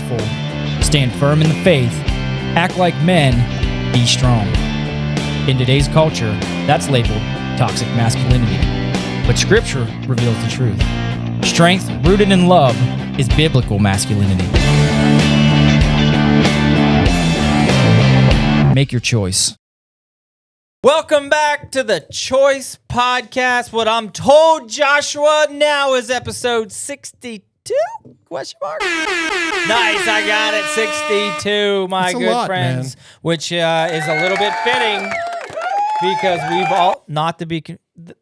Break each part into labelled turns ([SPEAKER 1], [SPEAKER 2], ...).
[SPEAKER 1] watchful, stand firm in the faith, act like men, be strong. In today's culture, that's labeled toxic masculinity. But Scripture reveals the truth. Strength rooted in love is biblical masculinity. Make your choice. Welcome back to the Choice Podcast. What I'm told, Joshua, now is episode 62? Question mark? Nice, I got it. 62, my good friends. Man. Which is a little bit fitting because we've all, not to be,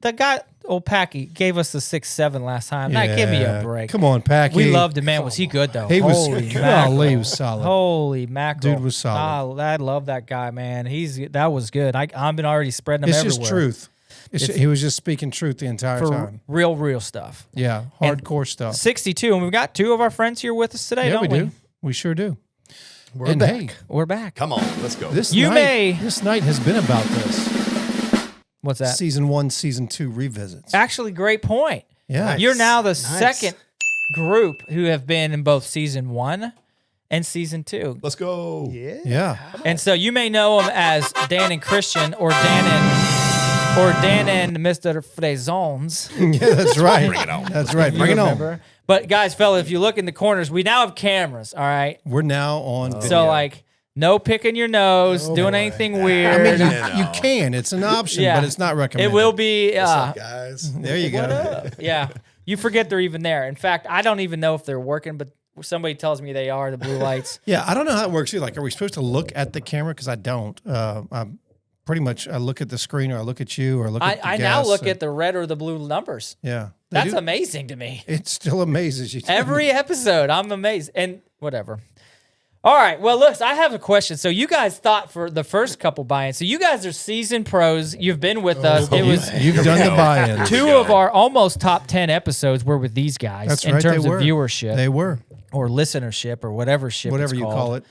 [SPEAKER 1] the guy, old Packy, gave us the 6-7 last time. Yeah. Now, give me a break.
[SPEAKER 2] Come on, Packy.
[SPEAKER 1] We loved him, man. Was he good, though?
[SPEAKER 2] He was solid.
[SPEAKER 1] Holy mackerel.
[SPEAKER 2] Dude was solid.
[SPEAKER 1] I love that guy, man. That was good. I've been already spreading him everywhere.
[SPEAKER 2] It's just truth. He was just speaking truth the entire time.
[SPEAKER 1] Real stuff.
[SPEAKER 2] Yeah, hardcore stuff.
[SPEAKER 1] 62, and we've got two of our friends here with us today, don't we?
[SPEAKER 2] Do. We sure do.
[SPEAKER 3] We're back.
[SPEAKER 1] Hey, we're back.
[SPEAKER 3] Come on, let's go.
[SPEAKER 2] This night has been about this.
[SPEAKER 1] What's that?
[SPEAKER 2] Season 1, Season 2 revisits.
[SPEAKER 1] Actually, great point.
[SPEAKER 2] Yeah.
[SPEAKER 3] Nice.
[SPEAKER 1] You're now the second group who have been in both Season 1 and Season 2.
[SPEAKER 3] Let's go.
[SPEAKER 2] Yeah.
[SPEAKER 1] And so you may know them as Dan and Christian or Dan and Mr. Frezons.
[SPEAKER 2] Yeah, that's right.
[SPEAKER 3] Bring it on.
[SPEAKER 2] That's right. Bring it on.
[SPEAKER 1] But guys, fella, if you look in the corners, we now have cameras, all right?
[SPEAKER 2] We're now on video.
[SPEAKER 1] So no picking your nose, doing anything weird.
[SPEAKER 2] I mean, you can. It's an option, but it's not recommended.
[SPEAKER 1] It will be.
[SPEAKER 3] What's up, guys?
[SPEAKER 2] There you go.
[SPEAKER 1] Yeah. You forget they're even there. In fact, I don't even know if they're working, but somebody tells me they are, the blue lights.
[SPEAKER 2] Yeah, I don't know how it works either. Like, are we supposed to look at the camera? Because I don't. I'm pretty much, I look at the screen or I look at you or look at the
[SPEAKER 1] I now look at the red or the blue numbers.
[SPEAKER 2] Yeah.
[SPEAKER 1] That's amazing to me.
[SPEAKER 2] It still amazes you.
[SPEAKER 1] Every episode, I'm amazed. And whatever. All right. Well, look, I have a question. So you guys thought for the first couple buy-ins. So you guys are seasoned pros. You've been with us.
[SPEAKER 2] You've done the buy-in.
[SPEAKER 1] Two of our almost top 10 episodes were with these guys.
[SPEAKER 2] That's
[SPEAKER 1] in
[SPEAKER 2] right,
[SPEAKER 1] terms of viewership.
[SPEAKER 2] They were.
[SPEAKER 1] Or listenership or whatever
[SPEAKER 2] you call it.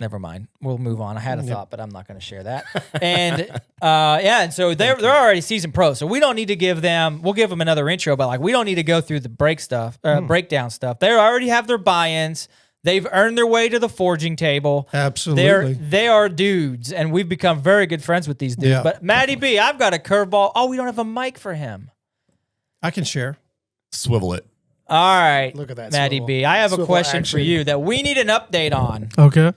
[SPEAKER 1] Never mind. We'll move on. I had a thought, but I'm not going to share that. And and so they're already seasoned pros. So we don't need to give them. We'll give them another intro, but we don't need to go through the breakdown stuff. They already have their buy-ins. They've earned their way to the forging table.
[SPEAKER 2] Absolutely.
[SPEAKER 1] They are dudes, and we've become very good friends with these dudes.
[SPEAKER 2] Yeah.
[SPEAKER 1] But Matty B, I've got a curveball. Oh, we don't have a mic for him.
[SPEAKER 2] I can share.
[SPEAKER 3] Swivel it.
[SPEAKER 1] All right.
[SPEAKER 4] Look at that.
[SPEAKER 1] Matty B. I have a question for you that we need an update on.
[SPEAKER 4] Okay.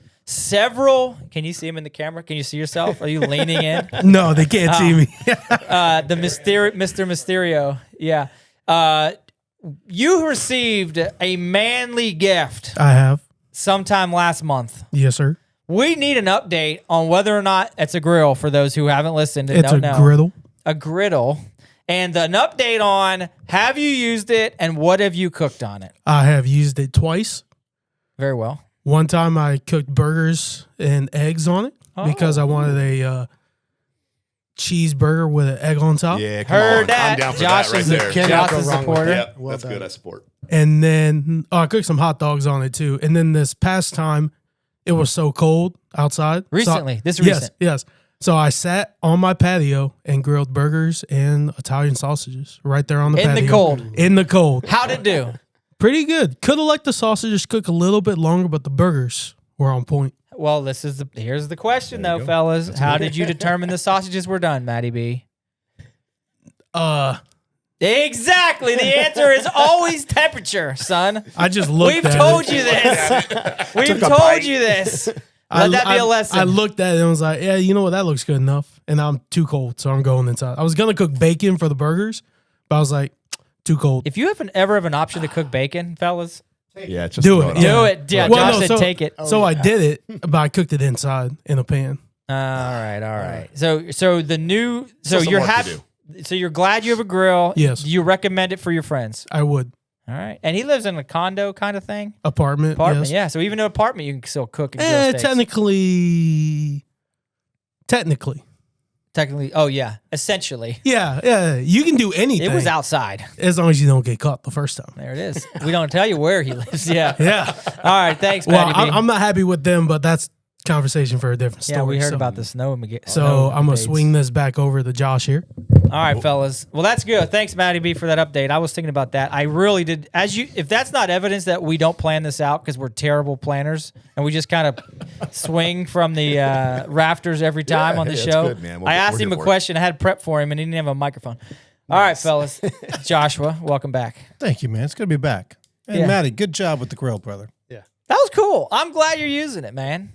[SPEAKER 1] Can you see him in the camera? Can you see yourself? Are you leaning in?
[SPEAKER 4] No, they can't see me.
[SPEAKER 1] Mr. Mysterio. Yeah. You received a manly gift
[SPEAKER 4] I have.
[SPEAKER 1] sometime last month.
[SPEAKER 4] Yes, sir.
[SPEAKER 1] We need an update on whether or not it's a grill for those who haven't listened and
[SPEAKER 4] It's
[SPEAKER 1] don't
[SPEAKER 4] a
[SPEAKER 1] know.
[SPEAKER 4] griddle.
[SPEAKER 1] A griddle. And an update on, have you used it and what have you cooked on it?
[SPEAKER 4] I have used it twice.
[SPEAKER 1] Very well.
[SPEAKER 4] One time I cooked burgers and eggs on it because I wanted a cheeseburger with an egg on top.
[SPEAKER 3] Yeah, come
[SPEAKER 1] Heard
[SPEAKER 3] on.
[SPEAKER 1] that.
[SPEAKER 3] I'm down for
[SPEAKER 1] Josh
[SPEAKER 3] that right
[SPEAKER 1] is
[SPEAKER 3] there.
[SPEAKER 1] Josh is a supporter.
[SPEAKER 3] Yep,
[SPEAKER 4] Well
[SPEAKER 3] that's
[SPEAKER 4] done.
[SPEAKER 3] good. I support.
[SPEAKER 4] And then I cooked some hot dogs on it too. And then this past time, it was so cold outside.
[SPEAKER 1] Recently. This is
[SPEAKER 4] Yes,
[SPEAKER 1] recent.
[SPEAKER 4] yes. So I sat on my patio and grilled burgers and Italian sausages right there on the patio.
[SPEAKER 1] In the cold.
[SPEAKER 4] In the cold.
[SPEAKER 1] How'd it do?
[SPEAKER 4] Pretty good. Could have let the sausages cook a little bit longer, but the burgers were on point.
[SPEAKER 1] Well, here's the question though, fellas. How did you determine the sausages were done, Matty B? Exactly. The answer is always temperature, son.
[SPEAKER 4] I just looked
[SPEAKER 1] We've
[SPEAKER 4] at
[SPEAKER 1] told
[SPEAKER 4] it.
[SPEAKER 1] you this. We've told you this. Let that be a lesson.
[SPEAKER 4] I looked at it and was like, yeah, you know what? That looks good enough. And I'm too cold, so I'm going inside. I was going to cook bacon for the burgers, but I was like, too cold.
[SPEAKER 1] If you ever have an option to cook bacon, fellas,
[SPEAKER 3] Yeah, just
[SPEAKER 4] Do
[SPEAKER 3] throw
[SPEAKER 4] it.
[SPEAKER 3] on.
[SPEAKER 1] do it. Yeah,
[SPEAKER 4] Well,
[SPEAKER 1] Josh
[SPEAKER 4] no,
[SPEAKER 1] said take it.
[SPEAKER 4] So I did it, but I cooked it inside in a pan.
[SPEAKER 1] All right. So you're
[SPEAKER 3] Still some
[SPEAKER 1] you're
[SPEAKER 3] work to
[SPEAKER 1] happy.
[SPEAKER 3] do.
[SPEAKER 1] So you're glad you have a grill.
[SPEAKER 4] Yes.
[SPEAKER 1] Do you recommend it for your friends?
[SPEAKER 4] I would.
[SPEAKER 1] All right. And he lives in a condo kind of thing.
[SPEAKER 4] Apartment.
[SPEAKER 1] Apartment.
[SPEAKER 4] Yes.
[SPEAKER 1] Yeah. So even in an apartment, you can still cook and grill steaks. Technically. Oh yeah. Essentially.
[SPEAKER 4] Yeah. You can do anything.
[SPEAKER 1] It was outside.
[SPEAKER 4] As long as you don't get caught the first time.
[SPEAKER 1] There it is. We don't tell you where he lives. Yeah.
[SPEAKER 4] Yeah.
[SPEAKER 1] All right. Thanks,
[SPEAKER 4] Well,
[SPEAKER 1] Matty B.
[SPEAKER 4] I'm not happy with them, but that's conversation for a different story.
[SPEAKER 1] Yeah, we heard
[SPEAKER 4] so,
[SPEAKER 1] about the snow.
[SPEAKER 4] So I'm gonna swing this back over to Josh here.
[SPEAKER 1] All right, fellas. Well, that's good. Thanks, Matty B, for that update. I was thinking about that. I really did. If that's not evidence that we don't plan this out because we're terrible planners and we just kind of swing from the rafters every time on the
[SPEAKER 3] that's
[SPEAKER 1] show.
[SPEAKER 3] good, man.
[SPEAKER 1] I asked
[SPEAKER 3] We're
[SPEAKER 1] him
[SPEAKER 3] good
[SPEAKER 1] a
[SPEAKER 3] for it.
[SPEAKER 1] question. I had prep for him, and he didn't have a microphone. All right, fellas. Joshua, welcome back.
[SPEAKER 2] Thank you, man. It's good to be back. And
[SPEAKER 1] Yeah.
[SPEAKER 2] Maddie, good job with the grill, brother.
[SPEAKER 1] That was cool. I'm glad you're using it, man.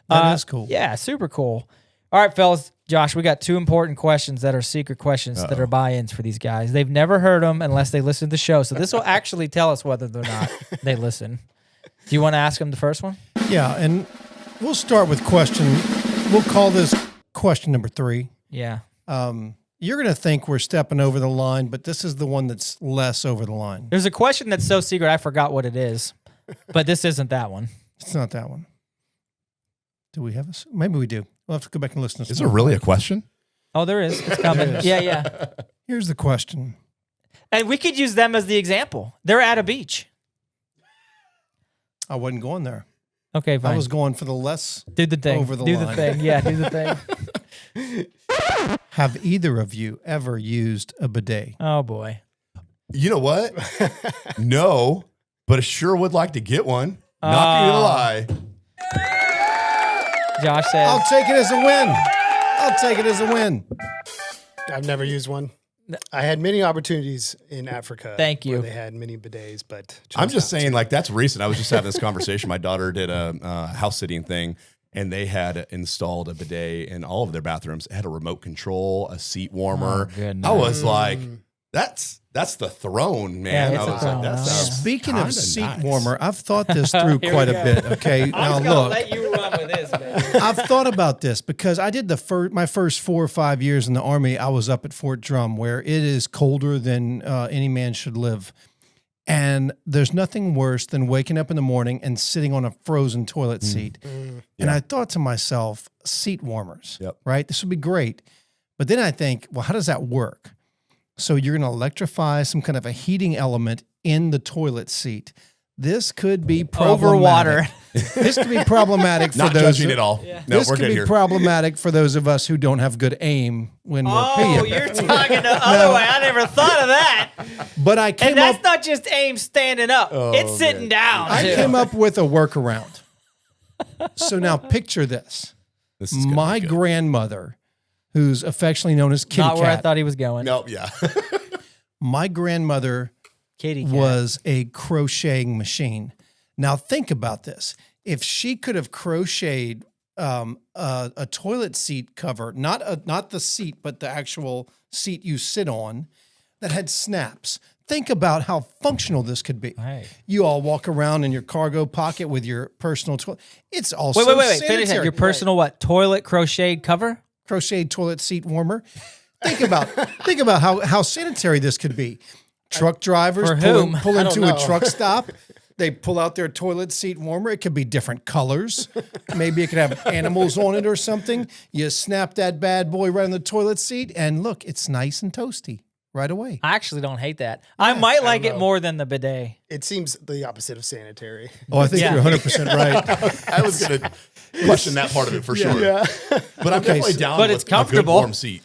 [SPEAKER 2] That is cool.
[SPEAKER 1] Yeah, super cool. All right, fellas. Josh, we got 2 important questions that are secret questions that are buy-ins for these guys. They've never heard them unless they listen to the show. So this will actually tell us whether or not they listen. Do you want to ask them the first one?
[SPEAKER 2] Yeah, and we'll start with we'll call this question number 3.
[SPEAKER 1] Yeah.
[SPEAKER 2] You're going to think we're stepping over the line, but this is the one that's less over the line.
[SPEAKER 1] There's a question that's so secret I forgot what it is, but this isn't that one.
[SPEAKER 2] It's not that one. Do we have a... Maybe we do. We'll have to go back and listen to
[SPEAKER 3] Is
[SPEAKER 2] some
[SPEAKER 3] there really a question?
[SPEAKER 1] Oh, there is. It's coming. Yeah.
[SPEAKER 2] Here's the question.
[SPEAKER 1] And we could use them as the example. They're at a beach.
[SPEAKER 2] I wasn't going there.
[SPEAKER 1] Okay, fine.
[SPEAKER 2] I was going for the less
[SPEAKER 1] do the thing.
[SPEAKER 2] over the
[SPEAKER 1] do
[SPEAKER 2] line.
[SPEAKER 1] the thing. Yeah, do the thing.
[SPEAKER 2] Have either of you ever used a bidet?
[SPEAKER 1] Oh, boy.
[SPEAKER 3] You know what? No, but I sure would like to get one. Not gonna lie.
[SPEAKER 1] Josh says.
[SPEAKER 2] I'll take it as a win. I'll take it as a win.
[SPEAKER 5] I've never used one. I had many opportunities in Africa.
[SPEAKER 1] Thank you.
[SPEAKER 5] Where they had mini bidets, but
[SPEAKER 3] I'm just saying, like, that's recent. I was just having this conversation. My daughter did a house sitting thing, and they had installed a bidet in all of their bathrooms. It had a remote control, a seat warmer.
[SPEAKER 1] Oh, goodness.
[SPEAKER 3] I was like, that's the throne, man.
[SPEAKER 1] Yeah, it's
[SPEAKER 3] I
[SPEAKER 1] a
[SPEAKER 3] was
[SPEAKER 1] throne,
[SPEAKER 3] like, that
[SPEAKER 1] yeah.
[SPEAKER 3] sounds
[SPEAKER 2] Speaking
[SPEAKER 3] kinda
[SPEAKER 2] of seat
[SPEAKER 3] nice.
[SPEAKER 2] warmer, I've thought this through
[SPEAKER 1] Here
[SPEAKER 2] quite
[SPEAKER 1] we
[SPEAKER 2] a
[SPEAKER 1] go.
[SPEAKER 2] bit. Okay,
[SPEAKER 1] I'm
[SPEAKER 2] now
[SPEAKER 1] just gonna
[SPEAKER 2] look,
[SPEAKER 1] let you run with this, man.
[SPEAKER 2] I've thought about this because I did my first 4 or 5 years in the Army. I was up at Fort Drum, where it is colder than any man should live, and there's nothing worse than waking up in the morning and sitting on a frozen toilet seat. And I thought to myself, seat warmers,
[SPEAKER 3] Yep.
[SPEAKER 2] right? This would be great. But then I think, well, how does that work? So you're going to electrify some kind of a heating element in the toilet seat. This could be problematic.
[SPEAKER 1] Over water.
[SPEAKER 2] This could be problematic for
[SPEAKER 3] Not
[SPEAKER 2] those.
[SPEAKER 3] judging at all. No,
[SPEAKER 2] This
[SPEAKER 3] we're
[SPEAKER 2] could
[SPEAKER 3] good
[SPEAKER 2] be
[SPEAKER 3] here.
[SPEAKER 2] problematic for those of us who don't have good aim when we're
[SPEAKER 1] Oh,
[SPEAKER 2] peeing.
[SPEAKER 1] you're talking the other way. I never thought of that.
[SPEAKER 2] But I came
[SPEAKER 1] And that's
[SPEAKER 2] up.
[SPEAKER 1] not just aim standing up. It's sitting down.
[SPEAKER 2] I
[SPEAKER 1] too.
[SPEAKER 2] came up with a workaround. So now picture this:
[SPEAKER 3] This is gonna
[SPEAKER 2] my
[SPEAKER 3] be good.
[SPEAKER 2] grandmother, who's affectionately known as Kitty
[SPEAKER 1] Not where I
[SPEAKER 2] Cat.
[SPEAKER 1] thought he was going.
[SPEAKER 3] Nope, yeah.
[SPEAKER 2] My grandmother
[SPEAKER 1] Kitty cat.
[SPEAKER 2] was a crocheting machine. Now think about this: if she could have crocheted a toilet seat cover, not the seat, but the actual seat you sit on, that had snaps. Think about how functional this could be.
[SPEAKER 1] Right.
[SPEAKER 2] You all walk around in your cargo pocket with your personal toilet. It's also
[SPEAKER 1] Wait. Finish that.
[SPEAKER 2] sanitary.
[SPEAKER 1] Your personal what? Toilet crocheted cover?
[SPEAKER 2] Crocheted toilet seat warmer. Think about how sanitary this could be. Truck drivers
[SPEAKER 1] For
[SPEAKER 2] pull,
[SPEAKER 1] whom?
[SPEAKER 2] pull
[SPEAKER 5] I don't
[SPEAKER 2] into a
[SPEAKER 5] know.
[SPEAKER 2] truck stop. They pull out their toilet seat warmer. It could be different colors. Maybe it could have animals on it or something. You snap that bad boy right on the toilet seat, and look, it's nice and toasty right away.
[SPEAKER 1] I actually don't hate that. I might like it more than the bidet.
[SPEAKER 5] it seems the opposite of sanitary.
[SPEAKER 2] Oh, I think
[SPEAKER 1] Yeah.
[SPEAKER 2] you're 100% right.
[SPEAKER 3] I was going to question that part of it for sure.
[SPEAKER 5] Yeah,
[SPEAKER 3] But I'm definitely
[SPEAKER 2] so-
[SPEAKER 3] down
[SPEAKER 1] but
[SPEAKER 3] with
[SPEAKER 1] it's
[SPEAKER 3] a good
[SPEAKER 1] comfortable.
[SPEAKER 3] warm seat.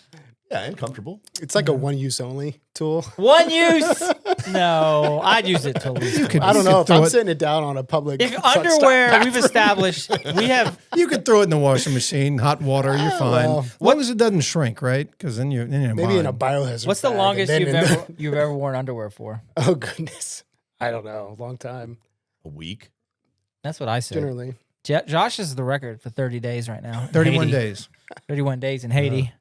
[SPEAKER 3] Yeah, and comfortable.
[SPEAKER 5] it's like a one-use only tool.
[SPEAKER 1] One use? No, I'd use it to least.
[SPEAKER 5] I don't know if
[SPEAKER 2] throw
[SPEAKER 5] I'm
[SPEAKER 2] it-
[SPEAKER 5] sitting it down on a public.
[SPEAKER 1] If
[SPEAKER 5] truck stop
[SPEAKER 1] underwear, we've
[SPEAKER 5] bathroom.
[SPEAKER 1] established we have.
[SPEAKER 2] You could throw it in the washing machine, hot water. You're fine,
[SPEAKER 5] well.
[SPEAKER 2] as long as it doesn't shrink, right? Because then you're
[SPEAKER 5] maybe in a
[SPEAKER 2] fine.
[SPEAKER 5] biohazard.
[SPEAKER 1] What's the
[SPEAKER 5] bag,
[SPEAKER 1] longest
[SPEAKER 5] and then
[SPEAKER 1] you've ever worn underwear for?
[SPEAKER 5] Oh goodness, I don't know. Long time
[SPEAKER 3] A week.
[SPEAKER 1] That's what I said.
[SPEAKER 5] generally.
[SPEAKER 1] Josh is the record for 30 days right now. in
[SPEAKER 2] 31
[SPEAKER 1] Haiti.
[SPEAKER 2] days.
[SPEAKER 1] 31 days in Haiti.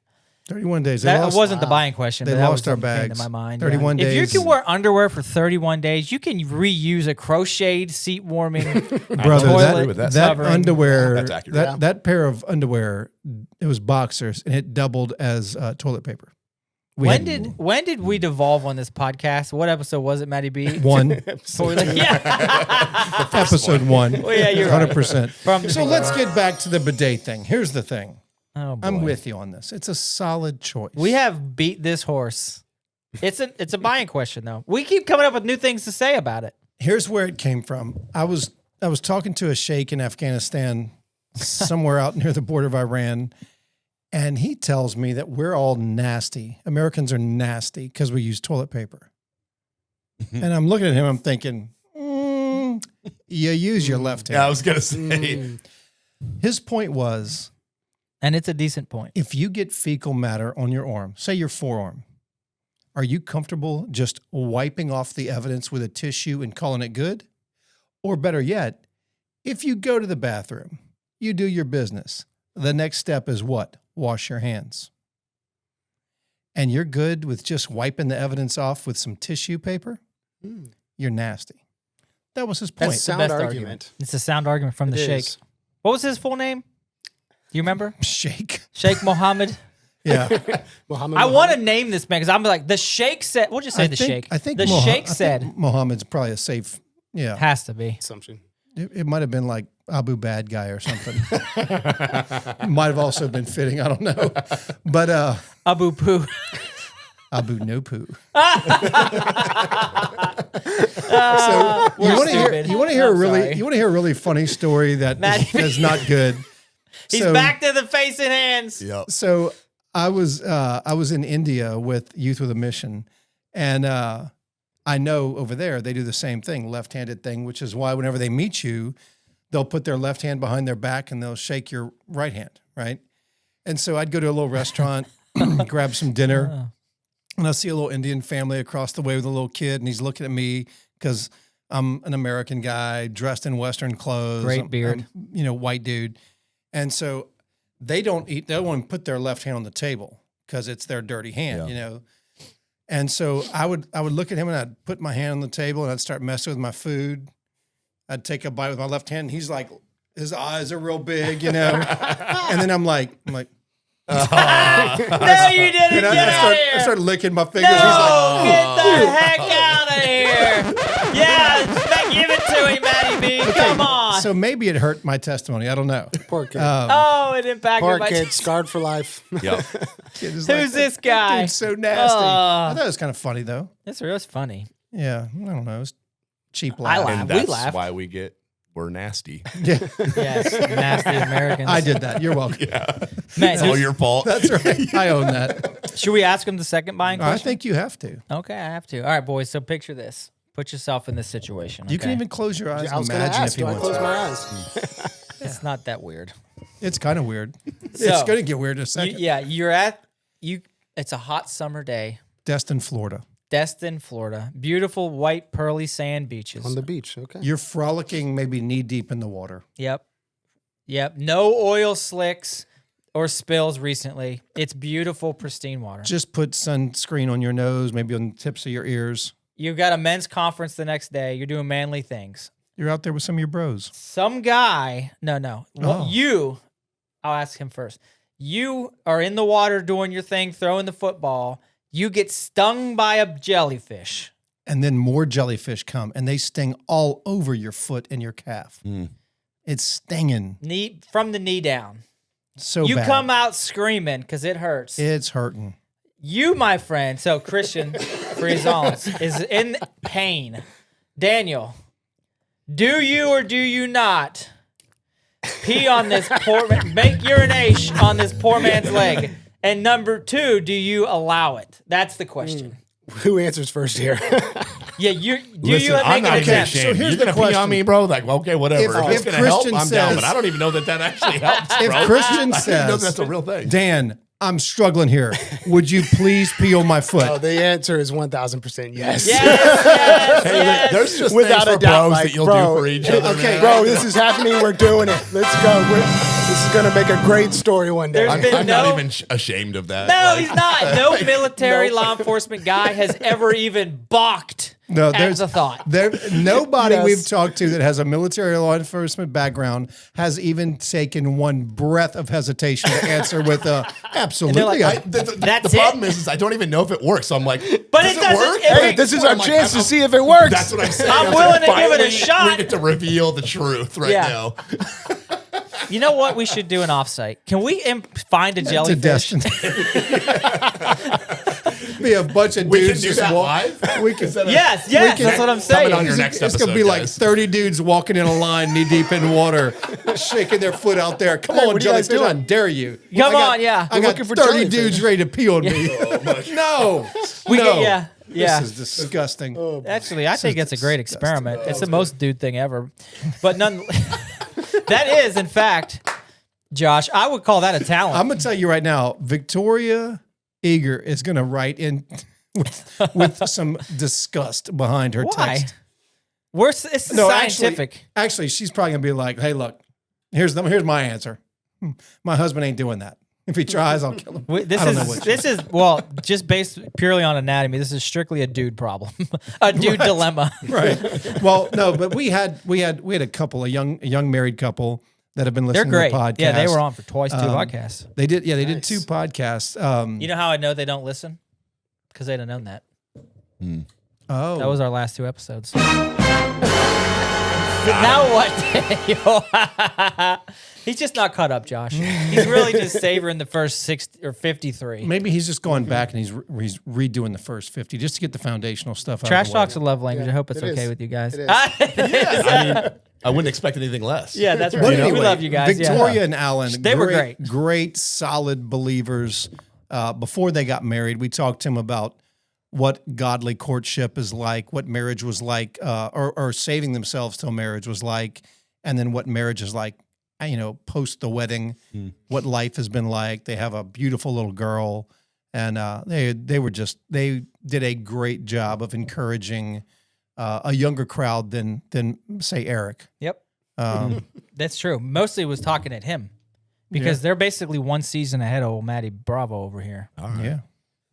[SPEAKER 2] 31 days. They
[SPEAKER 1] That
[SPEAKER 2] lost-
[SPEAKER 1] wasn't the buying question.
[SPEAKER 2] they
[SPEAKER 1] but that
[SPEAKER 2] lost
[SPEAKER 1] was
[SPEAKER 2] our
[SPEAKER 1] something that came
[SPEAKER 2] bags.
[SPEAKER 1] to my mind.
[SPEAKER 2] 31
[SPEAKER 1] If you
[SPEAKER 2] days.
[SPEAKER 1] can wear underwear for 31 days, you can reuse a crocheted seat warming
[SPEAKER 2] Brother,
[SPEAKER 1] toilet
[SPEAKER 3] that
[SPEAKER 2] that
[SPEAKER 1] covering.
[SPEAKER 2] underwear,
[SPEAKER 3] That's accurate.
[SPEAKER 2] that pair of underwear, it was boxers, and it doubled as toilet paper.
[SPEAKER 1] When did we devolve on this podcast? What episode was it, Matty B?
[SPEAKER 2] one
[SPEAKER 1] Toilet. Yeah.
[SPEAKER 2] episode one?
[SPEAKER 1] Well, yeah, you're right.
[SPEAKER 2] 100%.
[SPEAKER 1] From the
[SPEAKER 2] So let's get back to the bidet thing. Here's the thing.
[SPEAKER 1] Oh, boy.
[SPEAKER 2] I'm with you on this. It's a solid choice.
[SPEAKER 1] We have beat this horse. It's a buying question though. We keep coming up with new things to say about it.
[SPEAKER 2] Here's where it came from. I was talking to a sheikh in Afghanistan somewhere out near the border of Iran. And he tells me that we're all nasty. Americans are nasty because we use toilet paper. And I'm looking at him, I'm thinking, you use your left hand.
[SPEAKER 3] Yeah, I was going to say.
[SPEAKER 2] His point was,
[SPEAKER 1] And it's a decent point.
[SPEAKER 2] if you get fecal matter on your arm, say your forearm, are you comfortable just wiping off the evidence with a tissue and calling it good? Or better yet, if you go to the bathroom, you do your business, the next step is what? Wash your hands. And you're good with just wiping the evidence off with some tissue paper? You're nasty. That was his point.
[SPEAKER 5] That's sound
[SPEAKER 1] best
[SPEAKER 5] argument.
[SPEAKER 1] It's a sound argument from the
[SPEAKER 5] It
[SPEAKER 1] Sheikh.
[SPEAKER 5] is.
[SPEAKER 1] What was his full name? Do you remember?
[SPEAKER 2] Shake.
[SPEAKER 1] Sheikh Mohammed.
[SPEAKER 2] Yeah.
[SPEAKER 5] Muhammad.
[SPEAKER 1] I want to name this man because I'm like, the Sheikh said, we'll just say the Sheikh.
[SPEAKER 2] I think
[SPEAKER 1] the Sheikh said,
[SPEAKER 2] Mohammed's probably a safe, yeah.
[SPEAKER 1] has to be.
[SPEAKER 5] assumption.
[SPEAKER 2] It might have been like Abu Bad Guy or something. Might have also been fitting. I don't know. But
[SPEAKER 1] Abu Poo.
[SPEAKER 2] Abu No Poo.
[SPEAKER 1] So
[SPEAKER 2] You want to hear a really funny story that
[SPEAKER 1] Maddie
[SPEAKER 2] is not good.
[SPEAKER 1] He's
[SPEAKER 2] So-
[SPEAKER 1] back to the face and hands.
[SPEAKER 3] Yep.
[SPEAKER 2] So I was in India with Youth with a Mission, and I know over there they do the same thing, left-handed thing, which is why whenever they meet you, they'll put their left hand behind their back and they'll shake your right hand, right? And so I'd go to a little restaurant, grab some dinner, and I see a little Indian family across the way with a little kid, and he's looking at me because I'm an American guy dressed in Western clothes.
[SPEAKER 1] Great beard.
[SPEAKER 2] I'm, white dude. And so they don't eat, they don't want to put their left hand on the table because it's their dirty hand,
[SPEAKER 3] Yeah.
[SPEAKER 2] And so I would look at him and I'd put my hand on the table and I'd start messing with my food. I'd take a bite with my left hand. And he's like, his eyes are real big, And then I'm like,
[SPEAKER 1] No, you didn't.
[SPEAKER 2] and
[SPEAKER 1] Get out of
[SPEAKER 2] I
[SPEAKER 1] here.
[SPEAKER 2] started licking my fingers.
[SPEAKER 1] No,
[SPEAKER 2] He's like,
[SPEAKER 1] get the heck out of here. Yeah, give it to him, Matty B. Come on.
[SPEAKER 2] so maybe it hurt my testimony. I don't know.
[SPEAKER 5] Poor kid.
[SPEAKER 1] Oh, it impacted
[SPEAKER 5] Poor
[SPEAKER 1] my
[SPEAKER 5] kid, scarred for life.
[SPEAKER 3] Yep.
[SPEAKER 2] Who's
[SPEAKER 1] this guy?
[SPEAKER 2] Dude's so nasty. I thought it was kind of funny though.
[SPEAKER 1] That's real funny.
[SPEAKER 2] Yeah, I don't know. It was cheap
[SPEAKER 1] I
[SPEAKER 2] laugh.
[SPEAKER 1] laugh.
[SPEAKER 3] And
[SPEAKER 1] We
[SPEAKER 3] that's
[SPEAKER 1] laugh.
[SPEAKER 3] why we're nasty.
[SPEAKER 2] Yeah,
[SPEAKER 1] Yes, nasty Americans.
[SPEAKER 2] I did that. You're welcome.
[SPEAKER 1] Man,
[SPEAKER 3] It's all your fault.
[SPEAKER 2] That's right. I own that.
[SPEAKER 1] should we ask him the second buying
[SPEAKER 2] I
[SPEAKER 1] question?
[SPEAKER 2] think you have to.
[SPEAKER 1] Okay, I have to. All right, boys. So picture this. Put yourself in this situation.
[SPEAKER 2] You can
[SPEAKER 1] okay?
[SPEAKER 2] even close your eyes
[SPEAKER 5] I was
[SPEAKER 2] and
[SPEAKER 5] going to
[SPEAKER 2] imagine
[SPEAKER 5] ask,
[SPEAKER 2] if you
[SPEAKER 5] do I
[SPEAKER 2] want
[SPEAKER 5] close
[SPEAKER 2] to.
[SPEAKER 5] my eyes?
[SPEAKER 1] It's not that weird.
[SPEAKER 2] It's kind of weird.
[SPEAKER 1] So,
[SPEAKER 2] It's going to get weird in a second.
[SPEAKER 1] you're at you. It's a hot summer day.
[SPEAKER 2] Destin, Florida.
[SPEAKER 1] Destin, Florida. Beautiful white pearly sand beaches.
[SPEAKER 5] On the beach, okay.
[SPEAKER 2] You're frolicking maybe knee deep in the water.
[SPEAKER 1] Yep. No oil slicks or spills recently. It's beautiful, pristine water.
[SPEAKER 2] Just put sunscreen on your nose, maybe on the tips of your ears.
[SPEAKER 1] You've got a men's conference the next day. You're doing manly things.
[SPEAKER 2] You're out there with some of your bros.
[SPEAKER 1] Some guy, no. Well,
[SPEAKER 2] Oh.
[SPEAKER 1] I'll ask him first. You are in the water doing your thing, throwing the football. You get stung by a jellyfish.
[SPEAKER 2] And then more jellyfish come and they sting all over your foot and your calf. It's stinging
[SPEAKER 1] From the knee down.
[SPEAKER 2] so
[SPEAKER 1] You
[SPEAKER 2] bad.
[SPEAKER 1] come out screaming because it hurts.
[SPEAKER 2] It's hurting.
[SPEAKER 1] You, my friend, so Christian Frisons is in pain. Daniel, do you or do you not pee on this poor man, make urination on this poor man's leg? And number two, do you allow it? That's the question.
[SPEAKER 5] Who answers first here?
[SPEAKER 1] Yeah, you
[SPEAKER 3] Listen,
[SPEAKER 1] make
[SPEAKER 3] I'm
[SPEAKER 1] an
[SPEAKER 3] not gonna
[SPEAKER 1] attempt?
[SPEAKER 3] shame.
[SPEAKER 2] So here's
[SPEAKER 3] You're
[SPEAKER 2] the
[SPEAKER 3] gonna pee on
[SPEAKER 2] question.
[SPEAKER 3] me, bro. Like, okay, whatever. If it's
[SPEAKER 2] if
[SPEAKER 3] gonna help,
[SPEAKER 2] Christian
[SPEAKER 3] I'm down.
[SPEAKER 2] says-
[SPEAKER 3] But I don't even know that actually helps,
[SPEAKER 2] If
[SPEAKER 3] bro.
[SPEAKER 2] Christian
[SPEAKER 3] I didn't know
[SPEAKER 2] says,
[SPEAKER 3] that's a real thing.
[SPEAKER 2] Dan, I'm struggling here. Would you please pee on my foot?
[SPEAKER 5] Oh, the answer is 1,000% yes.
[SPEAKER 1] Yes.
[SPEAKER 3] There's just
[SPEAKER 5] Without
[SPEAKER 3] things
[SPEAKER 5] a
[SPEAKER 3] for
[SPEAKER 5] doubt,
[SPEAKER 3] bros
[SPEAKER 5] like,
[SPEAKER 3] that you'll
[SPEAKER 5] bro,
[SPEAKER 3] do for each other.
[SPEAKER 2] okay,
[SPEAKER 3] man.
[SPEAKER 5] Bro, this is happening. We're doing it. Let's go. This is going to make a great story one day.
[SPEAKER 1] There's been
[SPEAKER 3] I'm
[SPEAKER 1] no-
[SPEAKER 3] not even ashamed of that.
[SPEAKER 1] No,
[SPEAKER 3] Like,
[SPEAKER 1] he's not. No military law enforcement guy has ever even balked
[SPEAKER 2] No,
[SPEAKER 1] at
[SPEAKER 2] there's
[SPEAKER 1] the thought.
[SPEAKER 2] Nobody
[SPEAKER 5] Yes.
[SPEAKER 2] we've talked to that has a military law enforcement background has even taken one breath of hesitation to answer with absolutely.
[SPEAKER 1] like,
[SPEAKER 3] The
[SPEAKER 1] That's
[SPEAKER 3] problem
[SPEAKER 1] it?
[SPEAKER 3] is I don't even know if it works. So I'm like,
[SPEAKER 1] But
[SPEAKER 3] does
[SPEAKER 1] it doesn't-
[SPEAKER 3] work?
[SPEAKER 1] if it-
[SPEAKER 5] Hey, this is our
[SPEAKER 3] I'm like,
[SPEAKER 5] chance to
[SPEAKER 3] I'm-
[SPEAKER 5] see if it works.
[SPEAKER 3] That's what I'm saying.
[SPEAKER 1] I'm
[SPEAKER 3] like,
[SPEAKER 1] willing to give it a
[SPEAKER 3] finally,
[SPEAKER 1] shot.
[SPEAKER 3] We get to reveal the truth right
[SPEAKER 1] Yeah.
[SPEAKER 3] now.
[SPEAKER 1] You know what we should do an offsite? Can we find a
[SPEAKER 2] to
[SPEAKER 1] jellyfish?
[SPEAKER 2] Destin. be a bunch of
[SPEAKER 3] We can
[SPEAKER 2] dudes
[SPEAKER 3] do
[SPEAKER 2] just
[SPEAKER 3] that
[SPEAKER 2] walk.
[SPEAKER 3] live.
[SPEAKER 2] We can.
[SPEAKER 1] Yes, that's what I'm saying.
[SPEAKER 3] Coming on your next
[SPEAKER 2] It's
[SPEAKER 3] episode,
[SPEAKER 2] gonna be like
[SPEAKER 3] guys.
[SPEAKER 2] 30 dudes walking in a line, knee deep in water, shaking their foot out there. Come on,
[SPEAKER 5] what are you guys
[SPEAKER 2] jellyfish! I
[SPEAKER 5] doing?
[SPEAKER 2] dare you.
[SPEAKER 1] Come on, yeah.
[SPEAKER 2] I
[SPEAKER 5] We're
[SPEAKER 2] got
[SPEAKER 5] looking for
[SPEAKER 2] 30
[SPEAKER 5] jellyfish.
[SPEAKER 2] dudes ready to pee on me. No,
[SPEAKER 1] We
[SPEAKER 2] no.
[SPEAKER 1] get, yeah.
[SPEAKER 2] This is disgusting.
[SPEAKER 1] Actually, I think it's a great experiment. It's the most dude thing ever. But none. That is, in fact, Josh, I would call that a talent.
[SPEAKER 2] I'm gonna tell you right now, Victoria Eager is gonna write in with some disgust behind her
[SPEAKER 1] Why?
[SPEAKER 2] text.
[SPEAKER 1] It's
[SPEAKER 2] No,
[SPEAKER 1] scientific.
[SPEAKER 2] Actually, she's probably gonna be like, "Hey, look, here's my answer. My husband ain't doing that. If he tries, I'll kill him."
[SPEAKER 1] This is well, just based purely on anatomy. This is strictly a dude problem, a dude dilemma.
[SPEAKER 2] Right. Well, no, but we had a couple, a young married couple that have been
[SPEAKER 1] They're
[SPEAKER 2] listening
[SPEAKER 1] great.
[SPEAKER 2] to the podcast.
[SPEAKER 1] Yeah, they were on for twice 2 podcasts.
[SPEAKER 2] They did. Yeah, they did 2 podcasts.
[SPEAKER 1] You know how I know they don't listen? Because they'd have known that.
[SPEAKER 2] Oh,
[SPEAKER 1] That was our last 2 episodes. Now what? He's just not caught up, Josh. He's really just savoring the first 60 or 53.
[SPEAKER 2] maybe he's just going back and he's redoing the first 50 just to get the foundational stuff out.
[SPEAKER 1] Trash
[SPEAKER 2] of the way.
[SPEAKER 1] talk's a love language. I hope it's
[SPEAKER 5] it
[SPEAKER 1] okay
[SPEAKER 5] is.
[SPEAKER 1] with you guys.
[SPEAKER 5] It is.
[SPEAKER 3] I mean, I wouldn't expect anything less.
[SPEAKER 1] Yeah, that's
[SPEAKER 2] But
[SPEAKER 1] right.
[SPEAKER 2] anyway,
[SPEAKER 1] We love you guys.
[SPEAKER 2] Victoria
[SPEAKER 1] yeah.
[SPEAKER 2] and Alan,
[SPEAKER 1] They were great.
[SPEAKER 2] great, solid believers. Before they got married, we talked to him about what godly courtship is like, what marriage was like, or saving themselves till marriage was like, and then what marriage is like, post the wedding, what life has been like. They have a beautiful little girl, and they did a great job of encouraging a younger crowd than say Eric.
[SPEAKER 1] Yep. That's true. Mostly was talking at him because they're basically 1 season ahead of old Matty Bravo over here.
[SPEAKER 3] All right.
[SPEAKER 2] Yeah.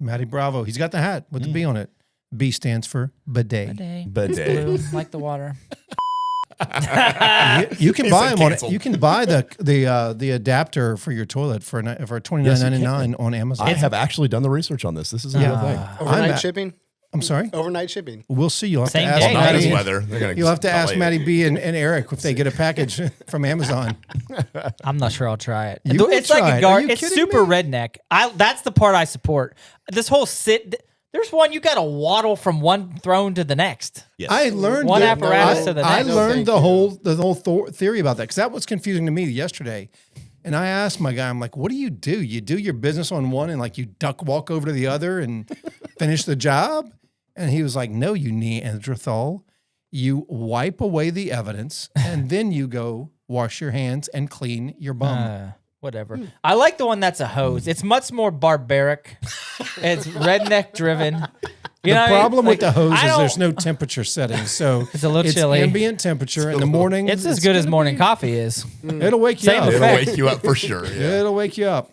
[SPEAKER 2] Matty Bravo. He's got the hat with the B on it. B stands for bidet.
[SPEAKER 3] Bidet.
[SPEAKER 1] Blue, like the water.
[SPEAKER 2] You can
[SPEAKER 3] It's
[SPEAKER 2] buy them on it.
[SPEAKER 3] canceled.
[SPEAKER 2] You can buy the adapter for your toilet for $29.99 on Amazon.
[SPEAKER 3] I have actually done the research on this. This is a real thing.
[SPEAKER 5] Overnight
[SPEAKER 2] I'm
[SPEAKER 5] shipping.
[SPEAKER 2] I'm sorry.
[SPEAKER 5] Overnight shipping.
[SPEAKER 2] We'll see. You'll have
[SPEAKER 1] Same
[SPEAKER 2] to ask
[SPEAKER 1] day,
[SPEAKER 3] Not as
[SPEAKER 2] Matty.
[SPEAKER 3] weather. They're gonna
[SPEAKER 2] You'll have to ask
[SPEAKER 3] delay
[SPEAKER 2] Matty
[SPEAKER 3] it.
[SPEAKER 2] B and Eric if they get a package from Amazon.
[SPEAKER 1] I'm not sure I'll try it.
[SPEAKER 2] You will
[SPEAKER 1] It's
[SPEAKER 2] try
[SPEAKER 1] like
[SPEAKER 2] it.
[SPEAKER 1] a guard.
[SPEAKER 2] Are you
[SPEAKER 1] It's
[SPEAKER 2] kidding
[SPEAKER 1] super
[SPEAKER 2] me?
[SPEAKER 1] redneck. That's the part I support. This whole there's one you got to waddle from one throne to the next.
[SPEAKER 3] Yes.
[SPEAKER 2] I learned
[SPEAKER 1] One
[SPEAKER 2] that-
[SPEAKER 1] apparatus to the
[SPEAKER 2] I
[SPEAKER 1] next.
[SPEAKER 2] learned
[SPEAKER 5] No,
[SPEAKER 2] the whole theory about that because that was confusing to me yesterday. And I asked my guy, I'm like, "What do? You do your business on one and like you duck walk over to the other and finish the job?" And he was like, "No, you Neanderthal. You wipe away the evidence and then you go wash your hands and clean your bum."
[SPEAKER 1] Whatever. I like the one that's a hose. It's much more barbaric. It's redneck driven. You know
[SPEAKER 2] The
[SPEAKER 1] what I mean?
[SPEAKER 2] problem with
[SPEAKER 1] Like,
[SPEAKER 2] the hose
[SPEAKER 1] I
[SPEAKER 2] is
[SPEAKER 1] don't-
[SPEAKER 2] there's no temperature setting, so
[SPEAKER 1] It's a little chilly.
[SPEAKER 2] ambient temperature in the morning.
[SPEAKER 1] It's as good as
[SPEAKER 2] gonna
[SPEAKER 1] morning
[SPEAKER 2] be-
[SPEAKER 1] coffee is.
[SPEAKER 2] It'll wake you
[SPEAKER 1] Same
[SPEAKER 2] up.
[SPEAKER 3] It'll
[SPEAKER 1] effect.
[SPEAKER 3] wake you up for sure. Yeah.
[SPEAKER 2] It'll wake you up.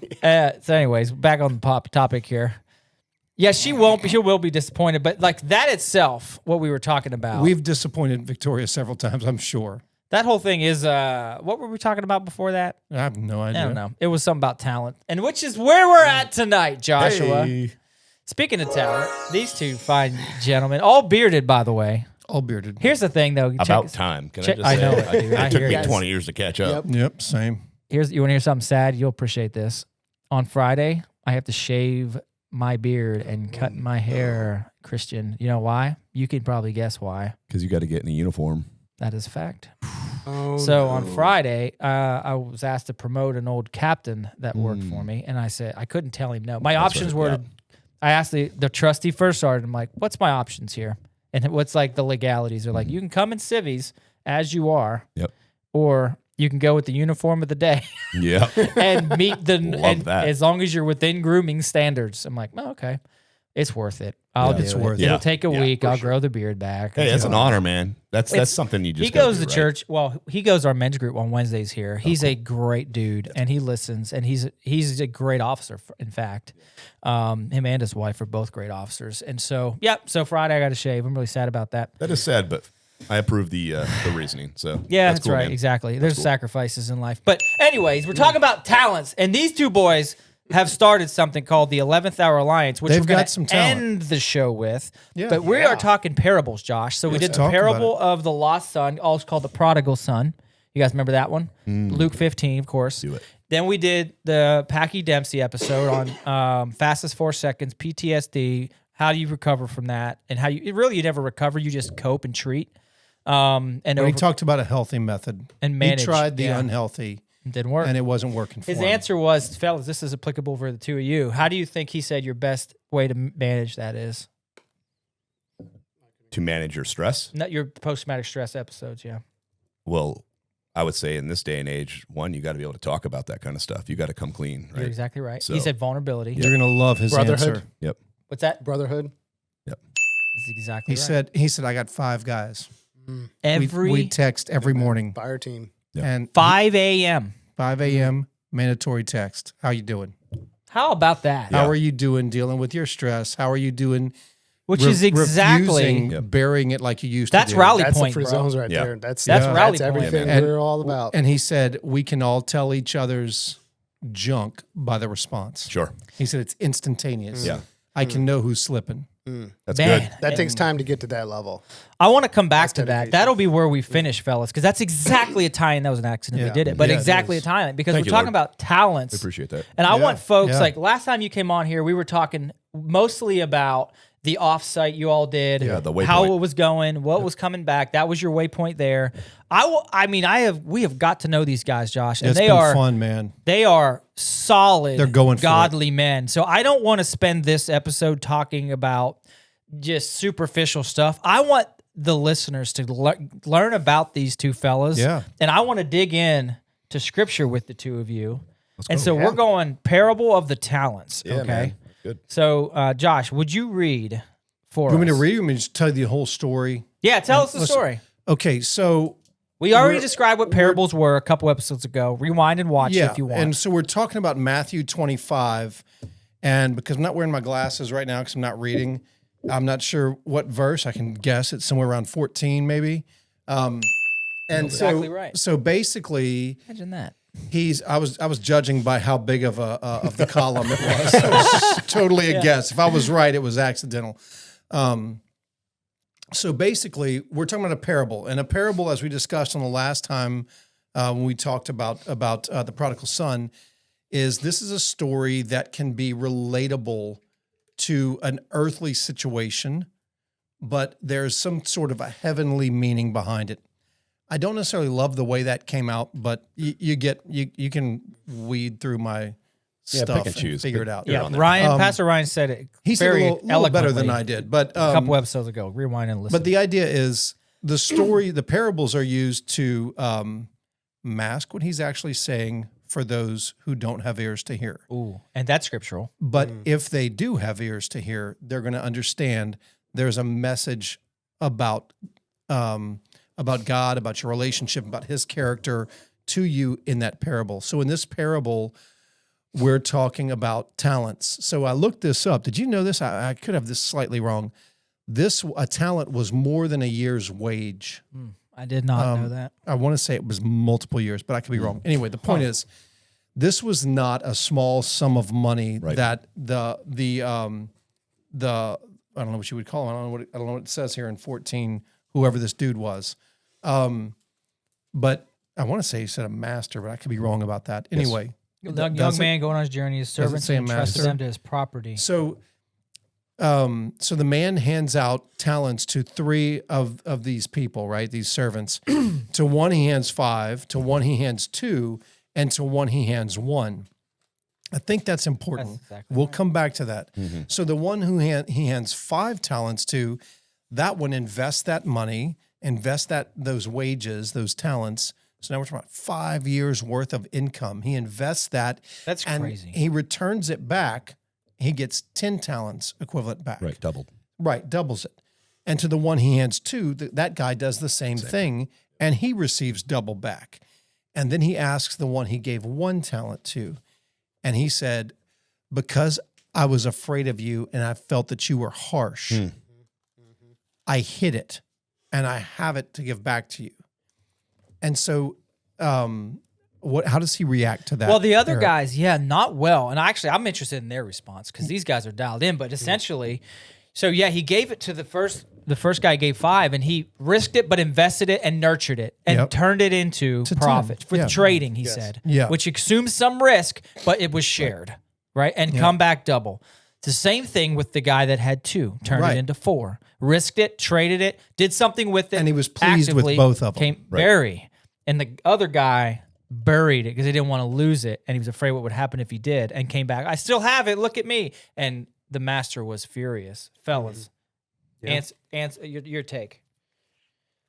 [SPEAKER 1] So, anyways, back on the topic here. Yeah, she won't. She will be disappointed, but like that itself, what we were talking about,
[SPEAKER 2] We've disappointed Victoria several times, I'm sure.
[SPEAKER 1] that whole thing is. What were we talking about before that?
[SPEAKER 2] I have no idea.
[SPEAKER 1] I don't know. It was something about talent, and which is where we're at tonight, Joshua.
[SPEAKER 3] Hey.
[SPEAKER 1] Speaking of talent, these 2 fine gentlemen, all bearded, by the way.
[SPEAKER 2] All bearded.
[SPEAKER 1] Here's the thing, though.
[SPEAKER 3] About time. Can
[SPEAKER 1] check-
[SPEAKER 3] I just
[SPEAKER 1] I
[SPEAKER 3] say?
[SPEAKER 1] know it, dude. I
[SPEAKER 3] It took
[SPEAKER 1] hear
[SPEAKER 3] me
[SPEAKER 1] you.
[SPEAKER 3] 20 years to catch up.
[SPEAKER 2] Yep, same.
[SPEAKER 1] You want to hear something sad? You'll appreciate this. On Friday, I have to shave my beard and cut my hair, Christian. You know why? You can probably guess why.
[SPEAKER 3] Because you got to get in a uniform.
[SPEAKER 1] That is a fact.
[SPEAKER 5] Oh,
[SPEAKER 1] So on Friday, I was asked to promote an old captain that worked for me, and I said I couldn't tell him no. My options
[SPEAKER 3] right,
[SPEAKER 1] were,
[SPEAKER 3] yeah.
[SPEAKER 1] I asked the trusty first sergeant, I'm like, "What's my options here?" And what's like the legalities? They're like, "You can come in civvies as you are,
[SPEAKER 3] Yep.
[SPEAKER 1] or you can go with the uniform of the day
[SPEAKER 3] Yeah.
[SPEAKER 1] and meet the
[SPEAKER 3] Love that.
[SPEAKER 1] as long as you're within grooming standards." I'm like, "Oh, okay, it's worth it. I'll
[SPEAKER 3] Yeah,
[SPEAKER 1] do
[SPEAKER 2] it's
[SPEAKER 1] it.
[SPEAKER 2] worth it.
[SPEAKER 1] It'll
[SPEAKER 3] Yeah.
[SPEAKER 1] take a
[SPEAKER 3] Yeah,
[SPEAKER 1] week.
[SPEAKER 3] for
[SPEAKER 1] I'll
[SPEAKER 3] sure.
[SPEAKER 1] grow the beard back."
[SPEAKER 3] Hey, that's
[SPEAKER 1] You
[SPEAKER 3] an
[SPEAKER 1] know.
[SPEAKER 3] honor, man. That's
[SPEAKER 1] It's-
[SPEAKER 3] something you just
[SPEAKER 1] He
[SPEAKER 3] gotta
[SPEAKER 1] goes
[SPEAKER 3] do,
[SPEAKER 1] to
[SPEAKER 3] right?
[SPEAKER 1] church. Well, he goes to our men's group on Wednesdays here. He's a great dude, and he listens. And he's a great officer. In fact, him and his wife are both great officers. And so, So Friday I got to shave. I'm really sad about that.
[SPEAKER 3] That is sad, but I approve the reasoning. So
[SPEAKER 1] Yeah,
[SPEAKER 3] that's
[SPEAKER 1] that's
[SPEAKER 3] cool,
[SPEAKER 1] right.
[SPEAKER 3] man.
[SPEAKER 1] Exactly. There's sacrifices in life. But anyways, we're talking about talents, and these 2 boys have started something called the 11th Hour Alliance, which
[SPEAKER 2] They've
[SPEAKER 1] we're going
[SPEAKER 2] got
[SPEAKER 1] to
[SPEAKER 2] some talent.
[SPEAKER 1] end the show with.
[SPEAKER 2] Yeah.
[SPEAKER 1] But we are talking parables, Josh. So we did the
[SPEAKER 2] talk about
[SPEAKER 1] parable of the lost son, also called the prodigal son. You guys remember that one? Luke 15, of course.
[SPEAKER 3] Do it.
[SPEAKER 1] Then we did the Packy Dempsey episode on fastest 4 seconds, PTSD, How do you recover from that? And how you never recover. You just cope and treat. And
[SPEAKER 2] He talked about a healthy method.
[SPEAKER 1] and manage.
[SPEAKER 2] He tried the
[SPEAKER 1] yeah.
[SPEAKER 2] unhealthy,
[SPEAKER 1] It didn't work.
[SPEAKER 2] and it wasn't working for
[SPEAKER 1] His
[SPEAKER 2] him.
[SPEAKER 1] answer was, fellas, this is applicable for the two of you. How do you think he said your best way to manage that is?
[SPEAKER 3] To manage your stress?
[SPEAKER 1] Not your post-traumatic stress episodes, yeah.
[SPEAKER 3] Well, I would say in this day and age, one, you got to be able to talk about that kind of stuff. You got to come clean, right?
[SPEAKER 1] You're exactly right.
[SPEAKER 3] So-
[SPEAKER 1] He said vulnerability.
[SPEAKER 2] You're going to love his
[SPEAKER 5] Brotherhood.
[SPEAKER 2] answer.
[SPEAKER 3] Yep.
[SPEAKER 1] What's that?
[SPEAKER 5] Brotherhood.
[SPEAKER 1] That's exactly
[SPEAKER 2] He
[SPEAKER 1] right.
[SPEAKER 2] said, I got 5 guys.
[SPEAKER 1] Every
[SPEAKER 2] we text every morning.
[SPEAKER 5] Fire team.
[SPEAKER 3] Yeah.
[SPEAKER 2] And
[SPEAKER 1] 5 a.m.
[SPEAKER 2] 5 a.m. mandatory text. How you doing?
[SPEAKER 1] How about that?
[SPEAKER 3] Yeah.
[SPEAKER 2] How are you doing dealing with your stress? How are you doing?
[SPEAKER 1] Which is exactly
[SPEAKER 2] refusing burying it like you used
[SPEAKER 1] that's
[SPEAKER 2] to do.
[SPEAKER 1] rally
[SPEAKER 5] That's
[SPEAKER 1] point,
[SPEAKER 5] the free
[SPEAKER 1] bro.
[SPEAKER 5] zones right
[SPEAKER 3] Yeah.
[SPEAKER 5] there. That's
[SPEAKER 1] That's rally
[SPEAKER 5] that's
[SPEAKER 1] point.
[SPEAKER 5] everything
[SPEAKER 2] And-
[SPEAKER 5] we're all about.
[SPEAKER 2] And he said we can all tell each other's junk by the response.
[SPEAKER 3] Sure.
[SPEAKER 2] He said it's instantaneous.
[SPEAKER 3] Yeah.
[SPEAKER 2] I can know who's slipping.
[SPEAKER 3] That's
[SPEAKER 1] Man,
[SPEAKER 3] good.
[SPEAKER 5] that takes time to get to that level.
[SPEAKER 1] I want to come back to that.
[SPEAKER 5] dedication.
[SPEAKER 1] That'll be where we finish, fellas, because that's exactly a tie-in. That was an accident.
[SPEAKER 2] Yeah.
[SPEAKER 1] We did it, but
[SPEAKER 2] Yeah, it
[SPEAKER 1] exactly a
[SPEAKER 2] is.
[SPEAKER 1] tie-in because
[SPEAKER 3] Thank
[SPEAKER 1] we're
[SPEAKER 3] you,
[SPEAKER 1] talking
[SPEAKER 3] Lord.
[SPEAKER 1] about talents.
[SPEAKER 3] I appreciate that.
[SPEAKER 1] And I
[SPEAKER 2] Yeah,
[SPEAKER 1] want folks,
[SPEAKER 2] yeah.
[SPEAKER 1] like last time you came on here, we were talking mostly about the offsite you all did,
[SPEAKER 3] Yeah, the
[SPEAKER 1] how
[SPEAKER 3] waypoint.
[SPEAKER 1] it was going, what was coming back. That was your waypoint there. We have got to know these guys, Josh, and
[SPEAKER 2] It's
[SPEAKER 1] they
[SPEAKER 2] been
[SPEAKER 1] are
[SPEAKER 2] fun, man.
[SPEAKER 1] they are solid,
[SPEAKER 2] They're going for
[SPEAKER 1] godly men. So I don't want to spend this episode talking about just superficial stuff. I want the listeners to learn about these two fellas.
[SPEAKER 2] Yeah.
[SPEAKER 1] And I want to dig in to scripture with the two of you. And
[SPEAKER 3] go.
[SPEAKER 1] so we're going parable of the talents.
[SPEAKER 3] Yeah,
[SPEAKER 1] okay.
[SPEAKER 3] man. Good.
[SPEAKER 1] So Josh, would you read for
[SPEAKER 2] You want me
[SPEAKER 1] us?
[SPEAKER 2] to read? You want me to just tell you the whole story?
[SPEAKER 1] Yeah, tell us the
[SPEAKER 2] Listen.
[SPEAKER 1] story.
[SPEAKER 2] Okay, so
[SPEAKER 1] We already described what parables were a couple episodes ago. Rewind and watch
[SPEAKER 2] yeah,
[SPEAKER 1] if you want.
[SPEAKER 2] and so we're talking about Matthew 25, and because I'm not wearing my glasses right now because I'm not reading, I'm not sure what verse. I can guess it's somewhere around 14, maybe. And
[SPEAKER 1] exactly right.
[SPEAKER 2] So basically,
[SPEAKER 1] Imagine that.
[SPEAKER 2] I was judging by how big of the column it was. It was totally a guess. If I was right, it was accidental. So basically, we're talking about a parable, and a parable, as we discussed on the last time when we talked about the prodigal son, is a story that can be relatable to an earthly situation, but there's some sort of a heavenly meaning behind it. I don't necessarily love the way that came out, but you can weed through my stuff
[SPEAKER 3] pick and choose.
[SPEAKER 2] figure it out.
[SPEAKER 3] They're
[SPEAKER 1] Yeah,
[SPEAKER 3] on there.
[SPEAKER 1] Pastor Ryan said it
[SPEAKER 2] He said
[SPEAKER 1] very
[SPEAKER 2] a little better than
[SPEAKER 1] eloquently
[SPEAKER 2] I did, but
[SPEAKER 1] a couple episodes ago. Rewind and listen.
[SPEAKER 2] but the idea is the story, the parables are used to mask what he's actually saying for those who don't have ears to hear.
[SPEAKER 1] Ooh, and that's scriptural.
[SPEAKER 2] But if they do have ears to hear, they're going to understand there's a message about God, about your relationship, about his character to you in that parable. So in this parable, we're talking about talents. So I looked this up. Did you know this? I could have this slightly wrong. A talent was more than a year's wage.
[SPEAKER 1] I did not know that.
[SPEAKER 2] I want to say it was multiple years, but I could be wrong. Anyway, the point is, this was not a small sum of money
[SPEAKER 3] Right.
[SPEAKER 2] that the I don't know what you would call him. I don't know what it says here in 14. Whoever this dude was, but I want to say he said a master, but I could be wrong about that. Anyway,
[SPEAKER 1] Young
[SPEAKER 2] does it-
[SPEAKER 1] man going on his journey, his servants
[SPEAKER 2] say a
[SPEAKER 1] entrusted
[SPEAKER 2] master?
[SPEAKER 1] them to his property.
[SPEAKER 2] So, so the man hands out talents to 3 of these people, right? These servants. To one he hands 5, to one he hands 2, and to one he hands 1. I think that's important.
[SPEAKER 1] That's exactly
[SPEAKER 2] We'll
[SPEAKER 1] right.
[SPEAKER 2] come back to that. So the one who he hands 5 talents to, that one invests that money, those wages, those talents. So now we're talking about 5 years worth of income. He invests that.
[SPEAKER 1] That's
[SPEAKER 2] and
[SPEAKER 1] crazy.
[SPEAKER 2] He returns it back. He gets 10 talents equivalent back.
[SPEAKER 3] Right. Doubled.
[SPEAKER 2] Right, doubles it. And to the one he hands 2, that guy does the same thing, and he receives double back. And then he asks the one he gave 1 talent to, and he said, because I was afraid of you and I felt that you were harsh, I hid it, and I have it to give back to you. And so, how does he react to that?
[SPEAKER 1] Well, the other
[SPEAKER 2] Eric?
[SPEAKER 1] guys, not well. And I'm interested in their response because these guys are dialed in. But essentially, so yeah, he gave it to the first guy gave 5, and he risked it, but invested it and nurtured it and
[SPEAKER 2] Yep.
[SPEAKER 1] turned it into profit
[SPEAKER 2] 10.
[SPEAKER 1] for
[SPEAKER 2] Yeah.
[SPEAKER 1] trading. He said,
[SPEAKER 2] Yeah.
[SPEAKER 1] which assumes some risk, but it was shared, right? And come back double. The same thing with the guy that had 2, turned
[SPEAKER 2] Right.
[SPEAKER 1] it into 4, risked it, traded it, did something with it,
[SPEAKER 2] And he was pleased with
[SPEAKER 1] actively,
[SPEAKER 2] both of them.
[SPEAKER 1] Came bury, and the other guy buried it because he didn't want to lose it, and he was afraid what would happen if he did, and came back. I still have it. Look at me. And the master was furious. Fellas, answer your take.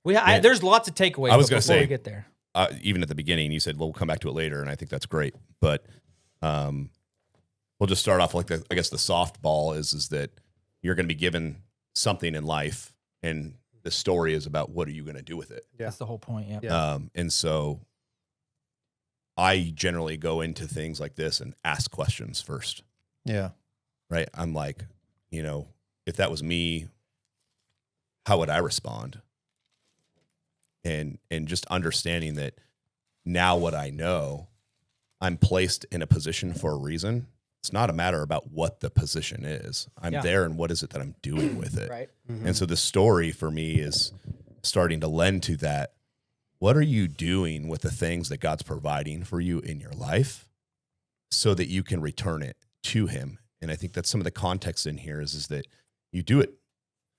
[SPEAKER 1] There's lots of takeaways.
[SPEAKER 3] I was going to
[SPEAKER 1] before
[SPEAKER 3] say,
[SPEAKER 1] we get there.
[SPEAKER 3] Even at the beginning, you said, well, we'll come back to it later, and I think that's great. But we'll just start off like I guess the softball is that you're going to be given something in life, and the story is about what are you going to do with it.
[SPEAKER 5] Yeah.
[SPEAKER 1] That's the whole point. Yeah.
[SPEAKER 5] Yeah.
[SPEAKER 3] And so I generally go into things like this and ask questions first.
[SPEAKER 2] Yeah.
[SPEAKER 3] Right? I'm like, if that was me, how would I respond? And just understanding that now what I know, I'm placed in a position for a reason. It's not a matter about what the position is. I'm there, and what is it that I'm doing with it?
[SPEAKER 1] Right.
[SPEAKER 3] And so the story for me is starting to lend to that. What are you doing with the things that God's providing for you in your life so that you can return it to him? And I think that's some of the context in here is that you do it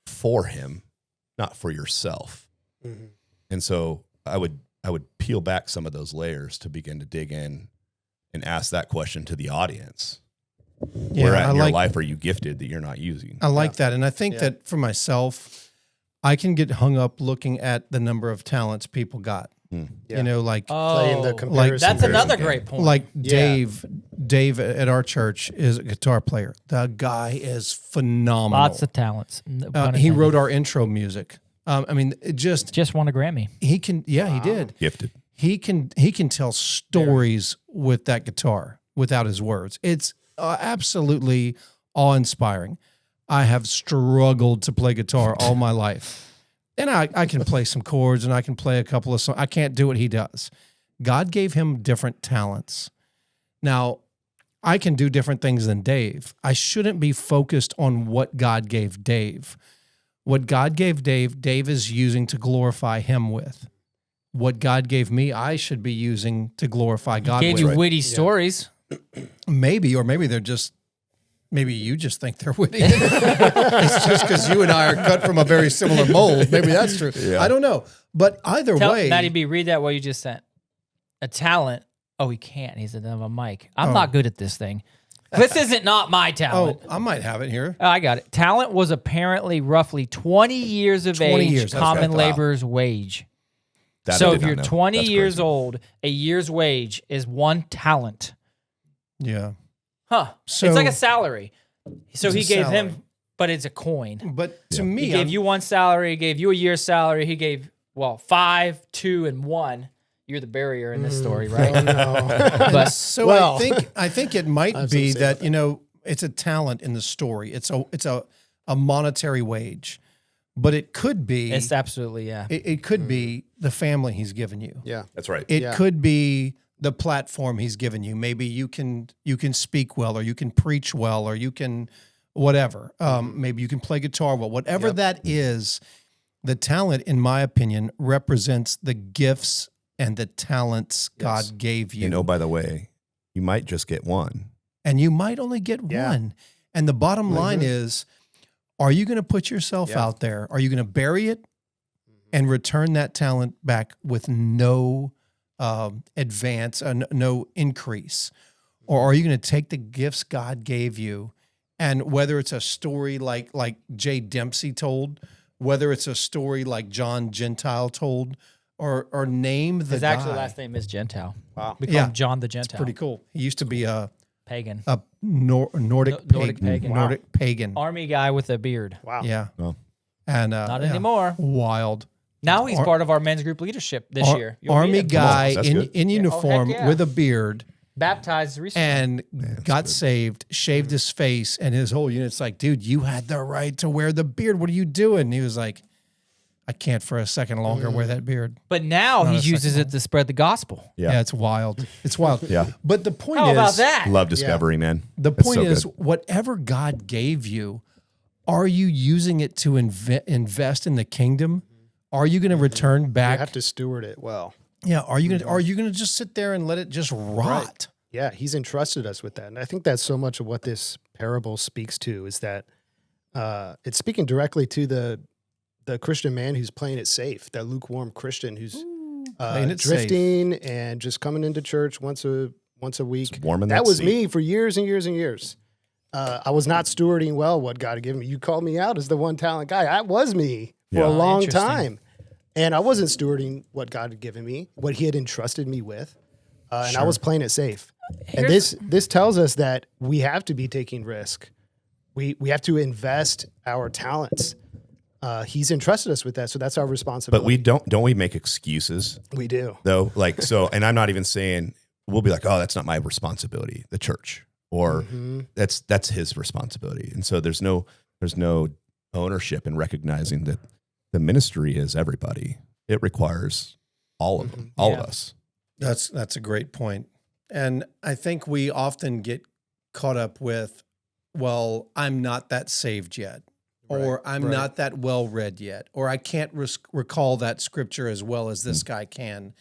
[SPEAKER 3] for him, not for yourself.
[SPEAKER 5] Mm-hmm.
[SPEAKER 3] And so I would peel back some of those layers to begin to dig in and ask that question to the audience.
[SPEAKER 2] Yeah,
[SPEAKER 3] Where at
[SPEAKER 2] I
[SPEAKER 3] in your
[SPEAKER 2] like-
[SPEAKER 3] life are you gifted that you're not using?
[SPEAKER 2] I like that. And I think that for myself, I can get hung up looking at the number of talents people got.
[SPEAKER 5] Yeah.
[SPEAKER 2] Like
[SPEAKER 5] Playing the
[SPEAKER 1] Oh,
[SPEAKER 5] comparison.
[SPEAKER 1] that's another
[SPEAKER 3] game.
[SPEAKER 1] great point.
[SPEAKER 2] like
[SPEAKER 5] Yeah.
[SPEAKER 2] Dave at our church is a guitar player. The guy is phenomenal.
[SPEAKER 1] Lots of talents.
[SPEAKER 2] He wrote our intro music. It
[SPEAKER 1] just won a Grammy.
[SPEAKER 2] he can. Yeah, he did.
[SPEAKER 3] Gifted.
[SPEAKER 2] He can tell stories with that guitar without his words. It's absolutely awe-inspiring. I have struggled to play guitar all my life. And I can play some chords and I can play a couple of songs. I can't do what he does. God gave him different talents. Now, I can do different things than Dave. I shouldn't be focused on what God gave Dave. What God gave Dave, Dave is using to glorify him with. What God gave me, I should be using to glorify God
[SPEAKER 1] Gave
[SPEAKER 2] with.
[SPEAKER 1] you witty stories.
[SPEAKER 2] Maybe they're just, maybe you just think they're witty. It's just because you and I are cut from a very similar mold. Maybe that's true.
[SPEAKER 3] Yeah.
[SPEAKER 2] I don't know. But either
[SPEAKER 1] Tell
[SPEAKER 2] way.
[SPEAKER 1] Matty B, read that what you just sent. A talent. Oh, he can't. He's a mic. I'm not good at this thing. This isn't not my talent.
[SPEAKER 2] I might have it here.
[SPEAKER 1] Oh, I got it. Talent was apparently roughly 20 years of
[SPEAKER 2] 20
[SPEAKER 1] age,
[SPEAKER 2] years.
[SPEAKER 1] common
[SPEAKER 3] Wow.
[SPEAKER 1] labor's wage.
[SPEAKER 3] That I
[SPEAKER 1] So
[SPEAKER 3] did
[SPEAKER 1] if
[SPEAKER 3] not
[SPEAKER 1] you're
[SPEAKER 3] know.
[SPEAKER 1] 20
[SPEAKER 3] That's
[SPEAKER 1] years
[SPEAKER 3] crazy.
[SPEAKER 1] old, a year's wage is one talent.
[SPEAKER 2] Yeah.
[SPEAKER 1] Huh.
[SPEAKER 2] So-
[SPEAKER 1] it's like a salary. So
[SPEAKER 2] It's
[SPEAKER 1] he
[SPEAKER 2] a
[SPEAKER 1] gave
[SPEAKER 2] salary.
[SPEAKER 1] him, but it's a coin.
[SPEAKER 2] But to
[SPEAKER 1] He
[SPEAKER 2] me,
[SPEAKER 1] gave you one salary. He gave you a year's salary. He gave, 5, 2, and 1. You're the barrier in this story, right?
[SPEAKER 5] Oh, no.
[SPEAKER 1] But
[SPEAKER 2] so
[SPEAKER 5] Well-
[SPEAKER 2] I think it might
[SPEAKER 5] I was
[SPEAKER 2] be
[SPEAKER 5] gonna say
[SPEAKER 2] that,
[SPEAKER 5] about
[SPEAKER 2] it's a talent in the story. It's a monetary wage. But it could be
[SPEAKER 1] it's absolutely, yeah.
[SPEAKER 2] it could be the family he's given you.
[SPEAKER 5] Yeah.
[SPEAKER 3] That's right.
[SPEAKER 2] It
[SPEAKER 5] Yeah.
[SPEAKER 2] could be the platform he's given you. Maybe you can speak well, or you can preach well, or you can whatever. Maybe you can play guitar well. Whatever that is, the talent, in my opinion, represents the gifts and the talents God gave you.
[SPEAKER 3] By the way, you might just get one.
[SPEAKER 2] And you might only get
[SPEAKER 5] Yeah.
[SPEAKER 2] one. And the bottom line is, are you going to put yourself out there? Are you going to bury it and return that talent back with no advance, no increase? Or are you going to take the gifts God gave you, and whether it's a story like Jay Dempsey told, whether it's a story like John Gentile told, or name the
[SPEAKER 1] His
[SPEAKER 2] guy.
[SPEAKER 1] actual last name is Gentile.
[SPEAKER 5] Wow.
[SPEAKER 1] We call him John the Gentile.
[SPEAKER 2] Pretty cool. He used to be a
[SPEAKER 1] Pagan.
[SPEAKER 2] Nordic
[SPEAKER 1] Nordic pagan. Wow.
[SPEAKER 2] Nordic pagan.
[SPEAKER 1] Army guy with a beard.
[SPEAKER 5] Wow.
[SPEAKER 2] Yeah.
[SPEAKER 3] Well,
[SPEAKER 2] And
[SPEAKER 1] Not anymore.
[SPEAKER 2] Wild.
[SPEAKER 1] Now he's part of our men's group leadership this year. You'll meet
[SPEAKER 2] Army
[SPEAKER 1] him.
[SPEAKER 2] guy
[SPEAKER 3] That's
[SPEAKER 2] in
[SPEAKER 3] good.
[SPEAKER 2] uniform
[SPEAKER 1] heck yeah.
[SPEAKER 2] with a beard
[SPEAKER 1] Baptized recently.
[SPEAKER 2] and got saved, shaved his face, and his whole unit's like, dude, you had the right to wear the beard. What are you doing? And he was like, I can't for a second longer wear that beard.
[SPEAKER 1] But now
[SPEAKER 2] Not
[SPEAKER 1] he
[SPEAKER 2] a
[SPEAKER 1] uses
[SPEAKER 2] second
[SPEAKER 1] it to spread the gospel.
[SPEAKER 2] Yeah, it's wild. It's wild.
[SPEAKER 3] Yeah.
[SPEAKER 2] But the point
[SPEAKER 1] How
[SPEAKER 2] is,
[SPEAKER 1] about that?
[SPEAKER 3] love discovery, man.
[SPEAKER 2] the
[SPEAKER 3] That's
[SPEAKER 2] point
[SPEAKER 3] so
[SPEAKER 2] is,
[SPEAKER 3] good.
[SPEAKER 2] whatever God gave you, are you using it to invest in the kingdom? Are you going to return
[SPEAKER 5] You
[SPEAKER 2] back?
[SPEAKER 5] have to steward it well.
[SPEAKER 2] Yeah. Are you going to just sit there and let it just rot?
[SPEAKER 5] Yeah, he's entrusted us with that. And I think that's so much of what this parable speaks to is that it's speaking directly to the Christian man who's playing it safe, that lukewarm Christian who's drifting and just coming into church once a week.
[SPEAKER 3] It's warm in
[SPEAKER 5] that was
[SPEAKER 3] seat.
[SPEAKER 5] me for years and years and years. I was not stewarding well what God had given me. You called me out as the one talent guy. That was me for a long time. And I wasn't stewarding what God had given me, what he had entrusted me with. And I was playing it safe. And this tells us that we have to be taking risk. We have to invest our talents. He's entrusted us with that, so that's our responsibility.
[SPEAKER 3] But we don't we make excuses?
[SPEAKER 5] We do.
[SPEAKER 3] Though, like, so, and I'm not even saying we'll be like, oh, that's not my responsibility, the church, or that's his responsibility. And so there's no ownership in recognizing that the ministry is everybody. It requires all of them, all of us.
[SPEAKER 2] That's a great point. And I think we often get caught up with, well, I'm not that saved yet, or I'm not that well read yet, or I can't recall that scripture as well as this guy can.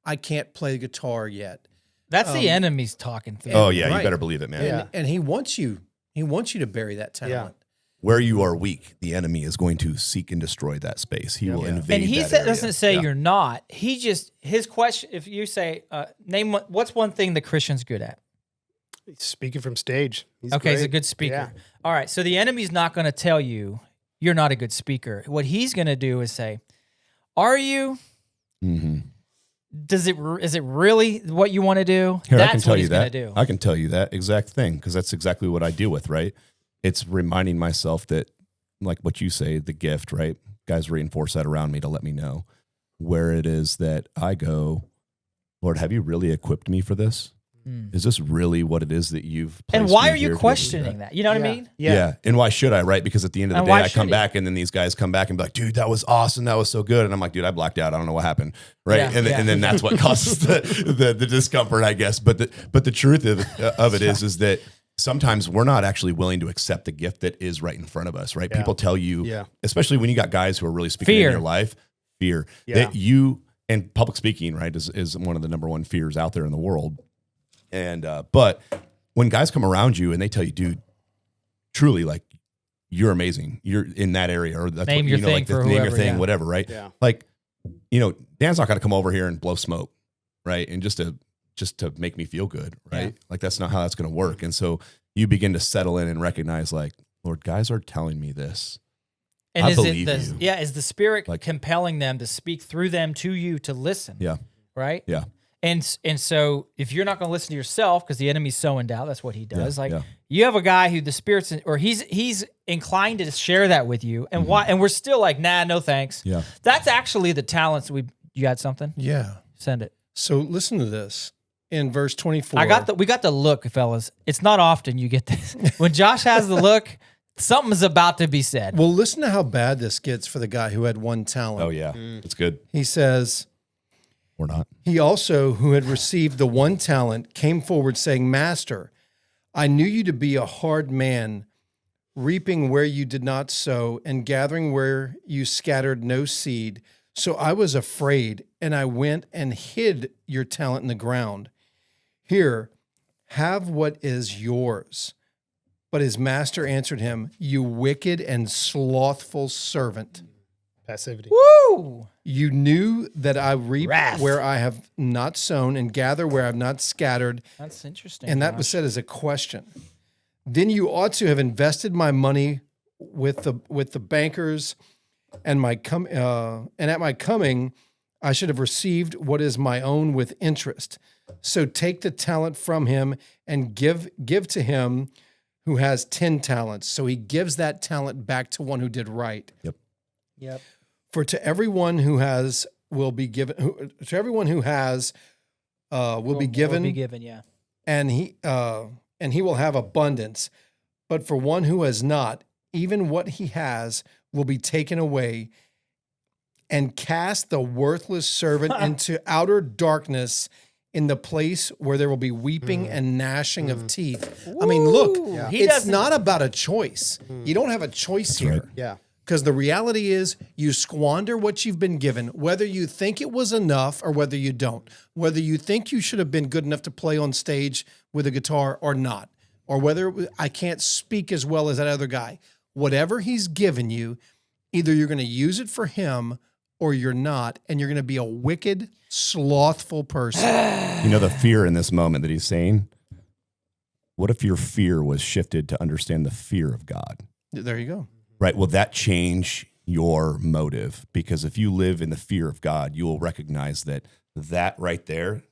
[SPEAKER 2] I can't play guitar yet.
[SPEAKER 1] That's the enemy's talking through.
[SPEAKER 3] Oh yeah, you better believe it, man.
[SPEAKER 2] And he wants you to bury that talent.
[SPEAKER 3] Where you are weak, the enemy is going to seek and destroy that space. He will invade
[SPEAKER 1] And he
[SPEAKER 3] that area.
[SPEAKER 1] doesn't say you're not. He just, his question, if you say, what's one thing the Christian's good at?
[SPEAKER 5] Speaking from stage. He's
[SPEAKER 1] He's a good speaker.
[SPEAKER 5] Yeah.
[SPEAKER 1] All right, so the enemy's not going to tell you you're not a good speaker. What he's going to do is say, are you?
[SPEAKER 3] Mm-hmm.
[SPEAKER 1] Is it really what you want to do?
[SPEAKER 3] Here,
[SPEAKER 1] That's
[SPEAKER 3] I can tell
[SPEAKER 1] what
[SPEAKER 3] you
[SPEAKER 1] he's
[SPEAKER 3] that.
[SPEAKER 1] going to do.
[SPEAKER 3] I can tell you that exact thing because that's exactly what I deal with, right? It's reminding myself that, like what you say, the gift, right? Guys reinforce that around me to let me know where it is that I go, Lord, have you really equipped me for this? Is this really what it is that you've placed
[SPEAKER 1] And why
[SPEAKER 3] me
[SPEAKER 1] are you
[SPEAKER 3] here to
[SPEAKER 1] questioning that? You know what I mean?
[SPEAKER 3] Yeah. And why should I, right? Because at the end of the
[SPEAKER 1] And
[SPEAKER 3] day,
[SPEAKER 1] why
[SPEAKER 3] I come
[SPEAKER 1] should
[SPEAKER 3] back and then these guys come back and be like, dude, that was awesome. That was so good. And I'm like, dude, I blacked out. I don't know what happened. Right.
[SPEAKER 1] Yeah,
[SPEAKER 3] And then that's what causes the discomfort, I guess. But the truth of it is that sometimes we're not actually willing to accept the gift that is right in front of us, right? People tell you, especially when you got guys who are really speaking in your life, fear that you, and public speaking, right, is one of the number one fears out there in the world. And, but when guys come around you and they tell you, dude, truly, like, you're amazing. You're in that area, or that's
[SPEAKER 1] name
[SPEAKER 3] what,
[SPEAKER 1] your
[SPEAKER 3] you know,
[SPEAKER 1] thing
[SPEAKER 3] like
[SPEAKER 1] for
[SPEAKER 3] name your
[SPEAKER 1] whoever,
[SPEAKER 3] thing, whatever, right?
[SPEAKER 5] Yeah.
[SPEAKER 3] Like, you know, Dan's not going to come over here and blow smoke, right? And just to make me feel good, right? Like, that's not how that's going to work. And so you begin to settle in and recognize, like, Lord, guys are telling me this.
[SPEAKER 1] And
[SPEAKER 3] I
[SPEAKER 1] is
[SPEAKER 3] believe
[SPEAKER 1] it
[SPEAKER 3] you.
[SPEAKER 1] is the Spirit
[SPEAKER 3] Like,
[SPEAKER 1] compelling them to speak through them to you to listen?
[SPEAKER 3] Yeah.
[SPEAKER 1] Right?
[SPEAKER 3] Yeah.
[SPEAKER 1] And so if you're not going to listen to yourself because the enemy's so in doubt, that's what he does.
[SPEAKER 3] Yeah.
[SPEAKER 1] You have a guy who the Spirit's or he's inclined to share that with you, and why? And we're still like, nah, no thanks.
[SPEAKER 3] Yeah.
[SPEAKER 1] That's actually the talents you got something.
[SPEAKER 2] Yeah.
[SPEAKER 1] Send it.
[SPEAKER 2] So listen to this. In verse 24.
[SPEAKER 1] We got the look, fellas. It's not often you get this. When Josh has the look, something's about to be said.
[SPEAKER 2] Well, listen to how bad this gets for the guy who had one talent.
[SPEAKER 3] Oh, yeah. It's good.
[SPEAKER 2] He says,
[SPEAKER 3] Or not.
[SPEAKER 2] he also, who had received the one talent, came forward saying, Master, I knew you to be a hard man, reaping where you did not sow and gathering where you scattered no seed. So I was afraid, and I went and hid your talent in the ground. Here, have what is yours. But his master answered him, You wicked and slothful servant.
[SPEAKER 5] Passivity.
[SPEAKER 1] Woo!
[SPEAKER 2] You knew that I reap
[SPEAKER 1] Wrath.
[SPEAKER 2] where I have not sown and gather where I have not scattered.
[SPEAKER 1] That's interesting.
[SPEAKER 2] And that was said as a question. Then you ought to have invested my money with the bankers, and at my coming, I should have received what is my own with interest. So take the talent from him and give to him who has 10 talents. So he gives that talent back to one who did right.
[SPEAKER 1] Yep.
[SPEAKER 2] For to everyone who has will be given. To everyone who has will be given.
[SPEAKER 1] Will be given, yeah.
[SPEAKER 2] And he will have abundance. But for one who has not, even what he has will be taken away. And cast the worthless servant into outer darkness, in the place where there will be weeping and gnashing of teeth. I mean, look, it's not about a choice. You don't have a choice here.
[SPEAKER 3] right.
[SPEAKER 5] Yeah.
[SPEAKER 2] Because the reality is you squander what you've been given, whether you think it was enough or whether you don't, whether you think you should have been good enough to play on stage with a guitar or not, or whether I can't speak as well as that other guy. Whatever he's given you, either you're going to use it for him or you're not, and you're going to be a wicked, slothful person.
[SPEAKER 3] You know, the fear in this moment that he's saying, what if your fear was shifted to understand the fear of God?
[SPEAKER 2] There you go.
[SPEAKER 3] Right. Will that change your motive? Because if you live in the fear of God, you will recognize that right there,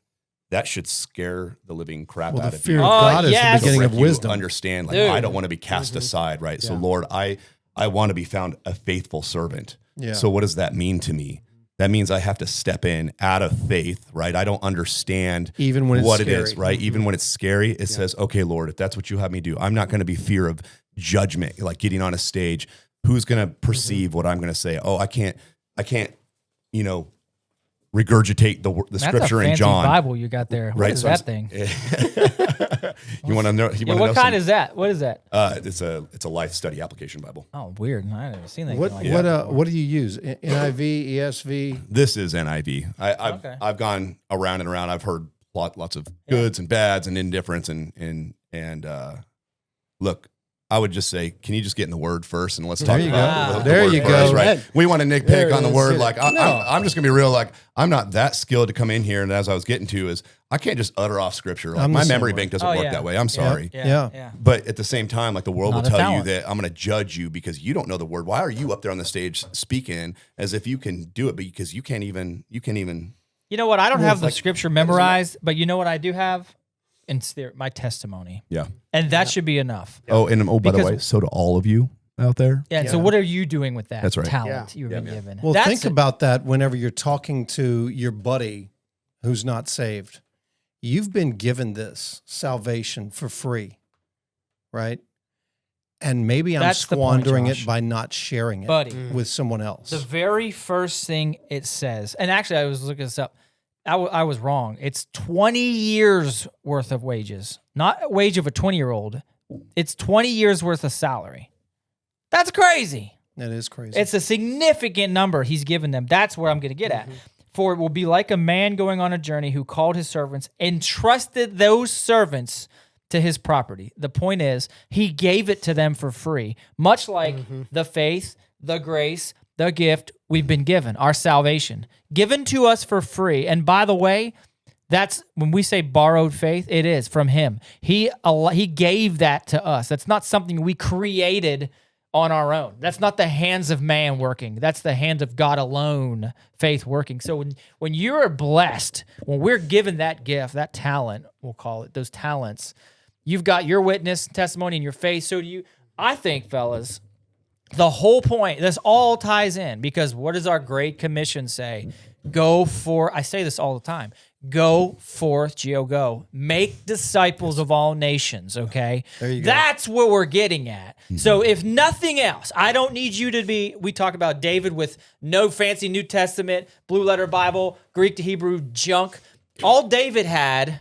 [SPEAKER 3] that should scare the living crap out
[SPEAKER 2] The
[SPEAKER 3] of
[SPEAKER 2] fear
[SPEAKER 3] you.
[SPEAKER 2] of God is
[SPEAKER 1] yes.
[SPEAKER 2] the beginning
[SPEAKER 3] So
[SPEAKER 2] of
[SPEAKER 3] you
[SPEAKER 2] wisdom.
[SPEAKER 3] understand, like,
[SPEAKER 1] Dude.
[SPEAKER 3] I don't want to be cast aside, right? So, Lord, I want to be found a faithful servant.
[SPEAKER 2] Yeah.
[SPEAKER 3] So what does that mean to me? That means I have to step in out of faith, right? I don't understand
[SPEAKER 2] Even when it's
[SPEAKER 3] what
[SPEAKER 2] scary.
[SPEAKER 3] it is, right? Even when it's scary, it says, okay, Lord, if that's what you have me do, I'm not going to be fear of judgment, like getting on a stage. Who's going to perceive what I'm going to say? Oh, I can't, regurgitate the
[SPEAKER 6] That's
[SPEAKER 3] scripture
[SPEAKER 6] a
[SPEAKER 3] in
[SPEAKER 6] fancy
[SPEAKER 3] John.
[SPEAKER 6] Bible you got there. What
[SPEAKER 3] Right,
[SPEAKER 6] is
[SPEAKER 3] so
[SPEAKER 6] that
[SPEAKER 3] I'm-
[SPEAKER 6] thing?
[SPEAKER 3] You want to know?
[SPEAKER 1] Yeah, what kind is that? What is that?
[SPEAKER 3] It's a life study application Bible.
[SPEAKER 6] Oh, weird. I never seen that.
[SPEAKER 2] What
[SPEAKER 6] like that.
[SPEAKER 2] what do you use? NIV, ESV?
[SPEAKER 3] This is NIV.
[SPEAKER 1] Okay.
[SPEAKER 3] I've gone around and around. I've heard lots of goods and bads and indifference and look. I would just say, can you just get in the word first and let's talk
[SPEAKER 2] you
[SPEAKER 3] about
[SPEAKER 2] go.
[SPEAKER 3] the
[SPEAKER 2] There
[SPEAKER 3] word
[SPEAKER 2] you
[SPEAKER 3] first,
[SPEAKER 2] go.
[SPEAKER 3] right? We want to
[SPEAKER 5] There
[SPEAKER 3] nitpick
[SPEAKER 5] it
[SPEAKER 3] on the
[SPEAKER 5] is.
[SPEAKER 3] word. Like
[SPEAKER 5] No.
[SPEAKER 3] I'm just gonna be real. Like I'm not that skilled to come in here. And as I was getting to is I can't just utter off scripture. Like
[SPEAKER 2] I'm the
[SPEAKER 3] my
[SPEAKER 2] same
[SPEAKER 3] memory
[SPEAKER 2] way.
[SPEAKER 3] bank doesn't
[SPEAKER 1] Oh,
[SPEAKER 3] work
[SPEAKER 1] yeah.
[SPEAKER 3] that way. I'm sorry.
[SPEAKER 2] Yeah.
[SPEAKER 3] But at the same time, like the world
[SPEAKER 6] Not
[SPEAKER 3] will
[SPEAKER 6] a
[SPEAKER 3] tell you
[SPEAKER 6] talent.
[SPEAKER 3] that I'm going to judge you because you don't know the word. Why are you up there on the stage speaking as if you can do it? Because you can't even.
[SPEAKER 1] You know what? I don't have the scripture memorized, but you know what I do have? My testimony.
[SPEAKER 3] Yeah.
[SPEAKER 1] And that should be enough.
[SPEAKER 3] Oh, and by the
[SPEAKER 1] Because-
[SPEAKER 3] way, so do all of you out there.
[SPEAKER 1] Yeah. And so what are you doing with that
[SPEAKER 3] That's right.
[SPEAKER 1] talent you've been given?
[SPEAKER 2] Well,
[SPEAKER 1] That's
[SPEAKER 2] think about that whenever you're talking to your buddy who's not saved. You've been given this salvation for free, right? And maybe I'm
[SPEAKER 1] That's the point,
[SPEAKER 2] squandering
[SPEAKER 1] Josh.
[SPEAKER 2] it by not sharing it
[SPEAKER 1] Buddy.
[SPEAKER 2] with someone else.
[SPEAKER 1] the very first thing it says. And actually, I was looking this up. I was wrong. It's 20 years worth of wages, not a wage of a 20-year-old. It's 20 years worth of salary. That's crazy.
[SPEAKER 2] That is crazy.
[SPEAKER 1] It's a significant number he's given them. That's where I'm going to get at. For it will be like a man going on a journey who called his servants and trusted those servants to his property. The point is, he gave it to them for free, much like the faith, the grace, the gift we've been given, our salvation, given to us for free. And by the way, that's when we say borrowed faith, it is from him. He gave that to us. That's not something we created on our own. That's not the hands of man working. That's the hands of God alone, faith working. So when you're blessed, when we're given that gift, that talent, we'll call it, those talents, you've got your witness, testimony, and your faith. So do you. I think, fellas, the whole point, this all ties in because what does our Great Commission say? I say this all the time, go forth, go. Make disciples of all nations, okay?
[SPEAKER 2] There you go.
[SPEAKER 1] That's what we're getting at. So if nothing else, I don't need you to be, we talk about David with no fancy New Testament, blue letter Bible, Greek to Hebrew junk. All David had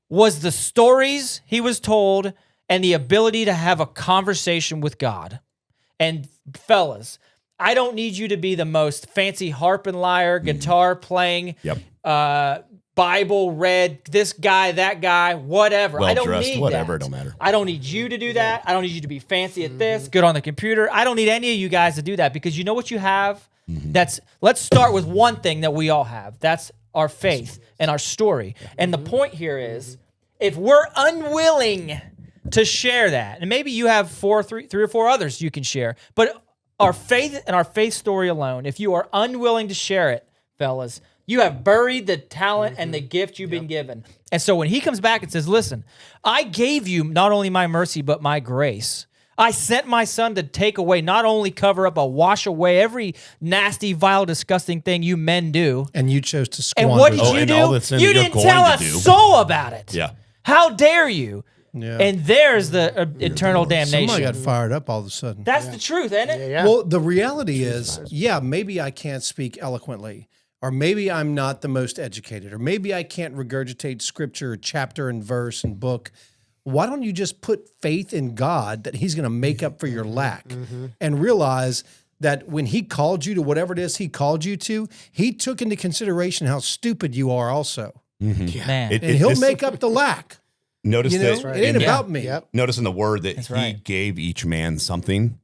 [SPEAKER 1] was the stories he was told and the ability to have a conversation with God. And fellas, I don't need you to be the most fancy harp and lyre, guitar playing, Bible read, this guy, that guy, whatever. I don't
[SPEAKER 3] Well-dressed,
[SPEAKER 1] need
[SPEAKER 3] whatever,
[SPEAKER 1] that.
[SPEAKER 3] it don't matter.
[SPEAKER 1] I don't need you to do that. I don't need you to be fancy at this, good on the computer. I don't need any of you guys to do that because you know what you have? Let's start with one thing that we all have. That's our faith and our story. And the point here is, if we're unwilling to share that, and maybe you have three or four others you can share, but our faith and our faith story alone, if you are unwilling to share it, fellas, you have buried the talent and the gift you've been given. And so when he comes back and says, listen, I gave you not only my mercy, but my grace. I sent my son to take away, not only cover up, but wash away every nasty, vile, disgusting thing you men do.
[SPEAKER 2] and you chose to squander.
[SPEAKER 1] And what did
[SPEAKER 2] it.
[SPEAKER 1] you
[SPEAKER 3] and
[SPEAKER 1] do?
[SPEAKER 3] all the sin
[SPEAKER 1] You
[SPEAKER 3] you're
[SPEAKER 1] didn't
[SPEAKER 3] going
[SPEAKER 1] tell
[SPEAKER 3] to
[SPEAKER 1] a
[SPEAKER 3] do.
[SPEAKER 1] soul about it.
[SPEAKER 3] Yeah.
[SPEAKER 1] How dare you?
[SPEAKER 2] Yeah.
[SPEAKER 1] And there's the eternal damnation.
[SPEAKER 2] Somebody got fired up all of a sudden.
[SPEAKER 1] That's the truth, isn't it?
[SPEAKER 5] Yeah.
[SPEAKER 2] Well, the reality is, maybe I can't speak eloquently, or maybe I'm not the most educated, or maybe I can't regurgitate scripture, chapter and verse and book. why don't you just put faith in God that he's going to make up for your lack and realize that when he called you to whatever it is he called you to, he took into consideration how stupid you are also.
[SPEAKER 6] Man.
[SPEAKER 2] And he'll make up the lack.
[SPEAKER 3] Notice
[SPEAKER 2] You know,
[SPEAKER 3] that
[SPEAKER 2] it ain't
[SPEAKER 3] in-
[SPEAKER 2] about me.
[SPEAKER 5] Yep.
[SPEAKER 3] Notice in the word that
[SPEAKER 6] That's
[SPEAKER 3] he
[SPEAKER 6] right.
[SPEAKER 3] gave each man something.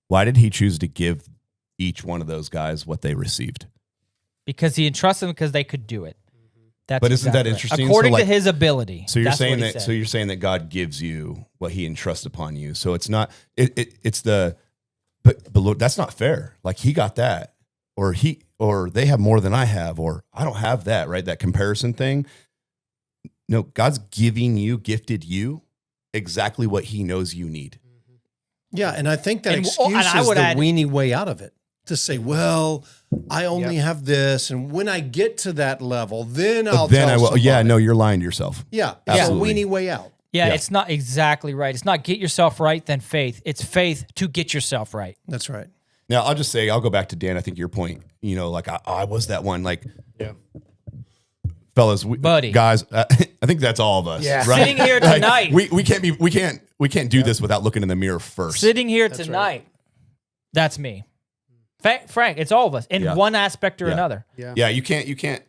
[SPEAKER 3] Why did he choose to give each one of those guys what they received?
[SPEAKER 6] Because he entrusted them because they could do it. That's
[SPEAKER 3] But isn't that
[SPEAKER 6] exactly right.
[SPEAKER 3] interesting? So,
[SPEAKER 6] According
[SPEAKER 3] like-
[SPEAKER 6] to his ability.
[SPEAKER 3] So you're
[SPEAKER 6] That's
[SPEAKER 3] saying
[SPEAKER 6] what he
[SPEAKER 3] that.
[SPEAKER 6] said.
[SPEAKER 3] So you're saying that God gives you what He entrusts upon you. So it's not. It's the. But Lord, that's not fair. Like he got that, or they have more than I have, or I don't have that. Right? That comparison thing. No, God's gifted you exactly what He knows you need.
[SPEAKER 2] Yeah, and I think that
[SPEAKER 6] And-
[SPEAKER 2] excuse
[SPEAKER 6] and I
[SPEAKER 2] is
[SPEAKER 6] would
[SPEAKER 2] the
[SPEAKER 6] add-
[SPEAKER 2] weenie way out of it. To say, well, I only have this, and when I get to that level, then I'll
[SPEAKER 3] Then
[SPEAKER 2] tell
[SPEAKER 3] I will.
[SPEAKER 2] somebody.
[SPEAKER 3] Yeah, no, you're lying to yourself.
[SPEAKER 2] Yeah, it's
[SPEAKER 3] Absolutely.
[SPEAKER 2] a weenie way out.
[SPEAKER 6] yeah,
[SPEAKER 3] Yeah.
[SPEAKER 6] it's not exactly right. It's not get yourself right, then faith. It's faith to get yourself right.
[SPEAKER 2] That's right.
[SPEAKER 3] Now I'll just say I'll go back to Dan. I think your point. You know, like I was that one. Like,
[SPEAKER 5] Yeah.
[SPEAKER 3] fellas,
[SPEAKER 6] Buddy.
[SPEAKER 3] guys, I think that's all of us.
[SPEAKER 5] Yeah.
[SPEAKER 3] right?
[SPEAKER 6] Sitting here
[SPEAKER 3] Like,
[SPEAKER 6] tonight.
[SPEAKER 3] we can't do this without looking in the mirror first.
[SPEAKER 6] Sitting here
[SPEAKER 5] That's
[SPEAKER 6] tonight, that's me. Frank, it's all of us in
[SPEAKER 3] Yeah.
[SPEAKER 6] one aspect or
[SPEAKER 3] Yeah.
[SPEAKER 6] another.
[SPEAKER 5] Yeah.
[SPEAKER 3] Yeah, you can't.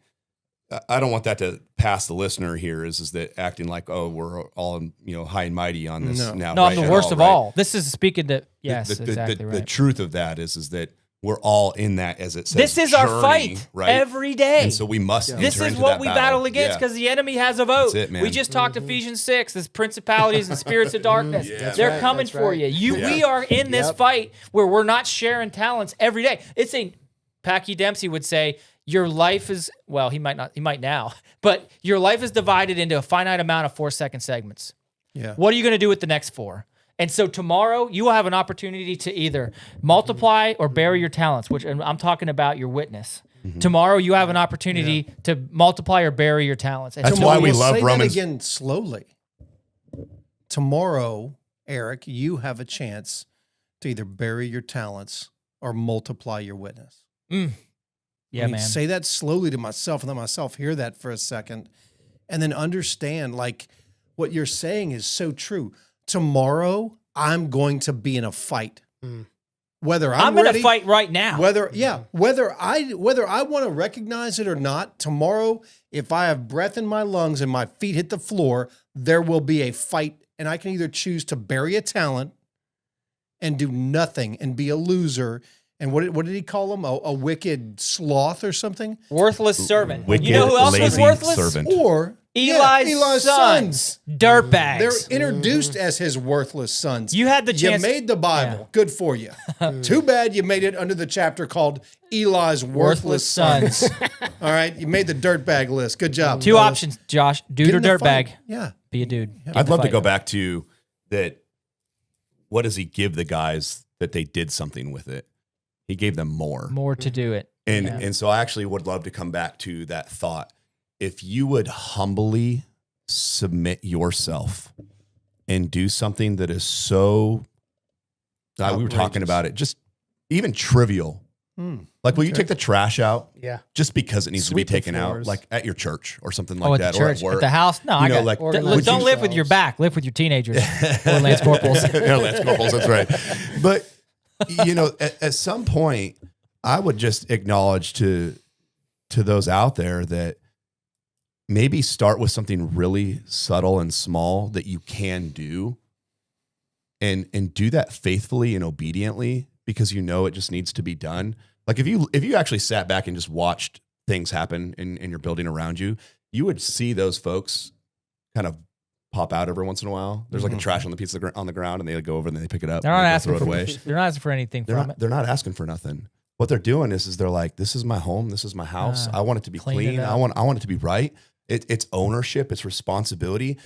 [SPEAKER 3] I don't want that to pass the listener here. Is that acting like we're all high and mighty on this
[SPEAKER 2] No.
[SPEAKER 3] now?
[SPEAKER 6] No, I'm
[SPEAKER 3] right,
[SPEAKER 6] the
[SPEAKER 3] at
[SPEAKER 6] worst of
[SPEAKER 3] right?
[SPEAKER 6] all. This is speaking to yes,
[SPEAKER 3] the,
[SPEAKER 6] exactly
[SPEAKER 3] the
[SPEAKER 6] right.
[SPEAKER 3] truth of that is that we're all in that, as it says.
[SPEAKER 6] This is our
[SPEAKER 3] journey,
[SPEAKER 6] fight
[SPEAKER 3] right?
[SPEAKER 6] every day.
[SPEAKER 3] And so we must.
[SPEAKER 6] This
[SPEAKER 3] enter
[SPEAKER 6] is
[SPEAKER 3] into
[SPEAKER 6] what
[SPEAKER 3] that
[SPEAKER 6] we battle against
[SPEAKER 3] Yeah.
[SPEAKER 6] because the enemy has a vote.
[SPEAKER 3] That's it, man.
[SPEAKER 6] We just talked Ephesians 6, this principalities and spirits of darkness.
[SPEAKER 3] That's
[SPEAKER 6] They're
[SPEAKER 5] right,
[SPEAKER 6] coming
[SPEAKER 5] that's
[SPEAKER 6] for
[SPEAKER 5] right.
[SPEAKER 6] you.
[SPEAKER 3] Yeah.
[SPEAKER 6] We are in this
[SPEAKER 5] Yep.
[SPEAKER 6] fight where we're not sharing talents every day. It's a Packy Dempsey would say, your life is, well, he might now, but your life is divided into a finite amount of 4-second segments.
[SPEAKER 2] Yeah.
[SPEAKER 6] What are you going to do with the next 4? And so tomorrow you will have an opportunity to either multiply or bury your talents, which and I'm talking about your witness. Tomorrow you have an opportunity to multiply or bury your talents. And
[SPEAKER 3] That's
[SPEAKER 6] tomorrow-
[SPEAKER 3] why we
[SPEAKER 2] We'll
[SPEAKER 3] love
[SPEAKER 2] say
[SPEAKER 3] Romans.
[SPEAKER 2] that again slowly. Tomorrow, Eric, you have a chance to either bury your talents or multiply your witness.
[SPEAKER 6] Yeah,
[SPEAKER 2] I mean,
[SPEAKER 6] man.
[SPEAKER 2] say that slowly to myself and let myself hear that for a second and then understand like what you're saying is so true. Tomorrow, I'm going to be in a fight. Whether I'm
[SPEAKER 6] in a
[SPEAKER 2] ready,
[SPEAKER 6] fight right now.
[SPEAKER 2] whether I want to recognize it or not, tomorrow, if I have breath in my lungs and my feet hit the floor, there will be a fight, and I can either choose to bury a talent and do nothing and be a loser. And what did he call him? A wicked sloth or something?
[SPEAKER 6] Worthless servant.
[SPEAKER 3] Wicked,
[SPEAKER 6] You know who else was
[SPEAKER 3] lazy
[SPEAKER 6] worthless?
[SPEAKER 3] servant.
[SPEAKER 2] Or
[SPEAKER 6] Eli's sons. Dirtbags.
[SPEAKER 2] They're introduced as his worthless sons.
[SPEAKER 6] You had the chance-
[SPEAKER 2] You made the Bible. Good for you. Too bad you made it under the chapter called Eli's worthless sons. All right, you made the dirtbag list. Good job.
[SPEAKER 6] Two
[SPEAKER 2] fellas.
[SPEAKER 6] options, Josh.
[SPEAKER 2] Get
[SPEAKER 6] Dude or
[SPEAKER 2] in the fight.
[SPEAKER 6] dirtbag.
[SPEAKER 2] Yeah.
[SPEAKER 6] Be a dude. Get in
[SPEAKER 3] I'd
[SPEAKER 6] the
[SPEAKER 3] love to
[SPEAKER 6] fight.
[SPEAKER 3] go back to that. What does He give the guys that they did something with it? He gave them more.
[SPEAKER 6] More to do it.
[SPEAKER 3] And so I actually would love to come back to that thought. If you would humbly submit yourself and do something that is so, we were talking about it, just even trivial. Like, will you take the trash out
[SPEAKER 5] Yeah.
[SPEAKER 3] just because it needs
[SPEAKER 5] Sweep
[SPEAKER 3] to
[SPEAKER 5] the
[SPEAKER 3] be taken out,
[SPEAKER 5] floors.
[SPEAKER 3] like at your church or something
[SPEAKER 6] Oh,
[SPEAKER 3] like
[SPEAKER 6] at
[SPEAKER 3] that,
[SPEAKER 6] the church,
[SPEAKER 3] or at work?
[SPEAKER 6] at the house? No,
[SPEAKER 3] You
[SPEAKER 6] I
[SPEAKER 3] know,
[SPEAKER 6] got
[SPEAKER 3] like,
[SPEAKER 5] Organize
[SPEAKER 6] don't live with
[SPEAKER 5] yourselves.
[SPEAKER 6] your back. Live with your teenagers or Lance Corporals.
[SPEAKER 3] Yeah, Lance Corporals, that's right. But at some point, I would just acknowledge to those out there that maybe start with something really subtle and small that you can do, and do that faithfully and obediently because it just needs to be done. Like if you actually sat back and just watched things happen in your building around you, you would see those folks kind of pop out every once in a while. There's like a trash on the piece on the ground, and they go over and they pick it up.
[SPEAKER 6] They're
[SPEAKER 3] and
[SPEAKER 6] not
[SPEAKER 3] they go
[SPEAKER 6] asking
[SPEAKER 3] throw
[SPEAKER 6] for
[SPEAKER 3] it away.
[SPEAKER 6] they're not asking for anything from it.
[SPEAKER 3] They're not asking for nothing. What they're doing is they're like, this is my home, this is my house. I want it to be
[SPEAKER 6] clean it
[SPEAKER 3] clean.
[SPEAKER 6] up.
[SPEAKER 3] I want it to be right. It's ownership, it's responsibility,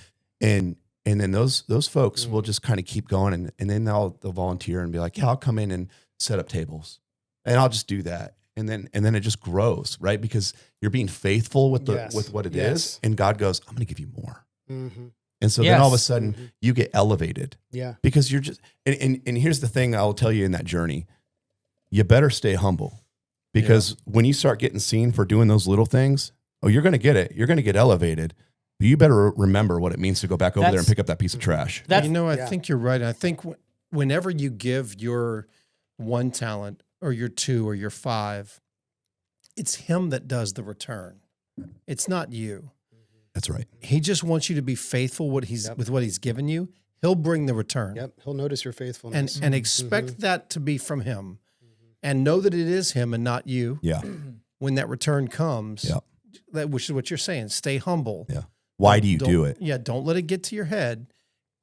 [SPEAKER 3] and then those folks will just kind of keep going, and then they'll volunteer and be like, yeah, I'll come in and set up tables, and I'll just do that, and then it just grows, right? Because you're being faithful with
[SPEAKER 5] Yes.
[SPEAKER 3] with what it
[SPEAKER 5] Yes.
[SPEAKER 3] is, and God goes, I'm going to give you more,
[SPEAKER 5] Mm-hmm.
[SPEAKER 3] and so then all of a
[SPEAKER 6] Yes.
[SPEAKER 3] sudden you get elevated.
[SPEAKER 5] Yeah.
[SPEAKER 3] Because you're just, and here's the thing I'll tell you in that journey, you better stay humble, because when you start getting seen for doing those little things, you're going to get it. You're going to get elevated, you better remember what it means to go back over there and
[SPEAKER 6] That's-
[SPEAKER 3] pick up that piece of trash.
[SPEAKER 6] That's
[SPEAKER 2] I think you're right. I think whenever you give your 1 talent or your 2 or your 5, it's him that does the return. It's not you.
[SPEAKER 3] That's right.
[SPEAKER 2] He just wants you to be faithful with what he's given you. He'll bring the return.
[SPEAKER 5] Yep. He'll notice your faithfulness.
[SPEAKER 2] And expect that to be from him. And know that it is him and not you.
[SPEAKER 3] Yeah.
[SPEAKER 2] When that return comes,
[SPEAKER 3] Yeah.
[SPEAKER 2] which is what you're saying, stay humble.
[SPEAKER 3] Yeah. Why do you do it?
[SPEAKER 2] Yeah, don't let it get to your head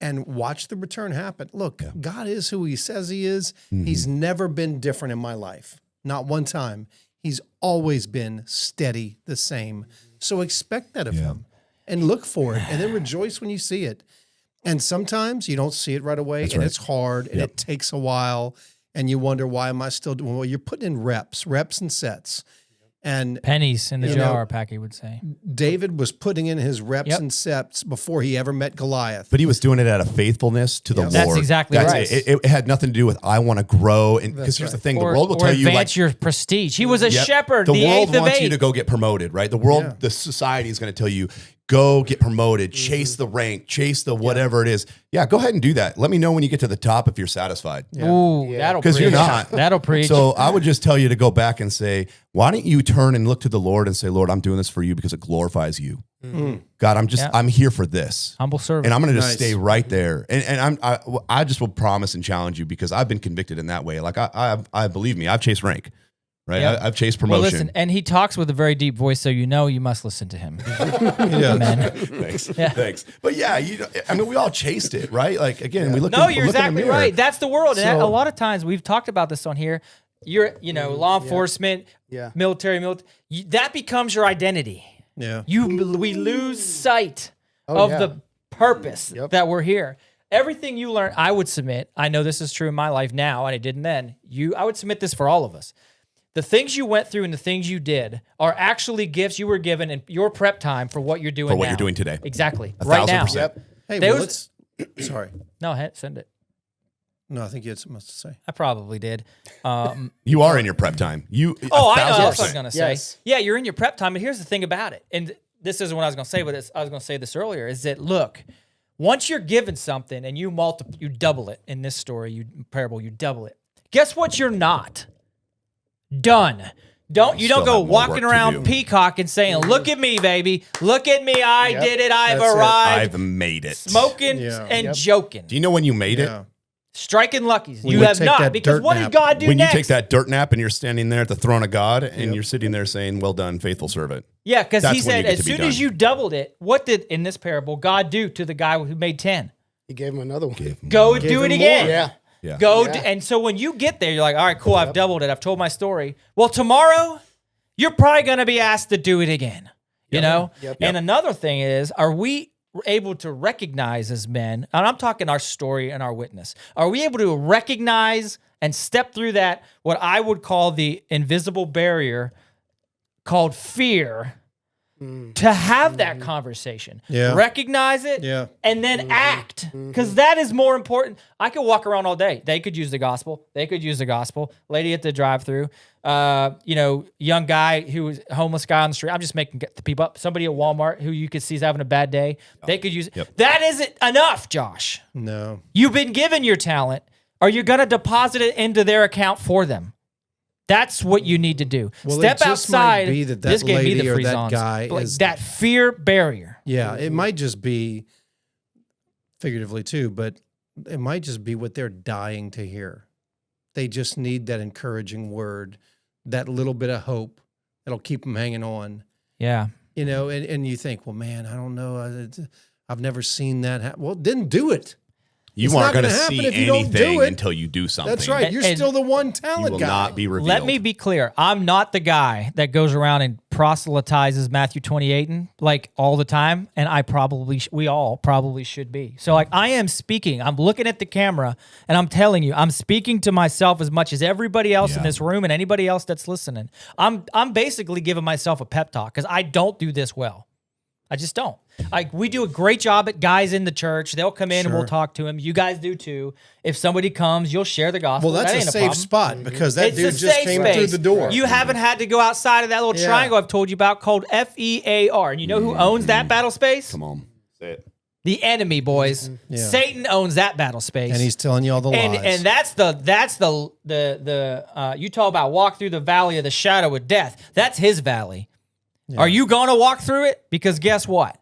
[SPEAKER 2] and watch the return happen. Look, God is who he says he is. He's never been different in my life. Not one time. He's always been steady, the same. So expect that of him and look for it and then rejoice when you see it. And sometimes you don't see it right away and it's hard and it takes a while and you wonder, why am I still doing? Well, you're putting in reps and sets. And
[SPEAKER 6] pennies in the jar, Packy would say.
[SPEAKER 2] David was putting in his reps and sets before he ever met Goliath.
[SPEAKER 3] But he was doing it out of faithfulness to the Lord.
[SPEAKER 6] That's exactly right.
[SPEAKER 3] It had nothing to do with I want to grow. And because here's the thing, the world will tell you
[SPEAKER 6] advance your prestige. He was a shepherd.
[SPEAKER 3] The world
[SPEAKER 6] eighth of
[SPEAKER 3] wants
[SPEAKER 6] eight.
[SPEAKER 3] you to go get promoted, right? The world, the society is going to tell you, go get promoted, chase the rank, chase the whatever it is. Yeah, go ahead and do that. Let me know when you get to the top if you're satisfied.
[SPEAKER 6] Ooh, that'll preach.
[SPEAKER 3] Because you're not.
[SPEAKER 6] That'll preach.
[SPEAKER 3] So I would just tell you to go back and say, why don't you turn and look to the Lord and say, Lord, I'm doing this for you because it glorifies you. God, I'm here for this.
[SPEAKER 6] Humble servant.
[SPEAKER 3] And I'm going to just stay right there. And I just will promise and challenge you because I've been convicted in that way. Like I believe me, I've chased rank. Right,
[SPEAKER 6] Yeah.
[SPEAKER 3] I've chased promotion.
[SPEAKER 6] Well, listen, and he talks with a very deep voice, so you know you must listen to him. Amen.
[SPEAKER 3] Thanks. But yeah, I mean, we all chased it, right? Like again, we look.
[SPEAKER 6] No,
[SPEAKER 3] in,
[SPEAKER 6] you're
[SPEAKER 3] look in the
[SPEAKER 6] exactly
[SPEAKER 3] mirror.
[SPEAKER 6] right. That's the world, and
[SPEAKER 3] So-
[SPEAKER 6] a lot of times we've talked about this on here. You're, law enforcement, military. That becomes your identity.
[SPEAKER 2] Yeah.
[SPEAKER 6] We lose sight of the purpose that we're here. Everything you learn, I would submit. I know this is true in my life now, and it didn't then. I would submit this for all of us. The things you went through and the things you did are actually gifts you were given in your prep time for what you're doing
[SPEAKER 3] For what
[SPEAKER 6] now.
[SPEAKER 3] you're doing today.
[SPEAKER 6] Exactly. Right now.
[SPEAKER 3] 1,000%.
[SPEAKER 2] Hey,
[SPEAKER 6] There
[SPEAKER 2] well,
[SPEAKER 6] was-
[SPEAKER 2] let's. Sorry.
[SPEAKER 6] No, send it.
[SPEAKER 2] No, I think you had something else to say.
[SPEAKER 6] I probably did.
[SPEAKER 3] You are in your prep time.
[SPEAKER 6] Oh, I know. That's what I was
[SPEAKER 3] 1,000%.
[SPEAKER 6] going to say.
[SPEAKER 5] Yes.
[SPEAKER 6] Yeah, you're in your prep time. But here's the thing about it. And this isn't what I was going to say, but I was going to say this earlier, is that, look, once you're given something and you double it in this story, parable, you double it. Guess what you're not? Done. You don't go
[SPEAKER 3] have more
[SPEAKER 6] walking
[SPEAKER 3] work to
[SPEAKER 6] around
[SPEAKER 3] do.
[SPEAKER 6] peacocking saying, look at me, baby. Look at me. I did it. I've
[SPEAKER 2] That's it.
[SPEAKER 6] arrived.
[SPEAKER 3] I've made it.
[SPEAKER 6] Smoking
[SPEAKER 2] Yeah.
[SPEAKER 6] and joking.
[SPEAKER 3] Do you know when you made
[SPEAKER 2] Yeah.
[SPEAKER 6] Striking luckies.
[SPEAKER 2] When
[SPEAKER 6] You
[SPEAKER 2] you
[SPEAKER 6] have
[SPEAKER 2] take
[SPEAKER 6] not.
[SPEAKER 2] that
[SPEAKER 6] Because
[SPEAKER 2] dirt
[SPEAKER 6] what did
[SPEAKER 2] nap.
[SPEAKER 6] God do
[SPEAKER 3] it? When
[SPEAKER 6] next?
[SPEAKER 3] you take that dirt nap and you're standing there at the throne of God and you're sitting there saying, well done, faithful servant.
[SPEAKER 6] Yeah, because
[SPEAKER 3] That's
[SPEAKER 6] he
[SPEAKER 3] when
[SPEAKER 6] said
[SPEAKER 3] you get
[SPEAKER 6] as
[SPEAKER 3] to be
[SPEAKER 6] soon as
[SPEAKER 3] done.
[SPEAKER 6] you doubled it, what did, in this parable, God do to the guy who made 10?
[SPEAKER 5] He gave him another one.
[SPEAKER 6] Go do it
[SPEAKER 5] him
[SPEAKER 6] again.
[SPEAKER 5] more. Yeah.
[SPEAKER 3] Yeah.
[SPEAKER 6] Go.
[SPEAKER 5] Yeah.
[SPEAKER 6] And so when you get there, you're like, all right, cool, I've doubled it. I've told my story. Well, tomorrow, you're probably going to be asked to do it again. You know?
[SPEAKER 5] Yep.
[SPEAKER 6] And another thing is, are we able to recognize as men, and I'm talking our story and our witness, are we able to recognize and step through that, what I would call the invisible barrier called fear, to have that conversation,
[SPEAKER 2] Yeah.
[SPEAKER 6] recognize it,
[SPEAKER 2] Yeah.
[SPEAKER 6] and then act, because that is more important. I could walk around all day. They could use the gospel. They could use the gospel. Lady at the drive-through, young guy who was a homeless guy on the street. I'm just making the people up. Somebody at Walmart who you could see is having a bad day. They could use it.
[SPEAKER 3] Yep.
[SPEAKER 6] That isn't enough, Josh.
[SPEAKER 2] No.
[SPEAKER 6] You've been given your talent. Are you going to deposit it into their account for them? That's what you need to do.
[SPEAKER 2] Well,
[SPEAKER 6] Step
[SPEAKER 2] it just might
[SPEAKER 6] outside.
[SPEAKER 2] be that
[SPEAKER 6] This gave me
[SPEAKER 2] lady
[SPEAKER 6] the
[SPEAKER 2] or
[SPEAKER 6] free
[SPEAKER 2] that
[SPEAKER 6] zones.
[SPEAKER 2] guy
[SPEAKER 6] Like
[SPEAKER 2] is-
[SPEAKER 6] that fear barrier.
[SPEAKER 2] Yeah, it might just be figuratively too, but it might just be what they're dying to hear. They just need that encouraging word, that little bit of hope that'll keep them hanging on.
[SPEAKER 6] Yeah.
[SPEAKER 2] And you think, well, man, I don't know. I've never seen that happen. Well, then do it.
[SPEAKER 3] You
[SPEAKER 2] It's
[SPEAKER 3] aren't
[SPEAKER 2] not
[SPEAKER 3] going to
[SPEAKER 2] gonna happen
[SPEAKER 3] see
[SPEAKER 2] if you don't do
[SPEAKER 3] anything
[SPEAKER 2] it.
[SPEAKER 3] until you do something.
[SPEAKER 2] That's right. You're
[SPEAKER 6] And-
[SPEAKER 2] still the one
[SPEAKER 3] You
[SPEAKER 2] talent
[SPEAKER 3] will
[SPEAKER 2] guy.
[SPEAKER 3] not be revealed.
[SPEAKER 6] Let me be clear. I'm not the guy that goes around and proselytizes Matthew 28 like all the time, and we all probably should be. So like I am speaking, I'm looking at the camera, and I'm telling you, I'm speaking to myself as much as everybody else in
[SPEAKER 3] Yeah.
[SPEAKER 6] this room and anybody else that's listening. I'm basically giving myself a pep talk because I don't do this well. I just don't. Like, we do a great job at guys in the church. They'll come in and we'll talk to him. You guys do too. If somebody comes, you'll share the gospel.
[SPEAKER 2] Well, that's
[SPEAKER 6] that
[SPEAKER 2] a
[SPEAKER 6] ain't
[SPEAKER 2] safe
[SPEAKER 6] problem.
[SPEAKER 2] spot because that
[SPEAKER 6] It's
[SPEAKER 2] dude
[SPEAKER 6] a
[SPEAKER 2] just
[SPEAKER 6] safe
[SPEAKER 2] came
[SPEAKER 6] space.
[SPEAKER 2] through the door.
[SPEAKER 6] You haven't had to go outside of that little triangle I've told you about called FEAR. And you know who owns that battle space?
[SPEAKER 3] Come on. Say it.
[SPEAKER 6] The enemy, boys.
[SPEAKER 2] Yeah.
[SPEAKER 6] Satan owns that battle space.
[SPEAKER 2] And he's telling you all the lies.
[SPEAKER 6] And that's the you talk about walk through the valley of the shadow of death. That's his valley. Are you going to walk through it? Because guess what?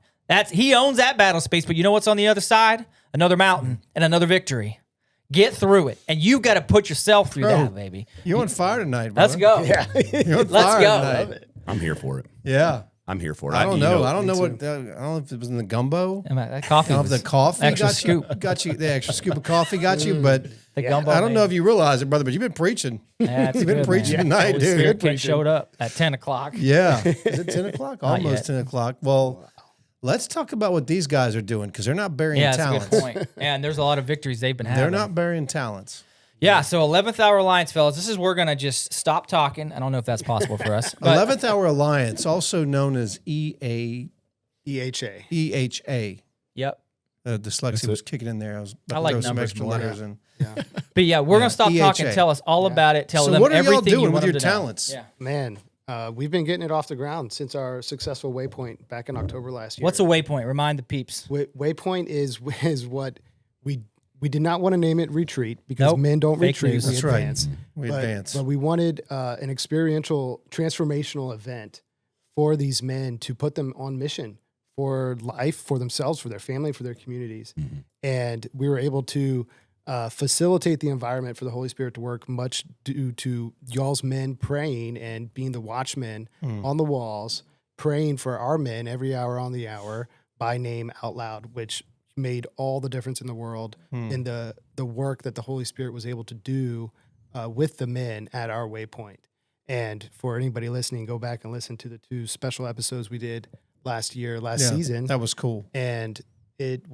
[SPEAKER 6] He owns that battle space, but you know what's on the other side? Another mountain and another victory. Get through it. And you've got to put yourself through that, baby.
[SPEAKER 2] You're on fire tonight, brother.
[SPEAKER 6] Let's go.
[SPEAKER 5] Yeah.
[SPEAKER 2] You're on
[SPEAKER 6] Let's
[SPEAKER 2] fire
[SPEAKER 6] go.
[SPEAKER 2] tonight.
[SPEAKER 3] I'm here for it.
[SPEAKER 2] Yeah.
[SPEAKER 3] I'm here for it.
[SPEAKER 2] I don't know. I don't
[SPEAKER 5] me
[SPEAKER 2] know
[SPEAKER 5] too.
[SPEAKER 2] what. I don't know if it was in the gumbo.
[SPEAKER 6] That coffee.
[SPEAKER 2] Of the
[SPEAKER 6] was
[SPEAKER 2] coffee
[SPEAKER 6] extra
[SPEAKER 2] got
[SPEAKER 6] scoop.
[SPEAKER 2] You, got you. The extra scoop of coffee got you. But
[SPEAKER 6] The gumbo.
[SPEAKER 2] I don't know if you realize it, brother. But you've been preaching.
[SPEAKER 6] That's
[SPEAKER 2] You've been
[SPEAKER 6] good,
[SPEAKER 2] preaching
[SPEAKER 6] man.
[SPEAKER 2] tonight,
[SPEAKER 6] Holy
[SPEAKER 2] dude.
[SPEAKER 6] Spirit
[SPEAKER 2] Good
[SPEAKER 6] showed up at 10 o'clock.
[SPEAKER 2] Yeah. Is it 10 o'clock?
[SPEAKER 6] Not
[SPEAKER 2] Almost
[SPEAKER 6] yet.
[SPEAKER 2] 10 o'clock. Well, let's talk about what these guys are doing because they're not burying
[SPEAKER 6] Yeah, that's
[SPEAKER 2] talents.
[SPEAKER 6] a good point. And there's a lot of victories they've been having.
[SPEAKER 2] They're not burying talents.
[SPEAKER 6] Yeah, so 11th Hour Alliance, fellas. This is we're going to just stop talking. I don't know if that's possible for us. But
[SPEAKER 2] 11th Hour Alliance, also known as EHA.
[SPEAKER 5] EHA.
[SPEAKER 6] Yep.
[SPEAKER 2] Dyslexia was kicking in there. I was about
[SPEAKER 6] I
[SPEAKER 2] to
[SPEAKER 6] like
[SPEAKER 2] throw some
[SPEAKER 6] numbers
[SPEAKER 2] extra
[SPEAKER 6] more.
[SPEAKER 2] letters in.
[SPEAKER 6] But yeah, we're going to stop talking.
[SPEAKER 2] EHA.
[SPEAKER 6] Tell us all about it. Tell
[SPEAKER 2] So
[SPEAKER 6] them
[SPEAKER 2] what are y'all
[SPEAKER 6] everything
[SPEAKER 2] doing
[SPEAKER 6] you
[SPEAKER 2] with
[SPEAKER 6] want
[SPEAKER 2] your
[SPEAKER 6] them to know.
[SPEAKER 2] talents?
[SPEAKER 6] Yeah.
[SPEAKER 5] Man, we've been getting it off the ground since our successful Waypoint back in October last year.
[SPEAKER 6] What's a waypoint? Remind the peeps.
[SPEAKER 5] Waypoint is what we did not want to name it retreat because
[SPEAKER 6] Nope.
[SPEAKER 5] men don't
[SPEAKER 6] Fake
[SPEAKER 5] retreat.
[SPEAKER 6] news.
[SPEAKER 5] We
[SPEAKER 2] That's right.
[SPEAKER 5] advance.
[SPEAKER 2] We
[SPEAKER 5] But-
[SPEAKER 2] advance.
[SPEAKER 5] But we wanted an experiential, transformational event for these men to put them on mission for life, for themselves, for their family, for their communities. And we were able to facilitate the environment for the Holy Spirit to work, much due to y'all's men praying and being the watchmen on the walls, praying for our men every hour on the hour by name out loud, which made all the difference in the world in the work that the Holy Spirit was able to do with the men at our Waypoint. And for anybody listening, go back and listen to the 2 special episodes we did last season.
[SPEAKER 2] That was cool.
[SPEAKER 5] And it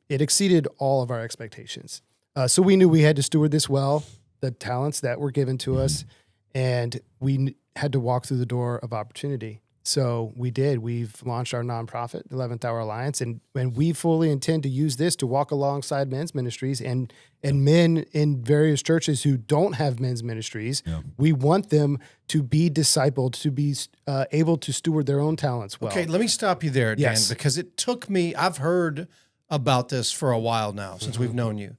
[SPEAKER 5] exceeded all of our expectations. So we knew we had to steward this well, the talents that were given to us, and we had to walk through the door of opportunity. So we did. We've launched our nonprofit, 11th Hour Alliance, and we fully intend to use this to walk alongside men's ministries and men in various churches who don't have men's ministries. Yeah. We want them to be discipled, to be able to steward their own talents well.
[SPEAKER 2] Okay, let me stop you there, Dan,
[SPEAKER 5] Yes.
[SPEAKER 2] because it took me, I've heard about this for a while now, since we've known you,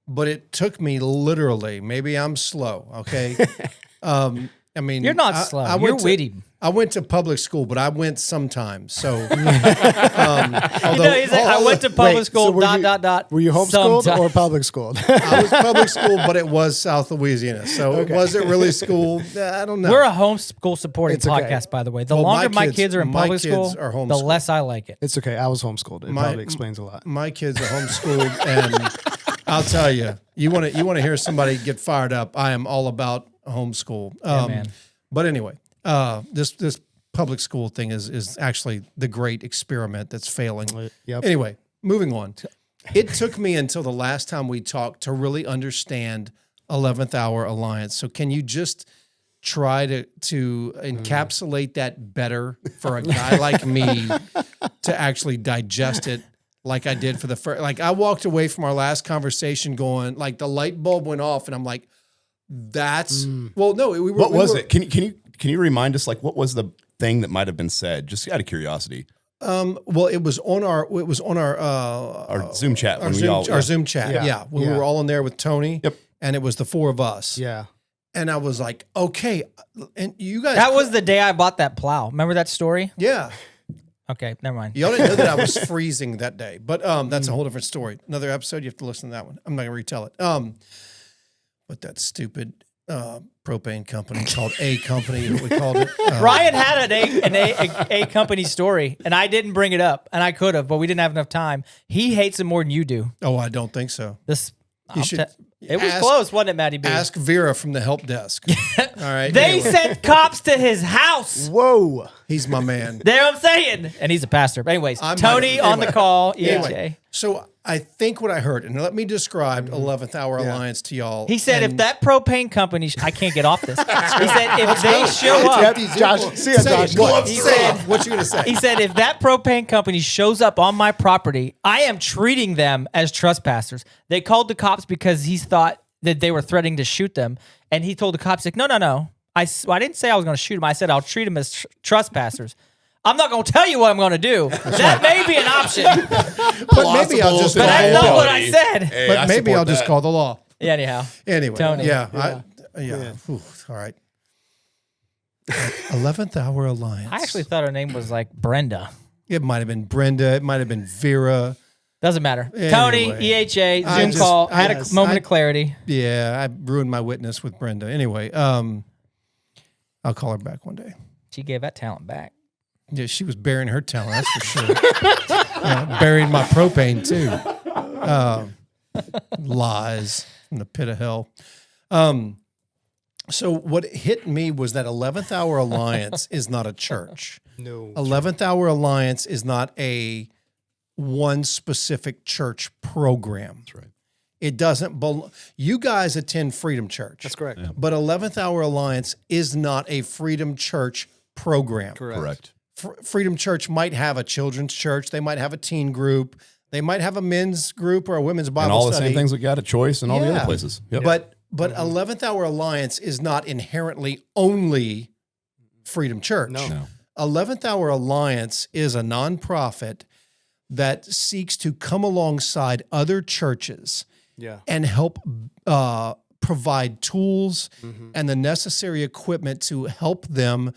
[SPEAKER 2] but it took me literally, maybe I'm slow, okay? I mean,
[SPEAKER 6] You're not slow. You're
[SPEAKER 2] went
[SPEAKER 6] witty.
[SPEAKER 2] I went to public school, but I went sometimes. So,
[SPEAKER 6] He's like, I went to public
[SPEAKER 5] Wait,
[SPEAKER 6] school,
[SPEAKER 5] so were you- Were you homeschooled
[SPEAKER 6] Sometimes.
[SPEAKER 5] or public schooled?
[SPEAKER 2] I was public school, but it was South Louisiana. So was it really school? I don't know.
[SPEAKER 6] We're a homeschool supporting
[SPEAKER 5] It's okay.
[SPEAKER 6] podcast, by the way. The
[SPEAKER 2] Well,
[SPEAKER 6] longer
[SPEAKER 2] my
[SPEAKER 6] my kids are in
[SPEAKER 2] my
[SPEAKER 6] public
[SPEAKER 2] kids
[SPEAKER 6] school,
[SPEAKER 2] are
[SPEAKER 6] the
[SPEAKER 2] homeschooled.
[SPEAKER 6] less I like it.
[SPEAKER 5] It's okay. I was homeschooled. It probably explains a lot.
[SPEAKER 2] My kids are homeschooled, and I'll tell you, you want to hear somebody get fired up. I am all about homeschool.
[SPEAKER 6] man.
[SPEAKER 2] But anyway, this public school thing is actually the great experiment that's failing.
[SPEAKER 5] Yep.
[SPEAKER 2] Anyway, moving on. It took me until the last time we talked to really understand 11th Hour Alliance. So can you just try to encapsulate that better for a guy like me to actually digest it like I did for the first? Like I walked away from our last conversation going, like the light bulb went off and I'm like, that's, well, no. We were,
[SPEAKER 3] What
[SPEAKER 2] we
[SPEAKER 3] was
[SPEAKER 2] were-
[SPEAKER 3] it? Can you remind us, like, what was the thing that might have been said? Just out of curiosity.
[SPEAKER 2] Well, it was on our
[SPEAKER 3] Our Zoom chat.
[SPEAKER 2] our
[SPEAKER 3] when we
[SPEAKER 2] Zoom,
[SPEAKER 3] all,
[SPEAKER 2] our Zoom chat.
[SPEAKER 5] Yeah.
[SPEAKER 2] Yeah. When
[SPEAKER 5] Yeah.
[SPEAKER 2] we were all in there with Tony.
[SPEAKER 3] Yep.
[SPEAKER 2] And it was the 4 of us.
[SPEAKER 5] Yeah.
[SPEAKER 2] And I was like, okay. And you guys.
[SPEAKER 6] That was the day I bought that plow. Remember that story?
[SPEAKER 2] Yeah.
[SPEAKER 6] Okay, never mind.
[SPEAKER 2] Y'all didn't know that I was freezing that day. But that's a whole different story. Another episode, you have to listen to that one. I'm not going to retell it. But that stupid propane company called A Company, what we called it.
[SPEAKER 6] Ryan had an A company story, and I didn't bring it up, and I could have, but we didn't have enough time. He hates it more than you do.
[SPEAKER 2] Oh, I don't think so.
[SPEAKER 6] This
[SPEAKER 2] You should.
[SPEAKER 6] It was close, wasn't it, Matty B?
[SPEAKER 2] Ask Vera from the help desk. All right.
[SPEAKER 6] They
[SPEAKER 2] anyway,
[SPEAKER 6] sent cops to his house.
[SPEAKER 5] Whoa.
[SPEAKER 2] he's my man.
[SPEAKER 6] There I'm saying. And he's a pastor. But anyways,
[SPEAKER 2] I'm
[SPEAKER 6] Tony on the call. EHA.
[SPEAKER 2] Anyway, so I think what I heard, and let me describe 11th Hour Alliance to y'all.
[SPEAKER 6] He said,
[SPEAKER 2] and
[SPEAKER 6] if that propane company, I can't get off this. He said, if they show up,
[SPEAKER 5] Yep, Josh, see ya,
[SPEAKER 2] Say
[SPEAKER 5] Josh.
[SPEAKER 2] it. What?
[SPEAKER 6] He
[SPEAKER 2] Say
[SPEAKER 6] said-
[SPEAKER 2] it. What you gonna say?
[SPEAKER 6] he said, if that propane company shows up on my property, I am treating them as trespassers. They called the cops because he thought that they were threatening to shoot them. And he told the cops, like, no. I didn't say I was going to shoot them. I said I'll treat them as trespassers. I'm not going to tell you what I'm going to do. That may be an option,
[SPEAKER 2] But maybe I'll just.
[SPEAKER 6] but that's
[SPEAKER 2] call
[SPEAKER 6] not
[SPEAKER 2] the
[SPEAKER 6] what
[SPEAKER 2] law.
[SPEAKER 6] I said.
[SPEAKER 3] Hey,
[SPEAKER 2] But
[SPEAKER 3] I
[SPEAKER 2] maybe
[SPEAKER 3] support
[SPEAKER 2] I'll just
[SPEAKER 3] that.
[SPEAKER 2] call the law.
[SPEAKER 6] Yeah, anyhow.
[SPEAKER 2] Anyway,
[SPEAKER 6] Tony.
[SPEAKER 2] Yeah. Whew, all right. 11th Hour Alliance.
[SPEAKER 6] I actually thought her name was like Brenda.
[SPEAKER 2] It might have been Brenda. It might have been Vera.
[SPEAKER 6] Doesn't matter.
[SPEAKER 2] Anyway.
[SPEAKER 6] Tony, EHA,
[SPEAKER 2] I
[SPEAKER 6] Zoom
[SPEAKER 2] just-
[SPEAKER 6] call. I had
[SPEAKER 2] yes,
[SPEAKER 6] a moment
[SPEAKER 2] I-
[SPEAKER 6] of clarity.
[SPEAKER 2] Yeah, I ruined my witness with Brenda. Anyway, I'll call her back one day.
[SPEAKER 6] She gave that talent back.
[SPEAKER 2] Yeah, she was burying her talent, that's for sure. Buried my propane too. Lies from the pit of hell. So what hit me was that 11th Hour Alliance is not a church.
[SPEAKER 5] No.
[SPEAKER 2] 11th Hour Alliance is not a one specific church program.
[SPEAKER 3] That's right.
[SPEAKER 2] It doesn't belong. You guys attend Freedom Church.
[SPEAKER 5] That's correct.
[SPEAKER 2] But 11th Hour Alliance is not a Freedom Church program.
[SPEAKER 3] Correct.
[SPEAKER 2] Freedom Church might have a children's church. They might have a teen group. They might have a men's group or a women's Bible
[SPEAKER 3] And all the
[SPEAKER 2] study.
[SPEAKER 3] same things we got at Choice and all the
[SPEAKER 2] Yeah.
[SPEAKER 3] other places. Yep.
[SPEAKER 2] But 11th Hour Alliance is not inherently only Freedom Church.
[SPEAKER 3] No.
[SPEAKER 2] 11th Hour Alliance is a nonprofit that seeks to come alongside other churches
[SPEAKER 5] Yeah.
[SPEAKER 2] and help provide tools and the necessary equipment to help them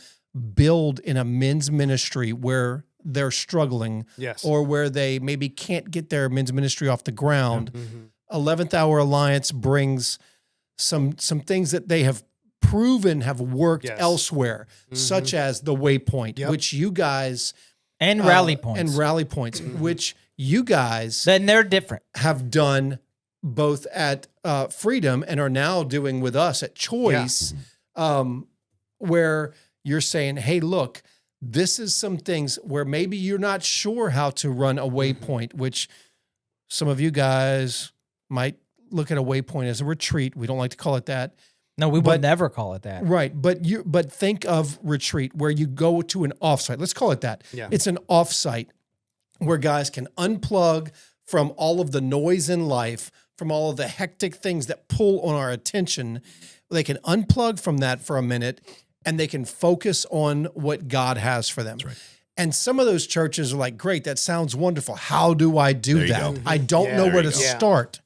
[SPEAKER 2] build in a men's ministry where they're struggling
[SPEAKER 5] Yes.
[SPEAKER 2] or where they maybe can't get their men's ministry off the ground. 11th Hour Alliance brings some things that they have proven have worked
[SPEAKER 5] Yes.
[SPEAKER 2] elsewhere, such as the Waypoint,
[SPEAKER 5] Yep.
[SPEAKER 2] which you guys
[SPEAKER 6] And rally points.
[SPEAKER 2] and rally points, which you guys
[SPEAKER 6] Then they're different.
[SPEAKER 2] have done both at Freedom and are now doing with us at Choice, where you're saying, hey, look, this is some things where maybe you're not sure how to run a waypoint, which some of you guys might look at a waypoint as a retreat. We don't like to call it that.
[SPEAKER 6] No, we
[SPEAKER 2] But-
[SPEAKER 6] would never call it that.
[SPEAKER 2] Right, but think of retreat where you go to an offsite. Let's call it that.
[SPEAKER 5] Yeah.
[SPEAKER 2] It's an offsite where guys can unplug from all of the noise in life, from all of the hectic things that pull on our attention. They can unplug from that for a minute and they can focus on what God has for them. And some of those churches are like, great, that sounds wonderful. How do I do
[SPEAKER 3] There you
[SPEAKER 2] that?
[SPEAKER 3] go.
[SPEAKER 2] I don't
[SPEAKER 5] Yeah,
[SPEAKER 2] know
[SPEAKER 5] there
[SPEAKER 2] where
[SPEAKER 5] you
[SPEAKER 2] to
[SPEAKER 5] go.
[SPEAKER 2] start.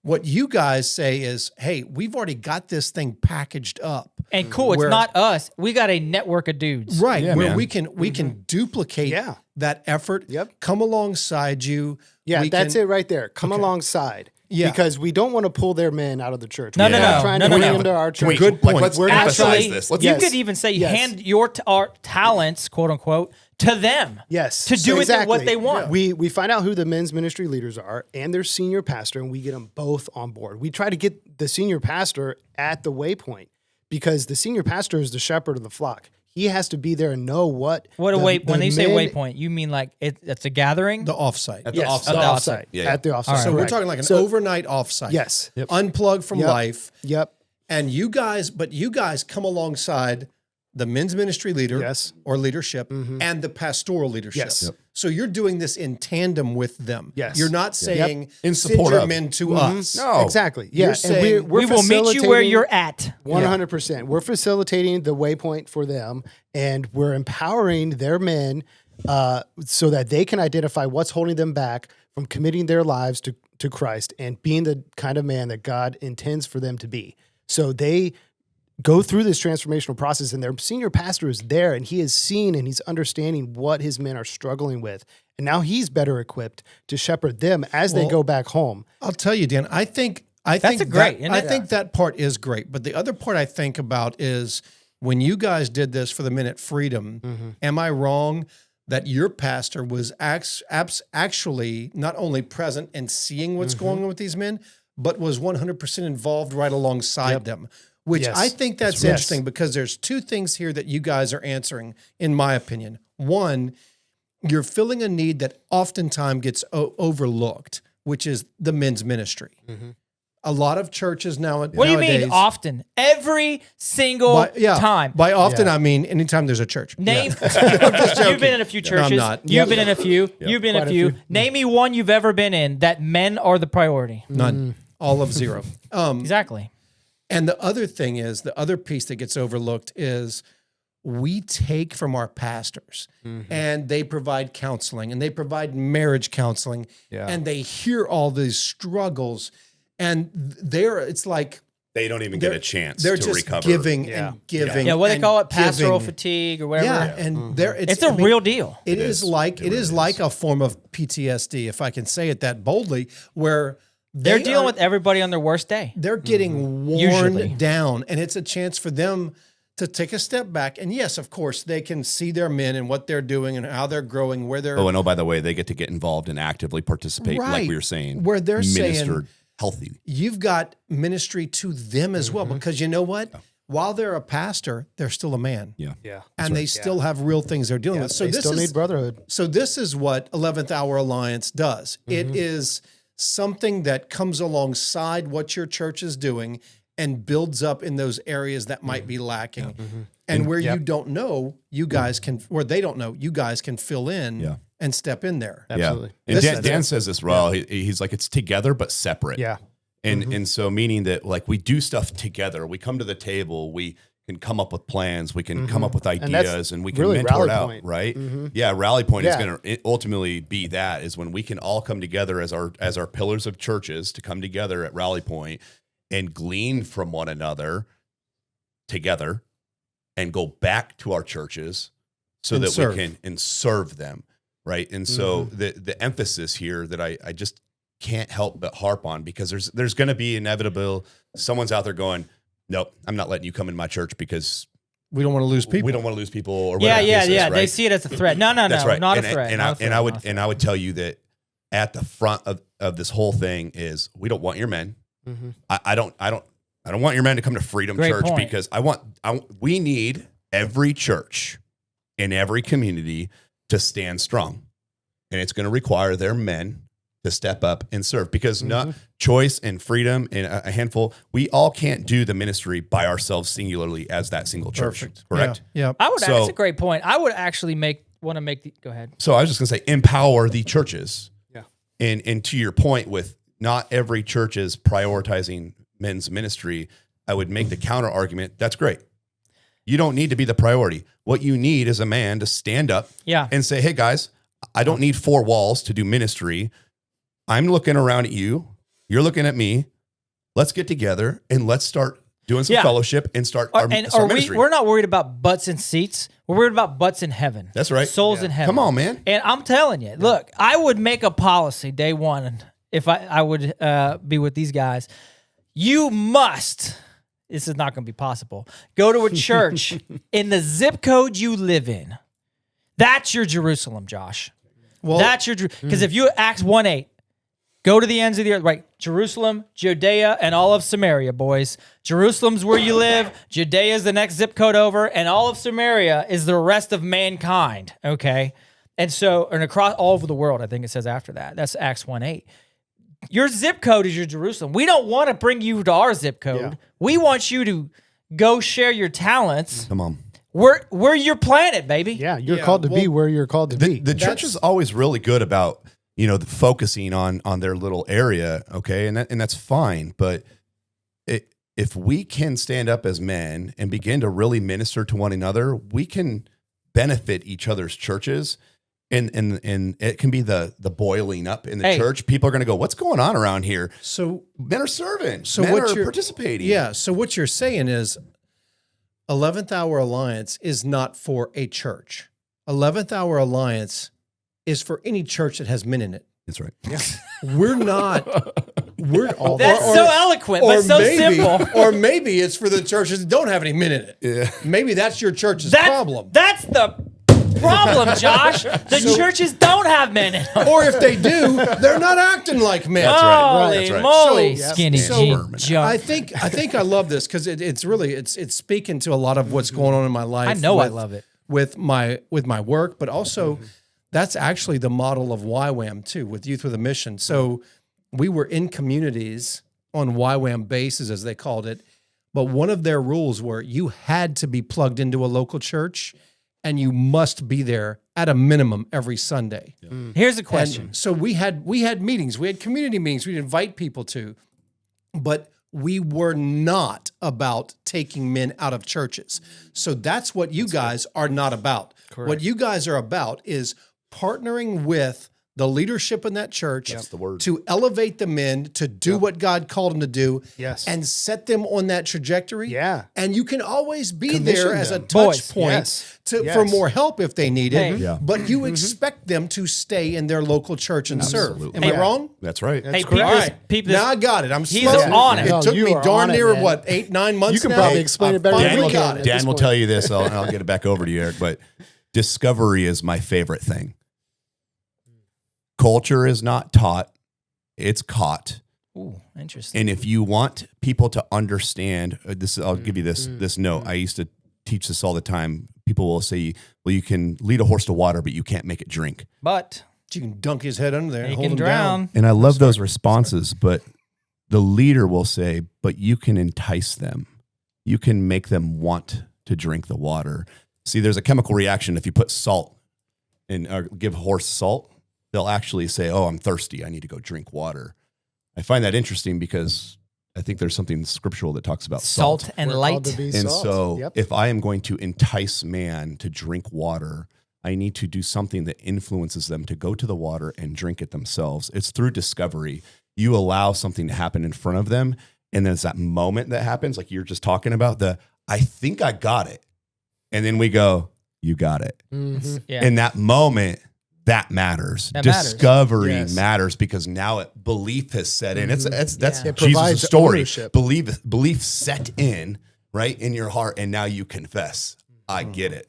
[SPEAKER 2] What you guys say is, hey, we've already got this thing packaged up.
[SPEAKER 6] And cool, it's
[SPEAKER 2] Where-
[SPEAKER 6] not us. We got a network of dudes.
[SPEAKER 2] Right,
[SPEAKER 3] Yeah,
[SPEAKER 2] where
[SPEAKER 3] man.
[SPEAKER 2] we can duplicate
[SPEAKER 5] Yeah.
[SPEAKER 2] that effort.
[SPEAKER 5] Yep.
[SPEAKER 2] Come alongside you.
[SPEAKER 5] Yeah,
[SPEAKER 2] We
[SPEAKER 5] that's
[SPEAKER 2] can-
[SPEAKER 5] it right there. Come alongside.
[SPEAKER 2] Yeah.
[SPEAKER 5] Because we don't want to pull their men out of the church.
[SPEAKER 6] No,
[SPEAKER 5] We're
[SPEAKER 6] no,
[SPEAKER 5] not
[SPEAKER 6] no.
[SPEAKER 5] trying
[SPEAKER 6] No,
[SPEAKER 5] to
[SPEAKER 6] no,
[SPEAKER 5] bring
[SPEAKER 6] no.
[SPEAKER 5] them to our church.
[SPEAKER 2] Good point.
[SPEAKER 3] Let's
[SPEAKER 6] We're
[SPEAKER 3] emphasize
[SPEAKER 6] actually-
[SPEAKER 3] this. Let's
[SPEAKER 6] You
[SPEAKER 5] Yes.
[SPEAKER 6] could even say
[SPEAKER 5] Yes.
[SPEAKER 6] hand our talents, quote unquote, to them.
[SPEAKER 5] Yes.
[SPEAKER 6] To do with it what they want.
[SPEAKER 5] We find out who the men's ministry leaders are and their senior pastor, and we get them both on board. We try to get the senior pastor at the waypoint because the senior pastor is the shepherd of the flock. He has to be there and know what.
[SPEAKER 6] What a
[SPEAKER 5] the-
[SPEAKER 6] wait when
[SPEAKER 5] the
[SPEAKER 6] they say
[SPEAKER 5] men-
[SPEAKER 6] waypoint, you mean like it's a gathering?
[SPEAKER 2] the offsite.
[SPEAKER 3] At the
[SPEAKER 6] Yes,
[SPEAKER 3] offsite.
[SPEAKER 6] at the
[SPEAKER 5] At
[SPEAKER 6] offsite.
[SPEAKER 3] Yeah, yeah.
[SPEAKER 5] At the offsite.
[SPEAKER 2] So we're
[SPEAKER 5] correct.
[SPEAKER 2] talking like an
[SPEAKER 5] So-
[SPEAKER 2] overnight offsite.
[SPEAKER 5] Yes.
[SPEAKER 2] Unplug from
[SPEAKER 5] Yep.
[SPEAKER 2] life.
[SPEAKER 5] Yep.
[SPEAKER 2] And you guys come alongside the men's ministry leader
[SPEAKER 5] Yes.
[SPEAKER 2] or leadership and the pastoral leadership.
[SPEAKER 5] Yes. Yep.
[SPEAKER 2] So you're doing this in tandem with them.
[SPEAKER 5] Yes.
[SPEAKER 2] You're not saying
[SPEAKER 3] In
[SPEAKER 2] send
[SPEAKER 3] support
[SPEAKER 2] your
[SPEAKER 3] of.
[SPEAKER 2] men to us.
[SPEAKER 3] No.
[SPEAKER 5] Exactly.
[SPEAKER 2] You're
[SPEAKER 5] Yeah. And
[SPEAKER 2] saying
[SPEAKER 5] we're
[SPEAKER 6] we will meet you where
[SPEAKER 5] facilitating-
[SPEAKER 6] you're at.
[SPEAKER 5] 100%. We're facilitating the waypoint for them, and we're empowering their men so that they can identify what's holding them back from committing their lives to Christ and being the kind of man that God intends for them to be. So they go through this transformational process, and their senior pastor is there, and he is seeing and he's understanding what his men are struggling with. And now he's better equipped to shepherd them as they
[SPEAKER 2] Well,
[SPEAKER 5] go back home.
[SPEAKER 2] I'll tell you, Dan, I think
[SPEAKER 6] great, isn't
[SPEAKER 2] I
[SPEAKER 6] it?
[SPEAKER 2] think that part is great. But the other part I think about is when you guys did this for the Men at Freedom, am I wrong that your pastor was actually not only present and seeing what's going on with these men, but was 100% involved right alongside them, which I think that's interesting because there's two things here that you guys are answering, in my opinion. One, you're filling a need that oftentimes gets overlooked, which is the men's ministry. A lot of churches nowadays.
[SPEAKER 6] What do you mean often? Every single time.
[SPEAKER 2] By often, I mean anytime there's a church.
[SPEAKER 6] Name. You've been in a few churches.
[SPEAKER 2] No, I'm not.
[SPEAKER 6] You've been in a few. You've been in a few. Name me one you've ever been in that men are the priority.
[SPEAKER 2] None. All of zero.
[SPEAKER 6] Exactly.
[SPEAKER 2] And the other thing is, the other piece that gets overlooked is we take from our pastors and they provide counseling and they provide marriage counseling and they hear all these struggles. And it's like
[SPEAKER 3] they don't even get a chance
[SPEAKER 2] they're
[SPEAKER 3] to
[SPEAKER 2] just
[SPEAKER 3] recover.
[SPEAKER 2] Giving and giving.
[SPEAKER 6] Yeah, what they call it, pastoral
[SPEAKER 2] giving.
[SPEAKER 6] fatigue or whatever.
[SPEAKER 2] Yeah, and
[SPEAKER 6] it's a real deal.
[SPEAKER 2] It is like a form of PTSD, if I can say it that boldly, where
[SPEAKER 6] they're dealing with everybody on their worst day.
[SPEAKER 2] They're getting worn down, and it's a chance for them to take a step back. And yes, of course, they can see their men and what they're doing and how they're growing, where they're.
[SPEAKER 3] Oh, and by the way, they get to get involved and actively participate, like we were saying,
[SPEAKER 2] where they're
[SPEAKER 3] ministered healthy.
[SPEAKER 2] You've got ministry to them as well, because you know what? While they're a pastor, they're still a man.
[SPEAKER 5] Yeah.
[SPEAKER 2] And they still have real things they're dealing with. So
[SPEAKER 5] they still need brotherhood.
[SPEAKER 2] So this is what 11th Hour Alliance does. It is something that comes alongside what your church is doing and builds up in those areas that might be lacking. And where you don't know, you guys can, where they don't know, you guys can fill in and step in there.
[SPEAKER 5] Absolutely.
[SPEAKER 3] Yeah. And Dan says this well. He's like, it's together but separate.
[SPEAKER 5] Yeah.
[SPEAKER 3] And so meaning that like we do stuff together. We come to the table. We can come up with plans. We can come up with ideas, and we can
[SPEAKER 5] really
[SPEAKER 3] mentor it out,
[SPEAKER 5] point.
[SPEAKER 3] right? Yeah, rally point is going to ultimately be that is when we can all come together as our pillars of churches to come together at rally point and glean from one another together and go back to our churches so that we can and serve them, right? And so the emphasis here that I just can't help but harp on, because there's going to be inevitable someone's out there going, nope, I'm not letting you come in my church because
[SPEAKER 2] we don't want to lose people.
[SPEAKER 3] We don't want to lose people. Or whatever
[SPEAKER 6] yeah.
[SPEAKER 3] right?
[SPEAKER 6] They see it as a threat. No,
[SPEAKER 3] That's right.
[SPEAKER 6] not a threat.
[SPEAKER 3] And I would tell you that at the front of this whole thing is we don't want your men. I don't want your men to come to Freedom
[SPEAKER 6] Great
[SPEAKER 3] Church
[SPEAKER 6] point.
[SPEAKER 3] because we need every church in every community to stand strong, and it's going to require their men to step up and serve, because not Choice and Freedom and a handful, we all can't do the ministry by ourselves singularly as that single church.
[SPEAKER 2] Perfect.
[SPEAKER 3] Correct?
[SPEAKER 2] Yeah.
[SPEAKER 6] That's a great point. I would actually go ahead.
[SPEAKER 3] So I was just going to say, empower the churches.
[SPEAKER 5] Yeah.
[SPEAKER 3] And to your point with not every church is prioritizing men's ministry, I would make the counter argument. That's great. You don't need to be the priority. What you need is a man to stand up and say, hey guys, I don't need four walls to do ministry. I'm looking around at you. You're looking at me. Let's get together and let's start doing some fellowship and start our ministry.
[SPEAKER 6] We're not worried about butts and seats. We're worried about butts in heaven.
[SPEAKER 3] That's right.
[SPEAKER 6] Souls in heaven.
[SPEAKER 3] Come on, man.
[SPEAKER 6] And I'm telling you, look, I would make a policy day one if I would be with these guys. You must, this is not going to be possible, go to a church in the zip code you live in. That's your Jerusalem, Josh. Well, that's your, because if you Acts 1:8, go to the ends of the earth, right? Jerusalem, Judea, and all of Samaria, boys. Jerusalem's where you live. Judea is the next zip code over, and all of Samaria is the rest of mankind, okay? And so, and across all over the world, I think it says after that. That's Acts 1:8. Your zip code is your Jerusalem. We don't want to bring you to our zip code. Yeah. We want you to go share your talents.
[SPEAKER 3] Come on.
[SPEAKER 6] We're your planet, baby.
[SPEAKER 5] Yeah, you're called to be where you're called to be.
[SPEAKER 3] The church is always really good about, focusing on their little area, okay? And that's fine, but if we can stand up as men and begin to really minister to one another, we can benefit each other's churches. And it can be the boiling up in the church. People are going to go, what's going on around here? So men are serving. So men are participating.
[SPEAKER 2] Yeah. So what you're saying is 11th Hour Alliance is not for a church. 11th Hour Alliance is for any church that has men in it.
[SPEAKER 3] That's right.
[SPEAKER 2] Yeah. We're not.
[SPEAKER 6] That's so eloquent, but so simple.
[SPEAKER 2] Or maybe it's for the churches that don't have any men in it. Yeah. Maybe that's your church's problem.
[SPEAKER 6] That's the problem, Josh. The churches don't have men in them.
[SPEAKER 2] Or if they do, they're not acting like men.
[SPEAKER 3] That's right.
[SPEAKER 6] Holy
[SPEAKER 3] That's right.
[SPEAKER 6] moly,
[SPEAKER 5] So-
[SPEAKER 6] skinny
[SPEAKER 2] so-
[SPEAKER 6] jean junk.
[SPEAKER 2] I think I love this because it's really it's speaking to a lot of what's going on in my life.
[SPEAKER 6] I know I love it.
[SPEAKER 2] with my work, but also that's actually the model of YWAM too, with Youth with a Mission. So we were in communities on YWAM bases, as they called it, but one of their rules were you had to be plugged into a local church, and you must be there at a minimum every Sunday.
[SPEAKER 6] Here's a question.
[SPEAKER 2] And so we had meetings, we had community meetings, we'd invite people to, but we were not about taking men out of churches. So that's what you guys are not about. What you guys are about is partnering with the leadership in that church
[SPEAKER 3] the word.
[SPEAKER 2] to elevate the men to do what God called them to do
[SPEAKER 5] Yes.
[SPEAKER 2] and set them on that trajectory.
[SPEAKER 5] Yeah.
[SPEAKER 2] And you can always be
[SPEAKER 5] Commission
[SPEAKER 2] there as a
[SPEAKER 5] them.
[SPEAKER 2] touch
[SPEAKER 6] Boys.
[SPEAKER 2] point
[SPEAKER 5] Yes.
[SPEAKER 2] for
[SPEAKER 5] Yes.
[SPEAKER 2] more help if they need it.
[SPEAKER 6] Hey.
[SPEAKER 3] Yeah.
[SPEAKER 2] But you expect them to stay in their local church and serve. Am
[SPEAKER 6] Hey.
[SPEAKER 2] I wrong?
[SPEAKER 3] That's right.
[SPEAKER 6] Hey, peep
[SPEAKER 5] correct.
[SPEAKER 6] this,
[SPEAKER 2] Right.
[SPEAKER 6] peep this.
[SPEAKER 2] Now I got it. I'm
[SPEAKER 6] He's
[SPEAKER 2] slow.
[SPEAKER 6] on it.
[SPEAKER 2] It
[SPEAKER 5] No,
[SPEAKER 2] took
[SPEAKER 5] you
[SPEAKER 2] me
[SPEAKER 5] are
[SPEAKER 2] darn
[SPEAKER 5] on it,
[SPEAKER 2] near,
[SPEAKER 5] man.
[SPEAKER 2] what, 8-9 months
[SPEAKER 5] You can
[SPEAKER 2] now?
[SPEAKER 5] probably explain it better than
[SPEAKER 2] finally
[SPEAKER 5] we
[SPEAKER 2] got
[SPEAKER 5] can.
[SPEAKER 2] it.
[SPEAKER 5] this
[SPEAKER 3] Dan will
[SPEAKER 5] point.
[SPEAKER 3] tell you this, and I'll get it back over to you, Eric, but discovery is my favorite thing. Culture is not taught, it's caught.
[SPEAKER 6] Ooh, interesting.
[SPEAKER 3] And if you want people to understand this, I'll give you this note. I used to teach this all the time. People will say, well, you can lead a horse to water, but you can't make it drink.
[SPEAKER 6] But
[SPEAKER 2] You can dunk his head under there and
[SPEAKER 6] he
[SPEAKER 2] hold
[SPEAKER 6] can
[SPEAKER 2] him down.
[SPEAKER 6] drown.
[SPEAKER 3] And I love those responses, but the leader will say, but you can entice them. You can make them want to drink the water. See, there's a chemical reaction. If you put salt and give a horse salt, they'll actually say, oh, I'm thirsty. I need to go drink water. I find that interesting because I think there's something scriptural that talks about
[SPEAKER 6] Salt and
[SPEAKER 5] We're
[SPEAKER 6] light.
[SPEAKER 5] called to be
[SPEAKER 3] And
[SPEAKER 5] salt.
[SPEAKER 3] so
[SPEAKER 5] Yep.
[SPEAKER 3] if I am going to entice man to drink water, I need to do something that influences them to go to the water and drink it themselves. It's through discovery. You allow something to happen in front of them. And there's that moment that happens, like you're just talking about, I think I got it. And then we go, you got it.
[SPEAKER 5] Mhm.
[SPEAKER 6] Yeah.
[SPEAKER 3] In that moment, that matters.
[SPEAKER 6] That matters.
[SPEAKER 3] Discovery
[SPEAKER 5] Yes.
[SPEAKER 3] matters because now belief has set in. That's
[SPEAKER 6] Yeah.
[SPEAKER 5] It
[SPEAKER 3] Jesus'
[SPEAKER 5] provides
[SPEAKER 3] story.
[SPEAKER 5] ownership.
[SPEAKER 3] Belief set in, right, in your heart, and now you confess. I get it.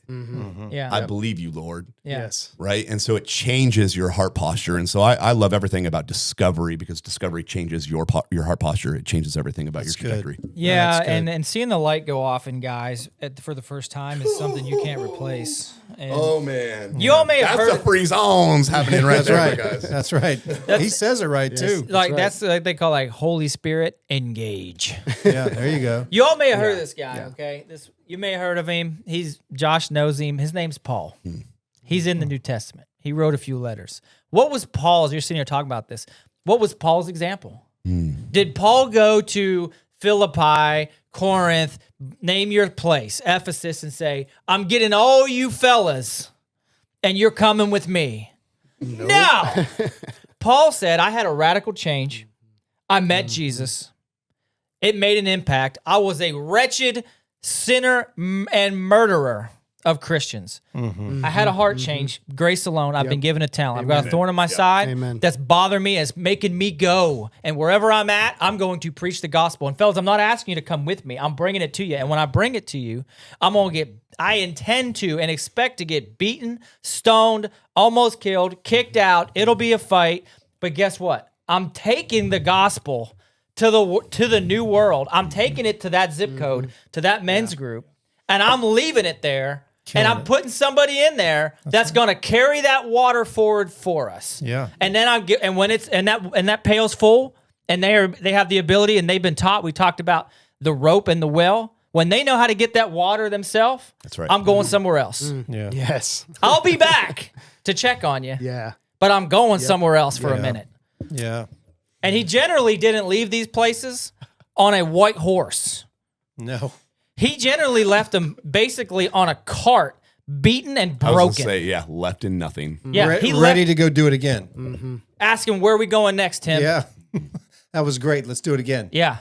[SPEAKER 6] Yeah.
[SPEAKER 3] I believe you, Lord.
[SPEAKER 6] Yeah.
[SPEAKER 5] Yes.
[SPEAKER 3] Right. And so it changes your heart posture. And so I love everything about discovery because discovery changes your heart posture. It changes everything about
[SPEAKER 2] That's
[SPEAKER 3] your trajectory.
[SPEAKER 6] Yeah,
[SPEAKER 2] That's good.
[SPEAKER 6] and seeing the light go off in guys for the first time is something you can't replace. And
[SPEAKER 3] Man.
[SPEAKER 6] you all may have
[SPEAKER 3] That's
[SPEAKER 6] heard
[SPEAKER 3] the free zones happening right
[SPEAKER 2] That's
[SPEAKER 3] there,
[SPEAKER 2] right.
[SPEAKER 3] guys.
[SPEAKER 2] That's right. He says it right too.
[SPEAKER 6] like
[SPEAKER 5] right.
[SPEAKER 6] that's like they call like Holy Spirit engage.
[SPEAKER 2] Yeah, there you go.
[SPEAKER 6] You all may have heard of this guy, okay? You may have heard of him. Josh knows him. His name's Paul. He's in the New Testament. He wrote a few letters. What was Paul's? You're sitting here talking about this. What was Paul's example? Did Paul go to Philippi, Corinth, name your place, Ephesus, and say, I'm getting all you fellas, and you're coming with me? No. Paul said, I had a radical change. I met Jesus. It made an impact. I was a wretched sinner and murderer of Christians. I had a heart change. Grace alone. I've been given a talent. I've got a thorn on my side
[SPEAKER 5] Amen.
[SPEAKER 6] that's bothering me. It's making me go. And wherever I'm at, I'm going to preach the gospel. And fellas, I'm not asking you to come with me. I'm bringing it to you. And when I bring it to you, I intend to and expect to get beaten, stoned, almost killed, kicked out. It'll be a fight. But guess what? I'm taking the gospel to the new world. I'm taking it to that zip code, to that men's group, and I'm leaving it there. And I'm putting somebody in there that's going to carry that water forward for us.
[SPEAKER 2] Yeah.
[SPEAKER 6] And then when it's that pail's full, and they have the ability, and they've been taught. We talked about the rope and the well. When they know how to get that water themselves,
[SPEAKER 3] That's right.
[SPEAKER 6] I'm going somewhere else.
[SPEAKER 2] Yeah.
[SPEAKER 5] Yes.
[SPEAKER 6] I'll be back to check on you,
[SPEAKER 5] Yeah.
[SPEAKER 6] but I'm going somewhere else for a
[SPEAKER 2] Yeah.
[SPEAKER 6] minute.
[SPEAKER 2] Yeah.
[SPEAKER 6] And he generally didn't leave these places on a white horse.
[SPEAKER 2] No.
[SPEAKER 6] He generally left them basically on a cart, beaten and
[SPEAKER 3] I was
[SPEAKER 6] broken.
[SPEAKER 3] gonna say, yeah, left in nothing.
[SPEAKER 6] Yeah, he
[SPEAKER 2] ready
[SPEAKER 6] left
[SPEAKER 2] to go do it again.
[SPEAKER 6] asking where we going next, Tim.
[SPEAKER 2] Yeah. That was great. Let's do it again.
[SPEAKER 6] Yeah.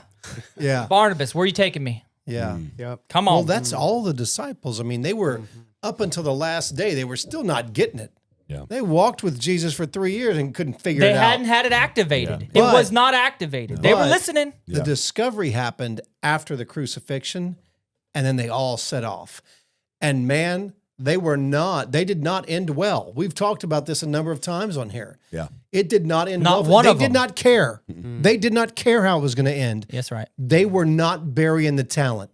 [SPEAKER 2] Yeah.
[SPEAKER 6] Barnabas, where are you taking me?
[SPEAKER 2] Yeah.
[SPEAKER 5] Yep.
[SPEAKER 6] Come on.
[SPEAKER 2] Well, that's all the disciples. I mean, they were up until the last day, they were still not getting it.
[SPEAKER 3] Yeah.
[SPEAKER 2] They walked with Jesus for 3 years and couldn't figure
[SPEAKER 6] they
[SPEAKER 2] it out.
[SPEAKER 6] hadn't had it activated. It
[SPEAKER 2] But-
[SPEAKER 6] was not activated. They were
[SPEAKER 2] but-
[SPEAKER 6] listening.
[SPEAKER 2] The discovery happened after the crucifixion, and then they all set off. And man, they did not end well. We've talked about this a number of times on here.
[SPEAKER 3] Yeah.
[SPEAKER 2] It did not end
[SPEAKER 6] Not
[SPEAKER 2] well.
[SPEAKER 6] one
[SPEAKER 2] They
[SPEAKER 6] of
[SPEAKER 2] did
[SPEAKER 6] them.
[SPEAKER 2] not care. They did not care how it was going to end.
[SPEAKER 6] Yes, right.
[SPEAKER 2] They were not burying the talent.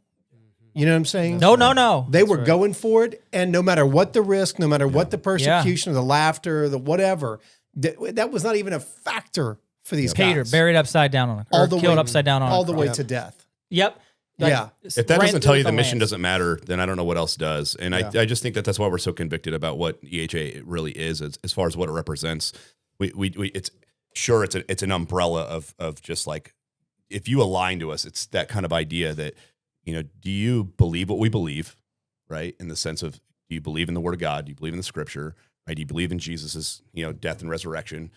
[SPEAKER 2] You know what I'm saying?
[SPEAKER 6] No.
[SPEAKER 2] They were going for it, and no matter what the risk, no matter what the persecution, or the laughter, or the whatever, that was not even a factor for these
[SPEAKER 6] Peter
[SPEAKER 2] guys.
[SPEAKER 6] buried upside down on a
[SPEAKER 2] all
[SPEAKER 6] or
[SPEAKER 2] the
[SPEAKER 6] killed
[SPEAKER 2] way,
[SPEAKER 6] upside down on
[SPEAKER 2] all
[SPEAKER 6] a
[SPEAKER 2] the
[SPEAKER 6] cross.
[SPEAKER 2] way to death.
[SPEAKER 6] Yep.
[SPEAKER 2] Yeah.
[SPEAKER 3] If that
[SPEAKER 6] ran
[SPEAKER 3] doesn't tell
[SPEAKER 6] through
[SPEAKER 3] you the
[SPEAKER 6] with a
[SPEAKER 3] mission
[SPEAKER 6] lance.
[SPEAKER 3] doesn't matter, then I don't know what else does. And I just think that's why we're so convicted about what EHA really is as far as what it represents. It's an umbrella of just like, if you align to us, it's that kind of idea that, do you believe what we believe, right? In the sense of, do you believe in the Word of God? Do you believe in the Scripture? Right? Do you believe in Jesus's, death and resurrection?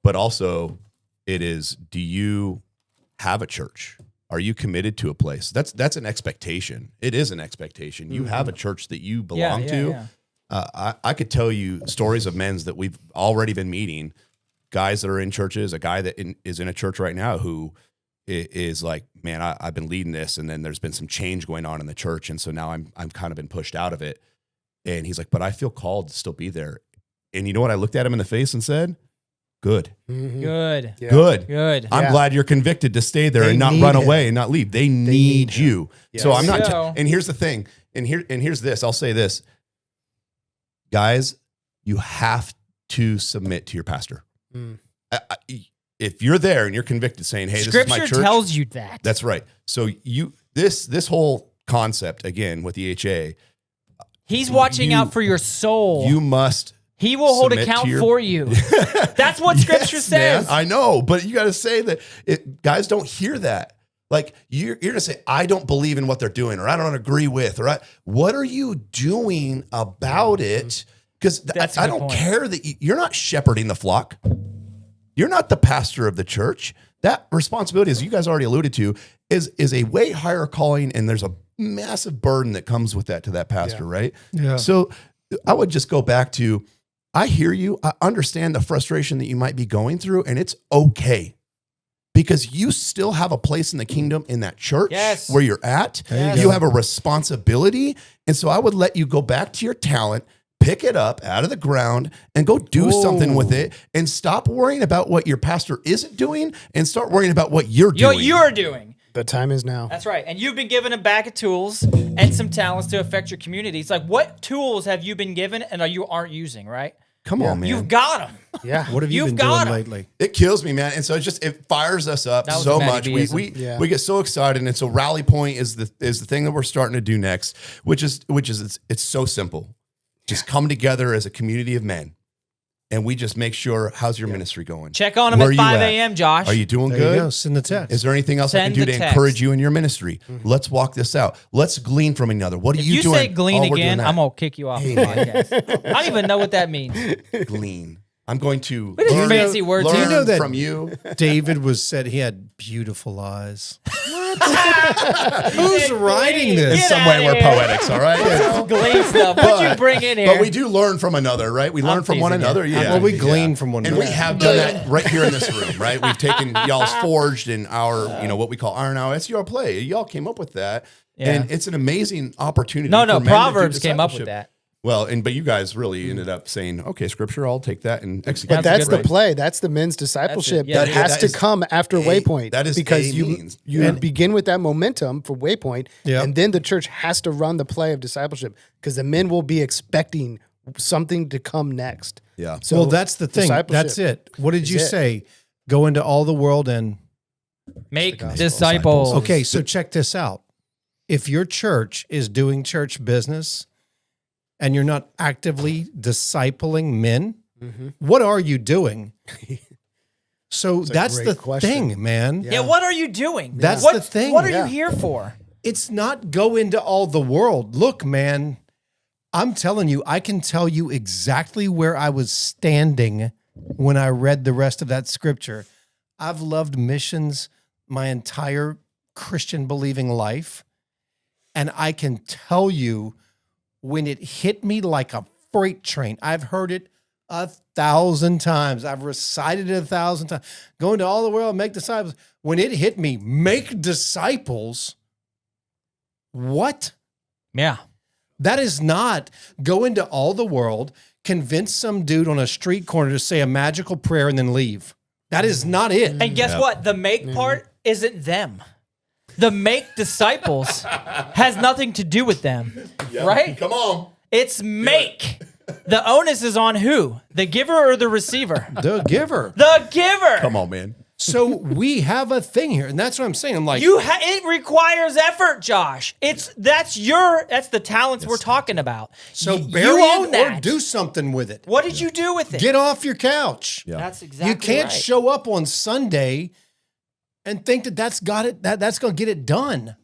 [SPEAKER 3] But also, it is, do you have a church? Are you committed to a place? That's an expectation. It is an expectation. You have a church that you belong to. Yeah. I could tell you stories of men's that we've already been meeting, guys that are in churches, a guy that is in a church right now who is like, man, I've been leading this, and then there's been some change going on in the church, and so now I'm kind of been pushed out of it. And he's like, but I feel called to still be there. And you know what? I looked at him in the face and said, good.
[SPEAKER 6] Mm-hmm. Good.
[SPEAKER 5] Yeah.
[SPEAKER 6] Good.
[SPEAKER 3] I'm glad you're convicted to stay there and not run away and not leave. They need you.
[SPEAKER 5] Yes.
[SPEAKER 3] So I'm not.
[SPEAKER 6] So-
[SPEAKER 3] And here's the thing. And here's this. I'll say this, guys. You have to submit to your pastor. If you're there and you're convicted, saying, "Hey, this is my
[SPEAKER 6] Scripture
[SPEAKER 3] church,"
[SPEAKER 6] tells you that.
[SPEAKER 3] that's right. So this whole concept again with the HA,
[SPEAKER 6] He's watching out for your soul.
[SPEAKER 3] you must.
[SPEAKER 6] He will hold
[SPEAKER 3] submit to
[SPEAKER 6] account
[SPEAKER 3] your-
[SPEAKER 6] for you. That's what Scripture
[SPEAKER 3] Yes,
[SPEAKER 6] says.
[SPEAKER 3] man, I know, but you got to say that guys don't hear that. Like you're going to say, I don't believe in what they're doing, or I don't agree with, or what are you doing about it? Because
[SPEAKER 6] That's a
[SPEAKER 3] I
[SPEAKER 6] good
[SPEAKER 3] don't
[SPEAKER 6] point.
[SPEAKER 3] care that you're not shepherding the flock. You're not the pastor of the church. That responsibility, as you guys already alluded to, is a way higher calling, and there's a massive burden that comes with that to that pastor, right?
[SPEAKER 2] Yeah.
[SPEAKER 3] So I would just go back to, I hear you. I understand the frustration that you might be going through, and it's okay because you still have a place in the kingdom in that church
[SPEAKER 6] Yes.
[SPEAKER 3] where you're at.
[SPEAKER 2] There you
[SPEAKER 3] You
[SPEAKER 2] go.
[SPEAKER 3] have a responsibility. And so I would let you go back to your talent, pick it up out of the ground, and go do something with it, and stop worrying about what your pastor isn't doing and start worrying about what you're doing.
[SPEAKER 6] You're doing.
[SPEAKER 5] The time is now.
[SPEAKER 6] That's right. And you've been given a bag of tools and some talents to affect your community. It's like, what tools have you been given and you aren't using, right?
[SPEAKER 3] Come on, man.
[SPEAKER 6] You've got them.
[SPEAKER 5] Yeah.
[SPEAKER 2] What have you
[SPEAKER 6] You've
[SPEAKER 2] been
[SPEAKER 6] got
[SPEAKER 2] doing
[SPEAKER 6] 'em.
[SPEAKER 2] lately?
[SPEAKER 3] It kills me, man. And so it fires us up
[SPEAKER 6] That was
[SPEAKER 3] so
[SPEAKER 6] a
[SPEAKER 3] much.
[SPEAKER 6] Matty
[SPEAKER 3] We
[SPEAKER 5] Yeah.
[SPEAKER 3] get so excited. And so Rally Point is the thing that we're starting to do next, which is it's so simple. Just come together as a community of men, and we just make sure, how's your ministry going?
[SPEAKER 6] Check on them
[SPEAKER 3] Where
[SPEAKER 6] at
[SPEAKER 3] are you
[SPEAKER 6] 5
[SPEAKER 3] at?
[SPEAKER 6] a.m., Josh.
[SPEAKER 3] Are you doing
[SPEAKER 2] There
[SPEAKER 3] good?
[SPEAKER 2] you go. Send the text.
[SPEAKER 3] Is there anything else I
[SPEAKER 6] Send
[SPEAKER 3] can do
[SPEAKER 6] the
[SPEAKER 3] to
[SPEAKER 6] text.
[SPEAKER 3] encourage you in your ministry? Let's walk this out. Let's glean from another. What are
[SPEAKER 6] If
[SPEAKER 3] you
[SPEAKER 6] you
[SPEAKER 3] doing?
[SPEAKER 6] say glean
[SPEAKER 3] Oh, we're doing
[SPEAKER 6] again,
[SPEAKER 3] that.
[SPEAKER 6] I'm going to kick you off the podcast. I don't even know what that means.
[SPEAKER 3] Glean. I'm going to
[SPEAKER 6] What is
[SPEAKER 3] learn,
[SPEAKER 6] fancy words?
[SPEAKER 3] learn
[SPEAKER 2] Do you know that-
[SPEAKER 3] from you.
[SPEAKER 2] David said he had beautiful eyes. Who's writing this?
[SPEAKER 6] Get
[SPEAKER 3] Some way
[SPEAKER 6] outta
[SPEAKER 3] we're
[SPEAKER 6] here.
[SPEAKER 3] poetics, all right?
[SPEAKER 6] It's glean stuff. What you bring in here?
[SPEAKER 3] But we do learn from another, right? We learn from one
[SPEAKER 6] teasing you.
[SPEAKER 3] another. Yeah.
[SPEAKER 2] Well, we glean from one
[SPEAKER 3] And
[SPEAKER 2] another.
[SPEAKER 3] we have done that right here in this room, right? We've taken y'all's forged and our, what we call Iron Hour SER play. Y'all came up with that.
[SPEAKER 6] Yeah.
[SPEAKER 3] And it's an amazing opportunity.
[SPEAKER 6] No,
[SPEAKER 3] for men to do
[SPEAKER 6] Proverbs came up with
[SPEAKER 3] discipleship.
[SPEAKER 6] that.
[SPEAKER 3] Well, but you guys really ended up saying, okay, Scripture, I'll take that and execute.
[SPEAKER 5] But that's
[SPEAKER 6] good
[SPEAKER 5] the play. That's the men's discipleship
[SPEAKER 6] Yeah,
[SPEAKER 5] that
[SPEAKER 6] yeah,
[SPEAKER 5] has
[SPEAKER 3] that
[SPEAKER 5] to
[SPEAKER 3] is
[SPEAKER 5] come after Waypoint.
[SPEAKER 3] that is
[SPEAKER 5] because
[SPEAKER 3] a
[SPEAKER 5] you
[SPEAKER 3] means.
[SPEAKER 5] begin with that momentum for Waypoint,
[SPEAKER 2] Yep.
[SPEAKER 5] and then the church has to run the play of discipleship because the men will be expecting something to come next.
[SPEAKER 3] Yeah.
[SPEAKER 5] So
[SPEAKER 2] well, that's the thing.
[SPEAKER 5] discipleship
[SPEAKER 2] That's it. What did you
[SPEAKER 5] is it.
[SPEAKER 2] say? Go into all the world and
[SPEAKER 6] Make
[SPEAKER 5] gospel.
[SPEAKER 6] disciples.
[SPEAKER 2] okay. So check this out. If your church is doing church business and you're not actively discipling men, what are you doing? So
[SPEAKER 5] a
[SPEAKER 2] that's
[SPEAKER 5] great
[SPEAKER 2] the
[SPEAKER 5] question.
[SPEAKER 2] thing, man.
[SPEAKER 6] Yeah, what are you doing?
[SPEAKER 2] That's
[SPEAKER 6] What-
[SPEAKER 2] the thing.
[SPEAKER 6] What are
[SPEAKER 5] Yeah.
[SPEAKER 6] you here for?
[SPEAKER 2] It's not go into all the world. Look, man, I'm telling you, I can tell you exactly where I was standing when I read the rest of that scripture. I've loved missions my entire Christian believing life. And I can tell you when it hit me like a freight train. I've heard it 1,000 times. I've recited it 1,000 times. Go into all the world, make disciples. When it hit me, make disciples. What?
[SPEAKER 6] Yeah.
[SPEAKER 2] That is not go into all the world, convince some dude on a street corner to say a magical prayer and then leave. That is not it.
[SPEAKER 6] And guess what? The make part isn't them. The make disciples has nothing to do with them, right?
[SPEAKER 3] Come on.
[SPEAKER 6] It's make. The onus is on who? The giver or the receiver?
[SPEAKER 2] The giver.
[SPEAKER 6] The giver.
[SPEAKER 3] Come on, man.
[SPEAKER 2] So we have a thing here, and that's what I'm saying. I'm like,
[SPEAKER 6] It requires effort, Josh. That's the talents we're talking about.
[SPEAKER 2] so
[SPEAKER 6] You
[SPEAKER 2] bury
[SPEAKER 6] own
[SPEAKER 2] it
[SPEAKER 6] that.
[SPEAKER 2] or do something with it.
[SPEAKER 6] What did you do with it?
[SPEAKER 2] Get off your couch.
[SPEAKER 3] Yeah.
[SPEAKER 6] That's exactly
[SPEAKER 2] You can't
[SPEAKER 6] right.
[SPEAKER 2] show up on Sunday and think that's got it. That's going to get it done.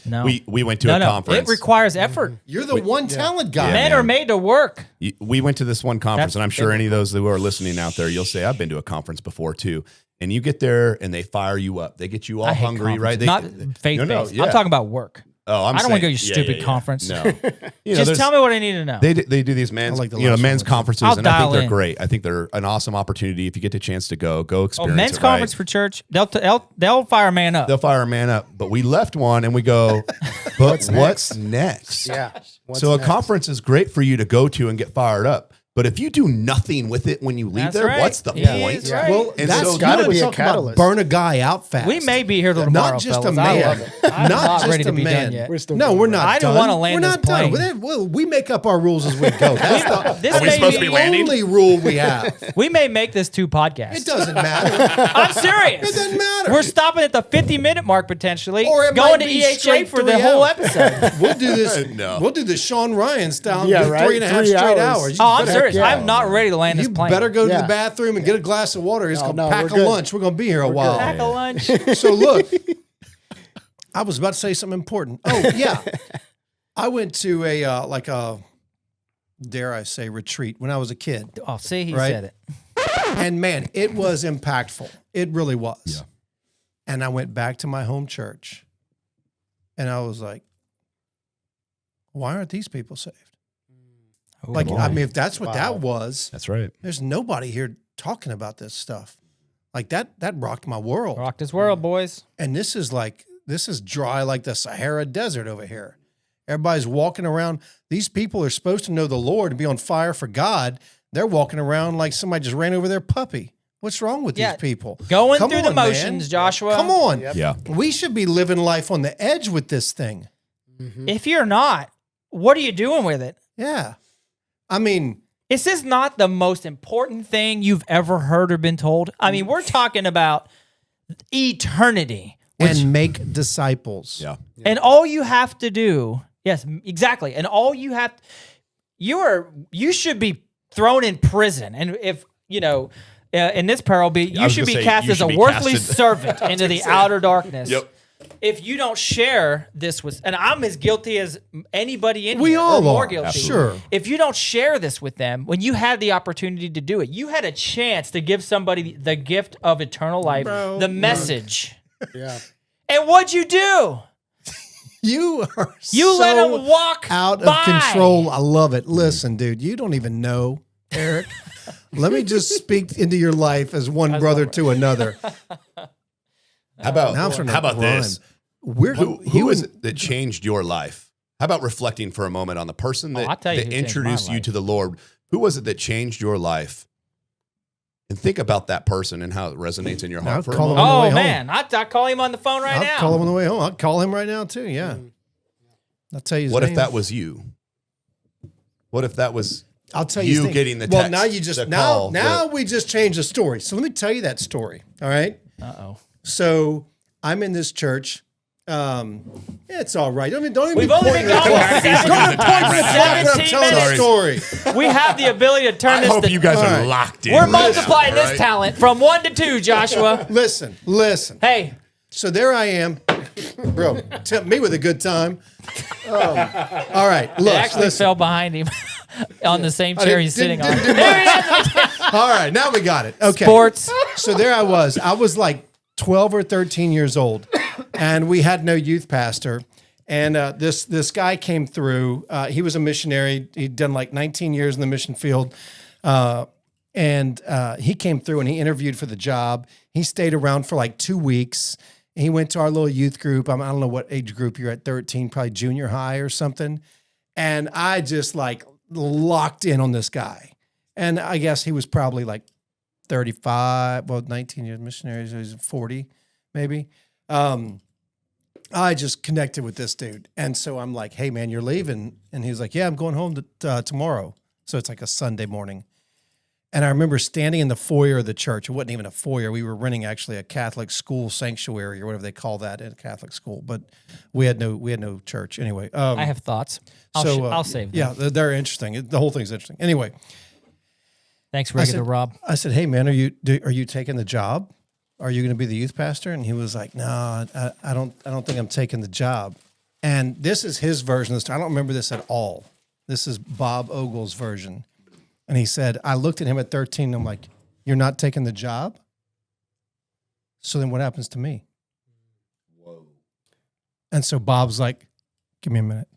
[SPEAKER 6] No.
[SPEAKER 3] We went to a conference.
[SPEAKER 6] It requires effort.
[SPEAKER 2] You're the one talent guy.
[SPEAKER 6] Men
[SPEAKER 3] man.
[SPEAKER 6] are made to work.
[SPEAKER 3] We went to this one conference,
[SPEAKER 6] That's
[SPEAKER 3] and I'm sure any of those who are listening out there, you'll say, I've been to a conference before too. And you get there and they fire you up. They get you all
[SPEAKER 6] I hate
[SPEAKER 3] hungry, right?
[SPEAKER 6] conferences. Not faith-based. I'm talking about work.
[SPEAKER 3] Oh,
[SPEAKER 6] I don't want to go to your stupid conference.
[SPEAKER 3] No. You know,
[SPEAKER 6] Just
[SPEAKER 3] there's-
[SPEAKER 6] tell me what I need to know.
[SPEAKER 3] They do these men's,
[SPEAKER 2] like the
[SPEAKER 3] men's
[SPEAKER 2] last one.
[SPEAKER 3] conferences,
[SPEAKER 6] I'll
[SPEAKER 3] and I think
[SPEAKER 6] dial
[SPEAKER 3] they're
[SPEAKER 6] in.
[SPEAKER 3] great. I think they're an awesome opportunity if you get the chance to go experience
[SPEAKER 6] men's
[SPEAKER 3] it,
[SPEAKER 6] conference
[SPEAKER 3] right?
[SPEAKER 6] for church, they'll fire a man up.
[SPEAKER 3] They'll fire a man up. But we left one and we go, but what's next?
[SPEAKER 5] Yeah. What's
[SPEAKER 3] So
[SPEAKER 5] next?
[SPEAKER 3] a conference is great for you to go to and get fired up. But if you do nothing with it when you leave
[SPEAKER 6] That's
[SPEAKER 3] there,
[SPEAKER 6] right.
[SPEAKER 3] what's the
[SPEAKER 6] Yeah,
[SPEAKER 3] point?
[SPEAKER 6] he's right.
[SPEAKER 2] Well,
[SPEAKER 3] And
[SPEAKER 2] that's
[SPEAKER 3] so-
[SPEAKER 5] gotta
[SPEAKER 2] you
[SPEAKER 5] be a
[SPEAKER 2] talk about
[SPEAKER 5] catalyst.
[SPEAKER 2] burn a guy out fast.
[SPEAKER 6] We may be here till tomorrow,
[SPEAKER 2] not just
[SPEAKER 6] fellas.
[SPEAKER 2] a
[SPEAKER 6] I
[SPEAKER 2] man.
[SPEAKER 6] love it. I'm not
[SPEAKER 2] just
[SPEAKER 6] ready to
[SPEAKER 2] a
[SPEAKER 6] be
[SPEAKER 2] man.
[SPEAKER 6] done yet.
[SPEAKER 5] We're still
[SPEAKER 2] No,
[SPEAKER 5] going.
[SPEAKER 2] we're not.
[SPEAKER 6] I don't
[SPEAKER 2] done.
[SPEAKER 6] wanna land
[SPEAKER 2] We're
[SPEAKER 6] this
[SPEAKER 2] not done.
[SPEAKER 6] plane.
[SPEAKER 2] We make up our rules as we go. That's
[SPEAKER 6] This
[SPEAKER 3] Are we
[SPEAKER 6] may
[SPEAKER 3] supposed to be landing?
[SPEAKER 2] only rule we have.
[SPEAKER 6] We may make this 2 podcasts.
[SPEAKER 2] It doesn't matter.
[SPEAKER 6] I'm serious.
[SPEAKER 2] It doesn't matter.
[SPEAKER 6] We're stopping at the 50-minute mark potentially,
[SPEAKER 2] Or it
[SPEAKER 6] going
[SPEAKER 2] might
[SPEAKER 6] to
[SPEAKER 2] be
[SPEAKER 6] EHA
[SPEAKER 2] straight
[SPEAKER 6] for the
[SPEAKER 2] 3
[SPEAKER 6] whole
[SPEAKER 2] hours.
[SPEAKER 6] episode.
[SPEAKER 2] We'll do this.
[SPEAKER 3] No.
[SPEAKER 2] We'll do the Sean Ryan style.
[SPEAKER 5] Yeah,
[SPEAKER 2] do
[SPEAKER 5] right?
[SPEAKER 2] 3.5
[SPEAKER 5] 3
[SPEAKER 2] straight
[SPEAKER 5] hours.
[SPEAKER 2] hours.
[SPEAKER 6] Oh, I'm
[SPEAKER 2] better-
[SPEAKER 6] serious.
[SPEAKER 5] yeah.
[SPEAKER 6] I'm not ready to land this
[SPEAKER 2] You
[SPEAKER 6] plane.
[SPEAKER 2] better go to
[SPEAKER 5] Yeah.
[SPEAKER 2] the bathroom and get a glass of water. It's
[SPEAKER 5] No,
[SPEAKER 2] going
[SPEAKER 5] no,
[SPEAKER 2] to pack
[SPEAKER 5] we're
[SPEAKER 2] a
[SPEAKER 5] good.
[SPEAKER 2] lunch. We're going to be here a while.
[SPEAKER 6] Pack a lunch.
[SPEAKER 2] So look, I was about to say something important. Oh yeah, I went to a dare I say retreat when I was a kid,
[SPEAKER 6] Oh, see, he
[SPEAKER 2] Right?
[SPEAKER 6] said it.
[SPEAKER 2] and man, it was impactful. It really was.
[SPEAKER 3] Yeah.
[SPEAKER 2] And I went back to my home church, and I was like, why aren't these people saved?
[SPEAKER 6] Oh,
[SPEAKER 2] Like,
[SPEAKER 6] boy.
[SPEAKER 2] I mean, if that's what
[SPEAKER 5] Wow.
[SPEAKER 2] that was,
[SPEAKER 3] That's right.
[SPEAKER 2] there's nobody here talking about this stuff. Like that rocked my world.
[SPEAKER 6] rocked his world, boys.
[SPEAKER 2] And this is dry like the Sahara Desert over here. Everybody's walking around. These people are supposed to know the Lord and be on fire for God. They're walking around like somebody just ran over their puppy. What's wrong with
[SPEAKER 6] Yeah,
[SPEAKER 2] these people?
[SPEAKER 6] Going
[SPEAKER 2] Come
[SPEAKER 6] through the
[SPEAKER 2] on, man.
[SPEAKER 6] motions, Joshua.
[SPEAKER 2] Come on.
[SPEAKER 3] Yeah.
[SPEAKER 2] We should be living life on the edge with this thing.
[SPEAKER 6] If you're not, what are you doing with it?
[SPEAKER 2] Yeah. I mean,
[SPEAKER 6] Is this not the most important thing you've ever heard or been told? I mean, we're talking about eternity.
[SPEAKER 2] and make disciples.
[SPEAKER 3] Yeah.
[SPEAKER 6] And all you have to do, yes, exactly. And all you have, you should be thrown in prison. And if, in this parable, you
[SPEAKER 3] was
[SPEAKER 6] should be
[SPEAKER 3] gonna say,
[SPEAKER 6] cast
[SPEAKER 3] you
[SPEAKER 6] as a
[SPEAKER 3] should be
[SPEAKER 6] worthless
[SPEAKER 3] casted-
[SPEAKER 6] servant into the outer darkness.
[SPEAKER 3] Yep.
[SPEAKER 6] If you don't share this with, and I'm as guilty as anybody in
[SPEAKER 2] We
[SPEAKER 6] here,
[SPEAKER 2] all
[SPEAKER 6] or more
[SPEAKER 2] are.
[SPEAKER 6] guilty.
[SPEAKER 2] Absolutely. Sure.
[SPEAKER 6] If you don't share this with them, when you had the opportunity to do it, you had a chance to give somebody the gift of eternal life, the message.
[SPEAKER 5] Yeah.
[SPEAKER 6] And what'd you do?
[SPEAKER 2] You are
[SPEAKER 6] You
[SPEAKER 2] so
[SPEAKER 6] let them walk
[SPEAKER 2] out of
[SPEAKER 6] by.
[SPEAKER 2] control. I love it. Listen, dude, you don't even know, Eric. Let me just speak into your life as one brother to another.
[SPEAKER 3] How about
[SPEAKER 2] Now I'm starting to
[SPEAKER 3] how about
[SPEAKER 2] rhyme.
[SPEAKER 3] this?
[SPEAKER 2] We're
[SPEAKER 3] Who is it that changed your life? How about reflecting for a moment on the person
[SPEAKER 6] I'll
[SPEAKER 3] that,
[SPEAKER 6] tell you
[SPEAKER 3] that
[SPEAKER 6] who changed my
[SPEAKER 3] introduced you
[SPEAKER 6] life.
[SPEAKER 3] to the Lord? Who was it that changed your life? And think about that person and how it resonates in your heart
[SPEAKER 2] I'll
[SPEAKER 3] for a
[SPEAKER 2] call him
[SPEAKER 3] moment.
[SPEAKER 2] on the way
[SPEAKER 6] Oh
[SPEAKER 2] home.
[SPEAKER 6] man, I'll call him on the phone right
[SPEAKER 2] I'll
[SPEAKER 6] now.
[SPEAKER 2] call him on the way home. I'll call him right now too. Yeah. I'll tell you his
[SPEAKER 3] What
[SPEAKER 2] name.
[SPEAKER 3] if that was you? What if that was
[SPEAKER 2] I'll tell you
[SPEAKER 3] you
[SPEAKER 2] his name.
[SPEAKER 3] getting the
[SPEAKER 2] Well,
[SPEAKER 3] text,
[SPEAKER 2] now you just
[SPEAKER 3] the
[SPEAKER 2] now
[SPEAKER 3] call,
[SPEAKER 2] now we just changed the story. So let me tell you that story. All right.
[SPEAKER 6] Uh-oh.
[SPEAKER 2] So I'm in this church. It's all right. Don't even
[SPEAKER 6] We've
[SPEAKER 2] be
[SPEAKER 6] only
[SPEAKER 2] pointing
[SPEAKER 6] been
[SPEAKER 2] at the
[SPEAKER 6] going
[SPEAKER 2] clock.
[SPEAKER 6] 17
[SPEAKER 2] Don't point to the clock when I'm
[SPEAKER 6] 17
[SPEAKER 2] telling the
[SPEAKER 6] minutes.
[SPEAKER 2] story.
[SPEAKER 6] We have the ability to turn
[SPEAKER 3] I
[SPEAKER 6] this
[SPEAKER 3] hope
[SPEAKER 6] to,
[SPEAKER 3] you guys
[SPEAKER 2] All
[SPEAKER 3] are
[SPEAKER 2] right.
[SPEAKER 3] locked in.
[SPEAKER 6] we're
[SPEAKER 3] right now,
[SPEAKER 6] multiplying
[SPEAKER 3] all
[SPEAKER 6] this
[SPEAKER 3] right?
[SPEAKER 6] talent from 1 to 2, Joshua.
[SPEAKER 2] Listen.
[SPEAKER 6] Hey,
[SPEAKER 2] So there I am, bro. Tempt me with a good time. All right,
[SPEAKER 6] it
[SPEAKER 2] look.
[SPEAKER 6] actually
[SPEAKER 2] Listen.
[SPEAKER 6] fell behind him on the same
[SPEAKER 2] I
[SPEAKER 6] chair
[SPEAKER 2] didn't-
[SPEAKER 6] he's sitting
[SPEAKER 2] didn't-
[SPEAKER 6] on.
[SPEAKER 2] didn't do
[SPEAKER 6] There he is.
[SPEAKER 2] All right, now we got it. Okay.
[SPEAKER 6] Sports.
[SPEAKER 2] So there I was. I was like 12 or 13 years old, and we had no youth pastor. And this guy came through. He was a missionary. He'd done like 19 years in the mission field. And he came through and he interviewed for the job. He stayed around for like 2 weeks. He went to our little youth group. I don't know what age group you're at, 13, probably junior high or something. And I just like locked in on this guy. And I guess he was probably like 35, 19 years missionary, so he's 40 maybe. I just connected with this dude. And so I'm like, hey, man, you're leaving. And he was like, yeah, I'm going home tomorrow. So it's like a Sunday morning. And I remember standing in the foyer of the church. It wasn't even a foyer. We were renting actually a Catholic school sanctuary or whatever they call that in a Catholic school. But we had no church anyway.
[SPEAKER 6] I have thoughts. I'll save them.
[SPEAKER 2] Yeah, they're interesting. The whole thing's interesting. Anyway.
[SPEAKER 6] Thanks, regular Rob.
[SPEAKER 2] I said, hey, man, are you taking the job? Are you going to be the youth pastor? And he was like, no, I don't think I'm taking the job. And this is his version of the story. I don't remember this at all. This is Bob Ogle's version. And he said, I looked at him at 13 and I'm like, you're not taking the job? So then what happens to me? Whoa. And so Bob's like, give me a minute.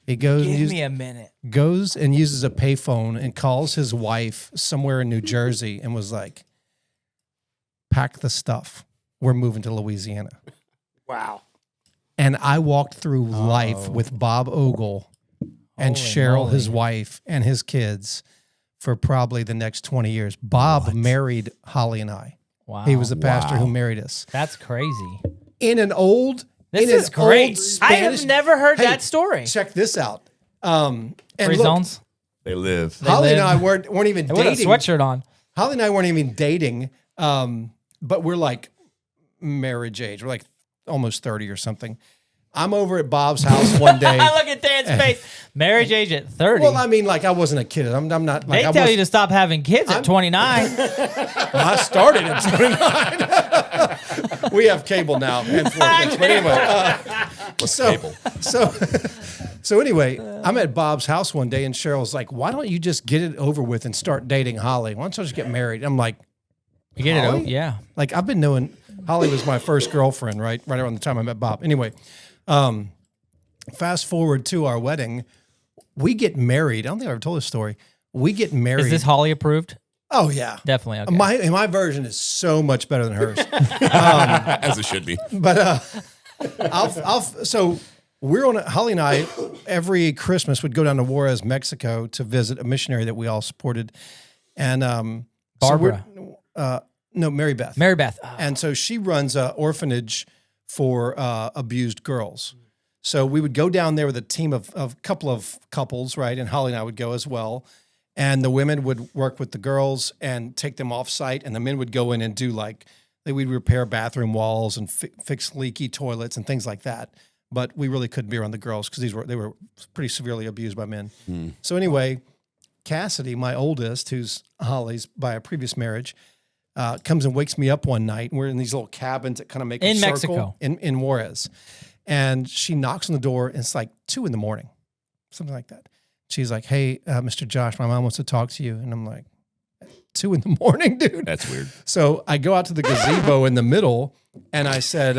[SPEAKER 2] He goes
[SPEAKER 6] Give me a minute.
[SPEAKER 2] Goes and uses a payphone and calls his wife somewhere in New Jersey and was like, pack the stuff. We're moving to Louisiana.
[SPEAKER 5] Wow.
[SPEAKER 2] And I walked through life with Bob Ogle and
[SPEAKER 6] Holy
[SPEAKER 2] Cheryl,
[SPEAKER 6] moly.
[SPEAKER 2] his wife, and his kids for probably the next 20 years. Bob married Holly and I.
[SPEAKER 6] Wow.
[SPEAKER 2] He was the pastor who married us.
[SPEAKER 6] That's crazy.
[SPEAKER 2] In an old
[SPEAKER 6] This is great. I have never heard that story.
[SPEAKER 2] Check this out. And
[SPEAKER 6] Free
[SPEAKER 2] look,
[SPEAKER 6] zones.
[SPEAKER 3] They live.
[SPEAKER 2] Holly and
[SPEAKER 6] live.
[SPEAKER 2] I weren't even
[SPEAKER 6] They put a
[SPEAKER 2] dating.
[SPEAKER 6] sweatshirt on.
[SPEAKER 2] Holly and I weren't even dating, but we're like marriage age. We're like almost 30 or something. I'm over at Bob's house one day.
[SPEAKER 6] Look at Dan's face. Marriage age at 30.
[SPEAKER 2] Well, I mean, like I wasn't a kid. I'm not. Like,
[SPEAKER 6] they tell you to stop having kids at 29.
[SPEAKER 2] I started at 29. We have cable now and 4 kids. But anyway, so anyway, I'm at Bob's house one day, and Cheryl's like, "Why don't you just get it over with and start dating Holly? Why don't you just get married?" I'm like,
[SPEAKER 6] You get it
[SPEAKER 2] Holly?
[SPEAKER 6] over? Yeah.
[SPEAKER 2] Like I've been knowing Holly was my first girlfriend, right around the time I met Bob. Anyway, fast forward to our wedding, we get married. I don't think I've ever told this story. We get married.
[SPEAKER 6] Is this Holly approved?
[SPEAKER 2] Oh yeah,
[SPEAKER 6] Definitely. Okay.
[SPEAKER 2] my version is so much better than hers.
[SPEAKER 3] As it should be.
[SPEAKER 2] But so we're on Holly and I every Christmas would go down to Juarez, Mexico to visit a missionary that we all supported. And
[SPEAKER 6] Barbara.
[SPEAKER 2] No, Mary Beth.
[SPEAKER 6] Mary Beth.
[SPEAKER 2] And so she runs an orphanage for abused girls. So we would go down there with a team of a couple of couples, right? And Holly and I would go as well. And the women would work with the girls and take them off site. And the men would go in and do we'd repair bathroom walls and fix leaky toilets and things like that. But we really couldn't be around the girls because they were pretty severely abused by men. So anyway, Cassidy, my oldest, who's Holly's by a previous marriage, comes and wakes me up one night. And we're in these little cabins that kind of make a
[SPEAKER 6] In
[SPEAKER 2] circle
[SPEAKER 6] Mexico.
[SPEAKER 2] in Juarez. And she knocks on the door, and it's like 2 a.m, something like that. She's like, hey, Mr. Josh, my mom wants to talk to you. And I'm like, 2 a.m, dude?
[SPEAKER 3] That's weird.
[SPEAKER 2] So I go out to the gazebo in the middle, and I said,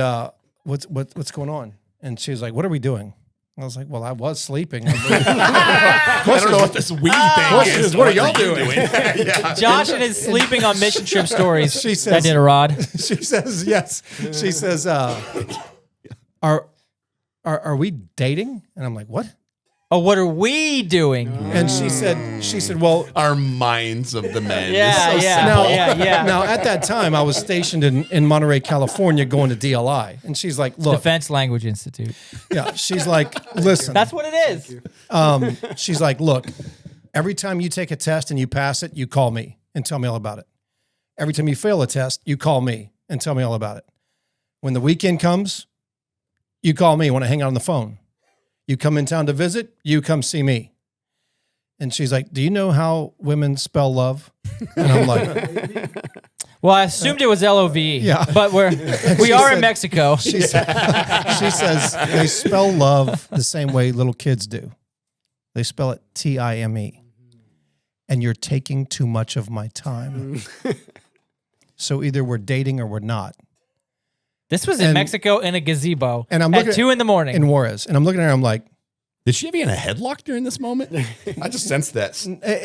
[SPEAKER 2] what's going on? And she was like, what are we doing? I was like, well, I was sleeping.
[SPEAKER 3] I don't know what this we thing is.
[SPEAKER 2] What are y'all doing?
[SPEAKER 3] Yeah.
[SPEAKER 6] Josh and his sleeping on mission trip stories.
[SPEAKER 2] She says,
[SPEAKER 6] that did a rod.
[SPEAKER 2] She says, yes. She says, are we dating? And I'm like, what?
[SPEAKER 6] Oh, what are we doing?
[SPEAKER 2] And she said, well,
[SPEAKER 3] Our minds of the men.
[SPEAKER 6] Yeah,
[SPEAKER 3] It's so
[SPEAKER 6] yeah.
[SPEAKER 3] simple.
[SPEAKER 6] Yeah.
[SPEAKER 2] now at that time I was stationed in Monterey, California, going to DLI. And she's like, look,
[SPEAKER 6] Defense Language Institute.
[SPEAKER 2] yeah, she's like, listen,
[SPEAKER 6] That's what it is.
[SPEAKER 2] she's like, look, every time you take a test and you pass it, you call me and tell me all about it. Every time you fail a test, you call me and tell me all about it. When the weekend comes, you call me when I hang out on the phone. You come in town to visit, you come see me. And she's like, do you know how women spell love? And I'm like,
[SPEAKER 6] Well, I assumed it was LOVE.
[SPEAKER 2] Yeah.
[SPEAKER 6] But we are in Mexico.
[SPEAKER 2] she says they spell love the same way little kids do. They spell it Time. And you're taking too much of my time. So either we're dating or we're not.
[SPEAKER 6] This was in
[SPEAKER 2] And-
[SPEAKER 6] Mexico in a gazebo
[SPEAKER 2] And I'm
[SPEAKER 6] at
[SPEAKER 2] looking
[SPEAKER 6] 2 a.m.
[SPEAKER 2] in Juarez. And I'm looking at her, I'm like,
[SPEAKER 3] Did she have you in a headlock during this moment? I just sensed that.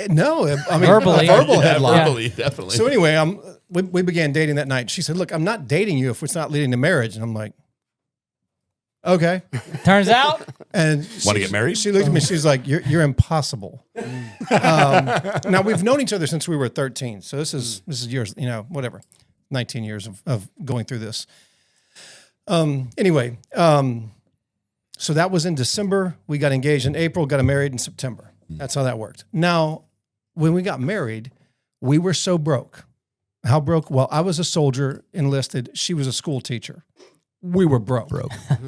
[SPEAKER 2] no, I mean,
[SPEAKER 6] Verbally.
[SPEAKER 2] a verbal
[SPEAKER 3] Yeah,
[SPEAKER 2] headlock.
[SPEAKER 3] verbally, definitely.
[SPEAKER 2] So anyway, we began dating that night. She said, look, I'm not dating you if it's not leading to marriage. And I'm like, Okay.
[SPEAKER 6] Turns out,
[SPEAKER 2] And
[SPEAKER 3] Want to get married?
[SPEAKER 2] She looked at me. She's like, "You're impossible." Now we've known each other since we were 13, so this is years, 19 years of going through this. Anyway, so that was in December. We got engaged in April. Got married in September. That's how that worked. Now, when we got married, we were so broke. How broke? Well, I was a soldier enlisted. She was a school teacher. We were broke.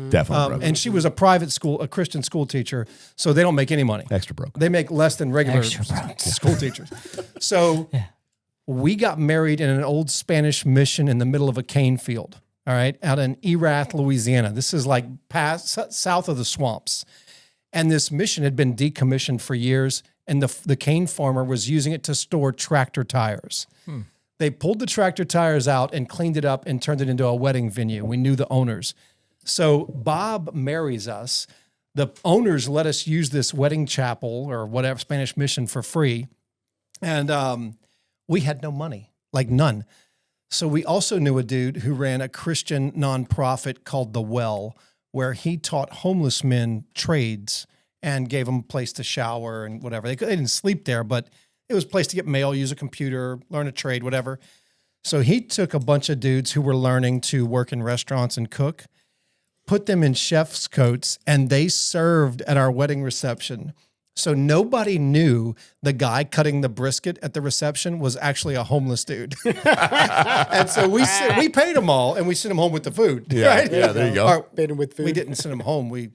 [SPEAKER 3] Definitely broke.
[SPEAKER 2] And she was a private school, a Christian school teacher, so they don't make any money.
[SPEAKER 3] Extra broke.
[SPEAKER 2] They make less than regular school teachers. So we got married in an old Spanish mission in the middle of a cane field, all right, out in Erath, Louisiana. This is like south of the swamps. And this mission had been decommissioned for years, and the cane farmer was using it to store tractor tires. They pulled the tractor tires out and cleaned it up and turned it into a wedding venue. We knew the owners. So Bob marries us. The owners let us use this wedding chapel or whatever, Spanish mission, for free. And we had no money, like none. So we also knew a dude who ran a Christian nonprofit called The Well, where he taught homeless men trades and gave them a place to shower and whatever. They didn't sleep there, but it was a place to get mail, use a computer, learn a trade, whatever. So he took a bunch of dudes who were learning to work in restaurants and cook, put them in chef's coats, and they served at our wedding reception. So nobody knew the guy cutting the brisket at the reception was actually a homeless dude. And so we paid them all, and we sent them home with the food.
[SPEAKER 3] Yeah,
[SPEAKER 2] right?
[SPEAKER 3] yeah, there you go.
[SPEAKER 2] Or
[SPEAKER 5] Paid him with food.
[SPEAKER 2] we didn't send them home. We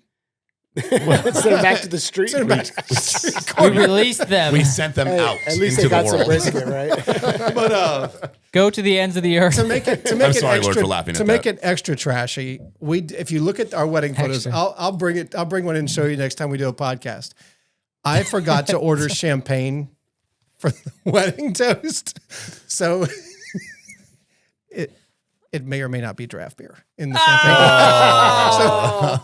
[SPEAKER 5] Send him back to the street.
[SPEAKER 2] sent them back to the street.
[SPEAKER 6] we released them.
[SPEAKER 3] We sent them out
[SPEAKER 5] At least
[SPEAKER 3] into
[SPEAKER 5] they got
[SPEAKER 3] the
[SPEAKER 5] some
[SPEAKER 3] world.
[SPEAKER 5] brisket, right?
[SPEAKER 2] But
[SPEAKER 6] Go to the ends of the earth.
[SPEAKER 2] to make it
[SPEAKER 3] I'm sorry, Lord,
[SPEAKER 2] extra,
[SPEAKER 3] for laughing
[SPEAKER 2] to
[SPEAKER 3] at
[SPEAKER 2] make
[SPEAKER 3] that.
[SPEAKER 2] it extra trashy, if you look at our wedding photos,
[SPEAKER 6] Extra.
[SPEAKER 2] I'll bring one in and show you next time we do a podcast. I forgot to order champagne for the wedding toast, so it may or may not be draft beer in the champagne glass.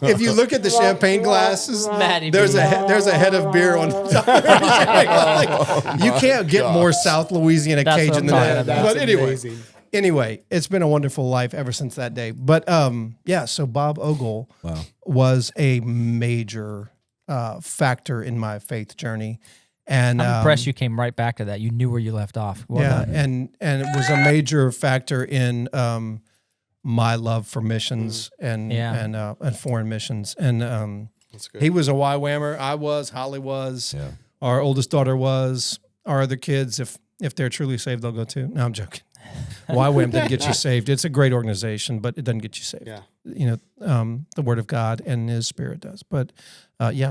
[SPEAKER 2] So if you look at the champagne glasses,
[SPEAKER 6] Maddie
[SPEAKER 2] there's
[SPEAKER 6] B.
[SPEAKER 2] a head of beer on top of the champagne glass. Like, you can't get more South Louisiana
[SPEAKER 6] That's what
[SPEAKER 2] Cajun
[SPEAKER 6] I'm
[SPEAKER 2] than
[SPEAKER 6] talking
[SPEAKER 2] that.
[SPEAKER 6] about.
[SPEAKER 2] But anyway.
[SPEAKER 5] Amazing.
[SPEAKER 2] Anyway, it's been a wonderful life ever since that day. But so Bob Ogle was a major factor in my faith journey. And
[SPEAKER 6] I'm impressed you came right back to that. You knew where you left off. Well done.
[SPEAKER 2] and it was a major factor in my love for missions and foreign missions. And he was a YWAMer. I was. Holly was.
[SPEAKER 3] Yeah.
[SPEAKER 2] Our oldest daughter was. Our other kids, if they're truly saved, they'll go too. No, I'm joking. YWAM doesn't get you saved. It's a great organization, but it doesn't get you saved.
[SPEAKER 5] Yeah.
[SPEAKER 2] The Word of God and His Spirit does. But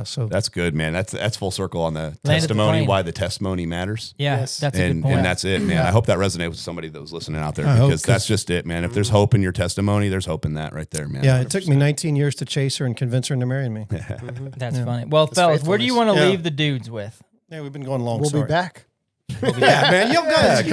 [SPEAKER 2] so
[SPEAKER 3] That's good, man. That's full circle on the
[SPEAKER 6] Land of the
[SPEAKER 3] testimony,
[SPEAKER 6] plane.
[SPEAKER 3] why the testimony matters.
[SPEAKER 6] Yeah,
[SPEAKER 5] Yes.
[SPEAKER 6] that's a good
[SPEAKER 3] And
[SPEAKER 6] point.
[SPEAKER 3] that's it, man. I hope that resonates with somebody that was listening out there
[SPEAKER 2] I hope,
[SPEAKER 3] because that's just it, man. If there's hope in your testimony, there's hope in that right there, man.
[SPEAKER 2] yeah, it took me 19 years to chase her and convince her into marrying me.
[SPEAKER 6] That's funny. Well, fellas, where do you want to
[SPEAKER 2] Yeah.
[SPEAKER 6] leave the dudes with?
[SPEAKER 2] Yeah, we've been going long.
[SPEAKER 5] We'll
[SPEAKER 2] sorry.
[SPEAKER 5] be back.
[SPEAKER 2] Yeah, man. You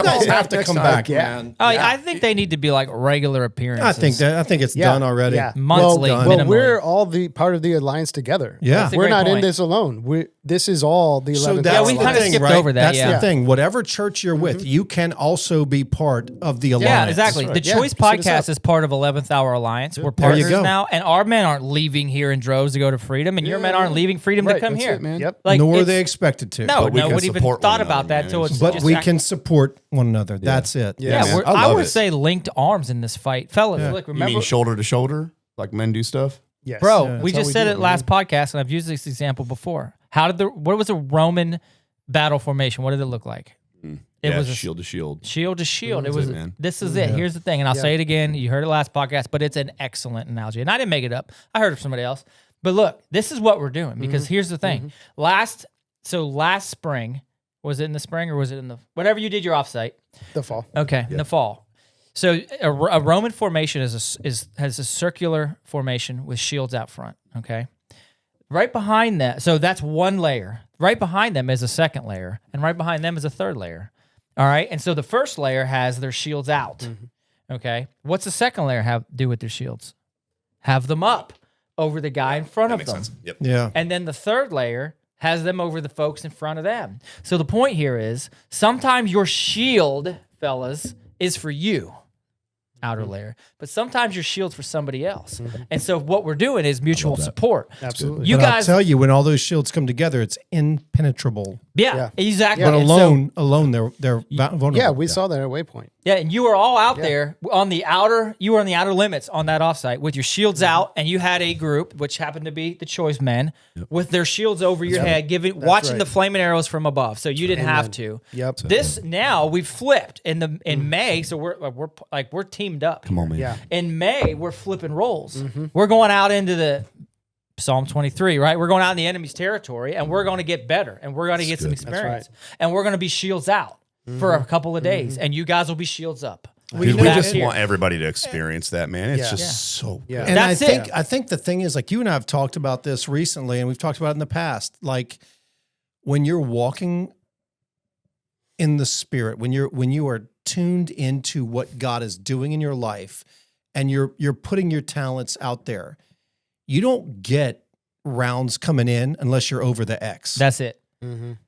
[SPEAKER 2] guys have to
[SPEAKER 5] Next
[SPEAKER 2] come
[SPEAKER 5] time.
[SPEAKER 2] back,
[SPEAKER 5] Yeah.
[SPEAKER 2] man.
[SPEAKER 6] I think they need to be like regular appearances.
[SPEAKER 2] I think it's done already.
[SPEAKER 5] Yeah.
[SPEAKER 6] Monthly,
[SPEAKER 5] Well,
[SPEAKER 6] minimally.
[SPEAKER 5] we're all the part of the alliance together.
[SPEAKER 2] Yeah.
[SPEAKER 6] That's a
[SPEAKER 5] We're
[SPEAKER 6] great
[SPEAKER 5] not in
[SPEAKER 6] point.
[SPEAKER 5] this alone. This is all the 11th
[SPEAKER 2] So
[SPEAKER 5] Hour
[SPEAKER 2] that's
[SPEAKER 6] we
[SPEAKER 2] the
[SPEAKER 6] kinda
[SPEAKER 2] thing,
[SPEAKER 6] skipped
[SPEAKER 2] right?
[SPEAKER 6] over that,
[SPEAKER 2] That's
[SPEAKER 6] yeah.
[SPEAKER 2] the thing. Whatever church you're with, you can also be part of the alliance.
[SPEAKER 6] Yeah, exactly. The
[SPEAKER 5] right. Yeah,
[SPEAKER 6] Choice
[SPEAKER 5] set us
[SPEAKER 6] Podcast
[SPEAKER 5] up.
[SPEAKER 6] is part of 11th Hour Alliance. We're
[SPEAKER 2] There you
[SPEAKER 6] partners
[SPEAKER 2] go.
[SPEAKER 6] now, and our men aren't leaving here in droves to go to freedom, and your men aren't leaving freedom to
[SPEAKER 5] Right,
[SPEAKER 6] come
[SPEAKER 5] that's
[SPEAKER 6] here.
[SPEAKER 5] it, man. Yep.
[SPEAKER 6] Like,
[SPEAKER 2] Nor are
[SPEAKER 6] it's-
[SPEAKER 2] they expected to.
[SPEAKER 6] No,
[SPEAKER 3] But we
[SPEAKER 6] no
[SPEAKER 3] can
[SPEAKER 6] one even
[SPEAKER 3] support
[SPEAKER 6] thought
[SPEAKER 3] one
[SPEAKER 6] about
[SPEAKER 3] another,
[SPEAKER 6] that
[SPEAKER 3] man.
[SPEAKER 6] until it's
[SPEAKER 2] But
[SPEAKER 6] just
[SPEAKER 2] we can support one another. That's it.
[SPEAKER 6] Yeah,
[SPEAKER 3] man.
[SPEAKER 6] I
[SPEAKER 3] love
[SPEAKER 6] would
[SPEAKER 3] it.
[SPEAKER 6] say linked arms in this fight, fellas. Look,
[SPEAKER 3] You
[SPEAKER 6] remember,
[SPEAKER 3] mean shoulder to shoulder, like men do stuff?
[SPEAKER 5] Yes.
[SPEAKER 6] bro,
[SPEAKER 5] That's
[SPEAKER 6] we
[SPEAKER 5] how
[SPEAKER 6] just said
[SPEAKER 5] do
[SPEAKER 6] it last podcast, and I've used this example before. What was a Roman battle formation? What did it look like? It was a
[SPEAKER 3] shield to shield.
[SPEAKER 6] shield to shield. It
[SPEAKER 3] That's
[SPEAKER 6] was.
[SPEAKER 3] it, man.
[SPEAKER 6] This is it. Here's the thing, and I'll say it again. You heard it last podcast, but it's an excellent analogy, and I didn't make it up. I heard it from somebody else. But look, this is what we're doing because here's the thing. Last spring, was it in the spring or was it in the whatever you did your offsite?
[SPEAKER 5] The fall.
[SPEAKER 6] Okay, in the fall. So a Roman formation has a circular formation with shields out front. Okay, right behind that. So that's one layer. Right behind them is a second layer, and right behind them is a third layer. All right, and so the first layer has their shields out. Okay, what's the second layer have do with their shields? Have them up over the guy in front of them.
[SPEAKER 3] Yep.
[SPEAKER 2] Yeah.
[SPEAKER 6] And then the third layer has them over the folks in front of them. So the point here is sometimes your shield, fellas, is for you. outer layer, but sometimes your shield's for somebody else. And so what we're doing is mutual support.
[SPEAKER 5] Absolutely.
[SPEAKER 6] You
[SPEAKER 2] But
[SPEAKER 6] guys,
[SPEAKER 2] I'll tell you, when all those shields come together, it's impenetrable.
[SPEAKER 6] yeah, exactly.
[SPEAKER 2] But
[SPEAKER 6] And so-
[SPEAKER 2] alone, they're vulnerable.
[SPEAKER 5] Yeah, we saw that at Waypoint.
[SPEAKER 6] yeah, and you were all out there on the outer. You were on the outer limits on that offsite with your shields out, and you had a group, which happened to be the Choice Men, with their shields over your head, watching
[SPEAKER 5] right.
[SPEAKER 6] the flaming arrows from above. So you didn't have to.
[SPEAKER 5] Yep.
[SPEAKER 6] This now we've flipped in May, so we're teamed up.
[SPEAKER 3] Come on, man.
[SPEAKER 5] Yeah.
[SPEAKER 6] In May, we're flipping roles. We're going out into the Psalm 23, right? We're going out in the enemy's territory, and we're going to get better, and we're going to get some experience, and we're going to be shields out for a couple of days, and you guys will be shields up.
[SPEAKER 3] Dude, we
[SPEAKER 6] back
[SPEAKER 3] just
[SPEAKER 6] here.
[SPEAKER 3] want everybody to experience that, man. It's just so
[SPEAKER 5] Yeah.
[SPEAKER 2] And
[SPEAKER 6] That's
[SPEAKER 2] I think the thing is, like, you and I have talked about this recently, and we've talked about it in the past. Like, when you're walking in the Spirit, when you are tuned into what God is doing in your life, and you're putting your talents out there, you don't get rounds coming in unless you're over the X.
[SPEAKER 6] That's it.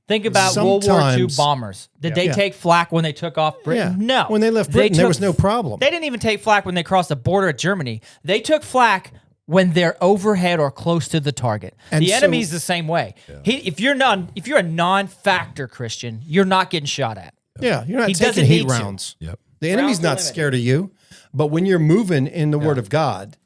[SPEAKER 6] Think about World War II
[SPEAKER 2] Sometimes-
[SPEAKER 6] bombers. Did they
[SPEAKER 2] Yeah.
[SPEAKER 6] take flack when they took off Britain? No.
[SPEAKER 2] When they left Britain, there was no problem.
[SPEAKER 6] They didn't even take flack when they crossed the border of Germany. They took flack when they're overhead or close to the target.
[SPEAKER 2] And
[SPEAKER 6] the
[SPEAKER 2] so-
[SPEAKER 6] enemy's the same way. If you're a non-factor Christian, you're not getting shot at.
[SPEAKER 2] Yeah, you're not
[SPEAKER 6] He
[SPEAKER 2] taking
[SPEAKER 6] doesn't
[SPEAKER 2] heat
[SPEAKER 6] need to.
[SPEAKER 2] rounds.
[SPEAKER 3] Yep.
[SPEAKER 2] The enemy's
[SPEAKER 6] Rounds are
[SPEAKER 2] not
[SPEAKER 6] limited.
[SPEAKER 2] scared of you, but when you're moving in the Word of God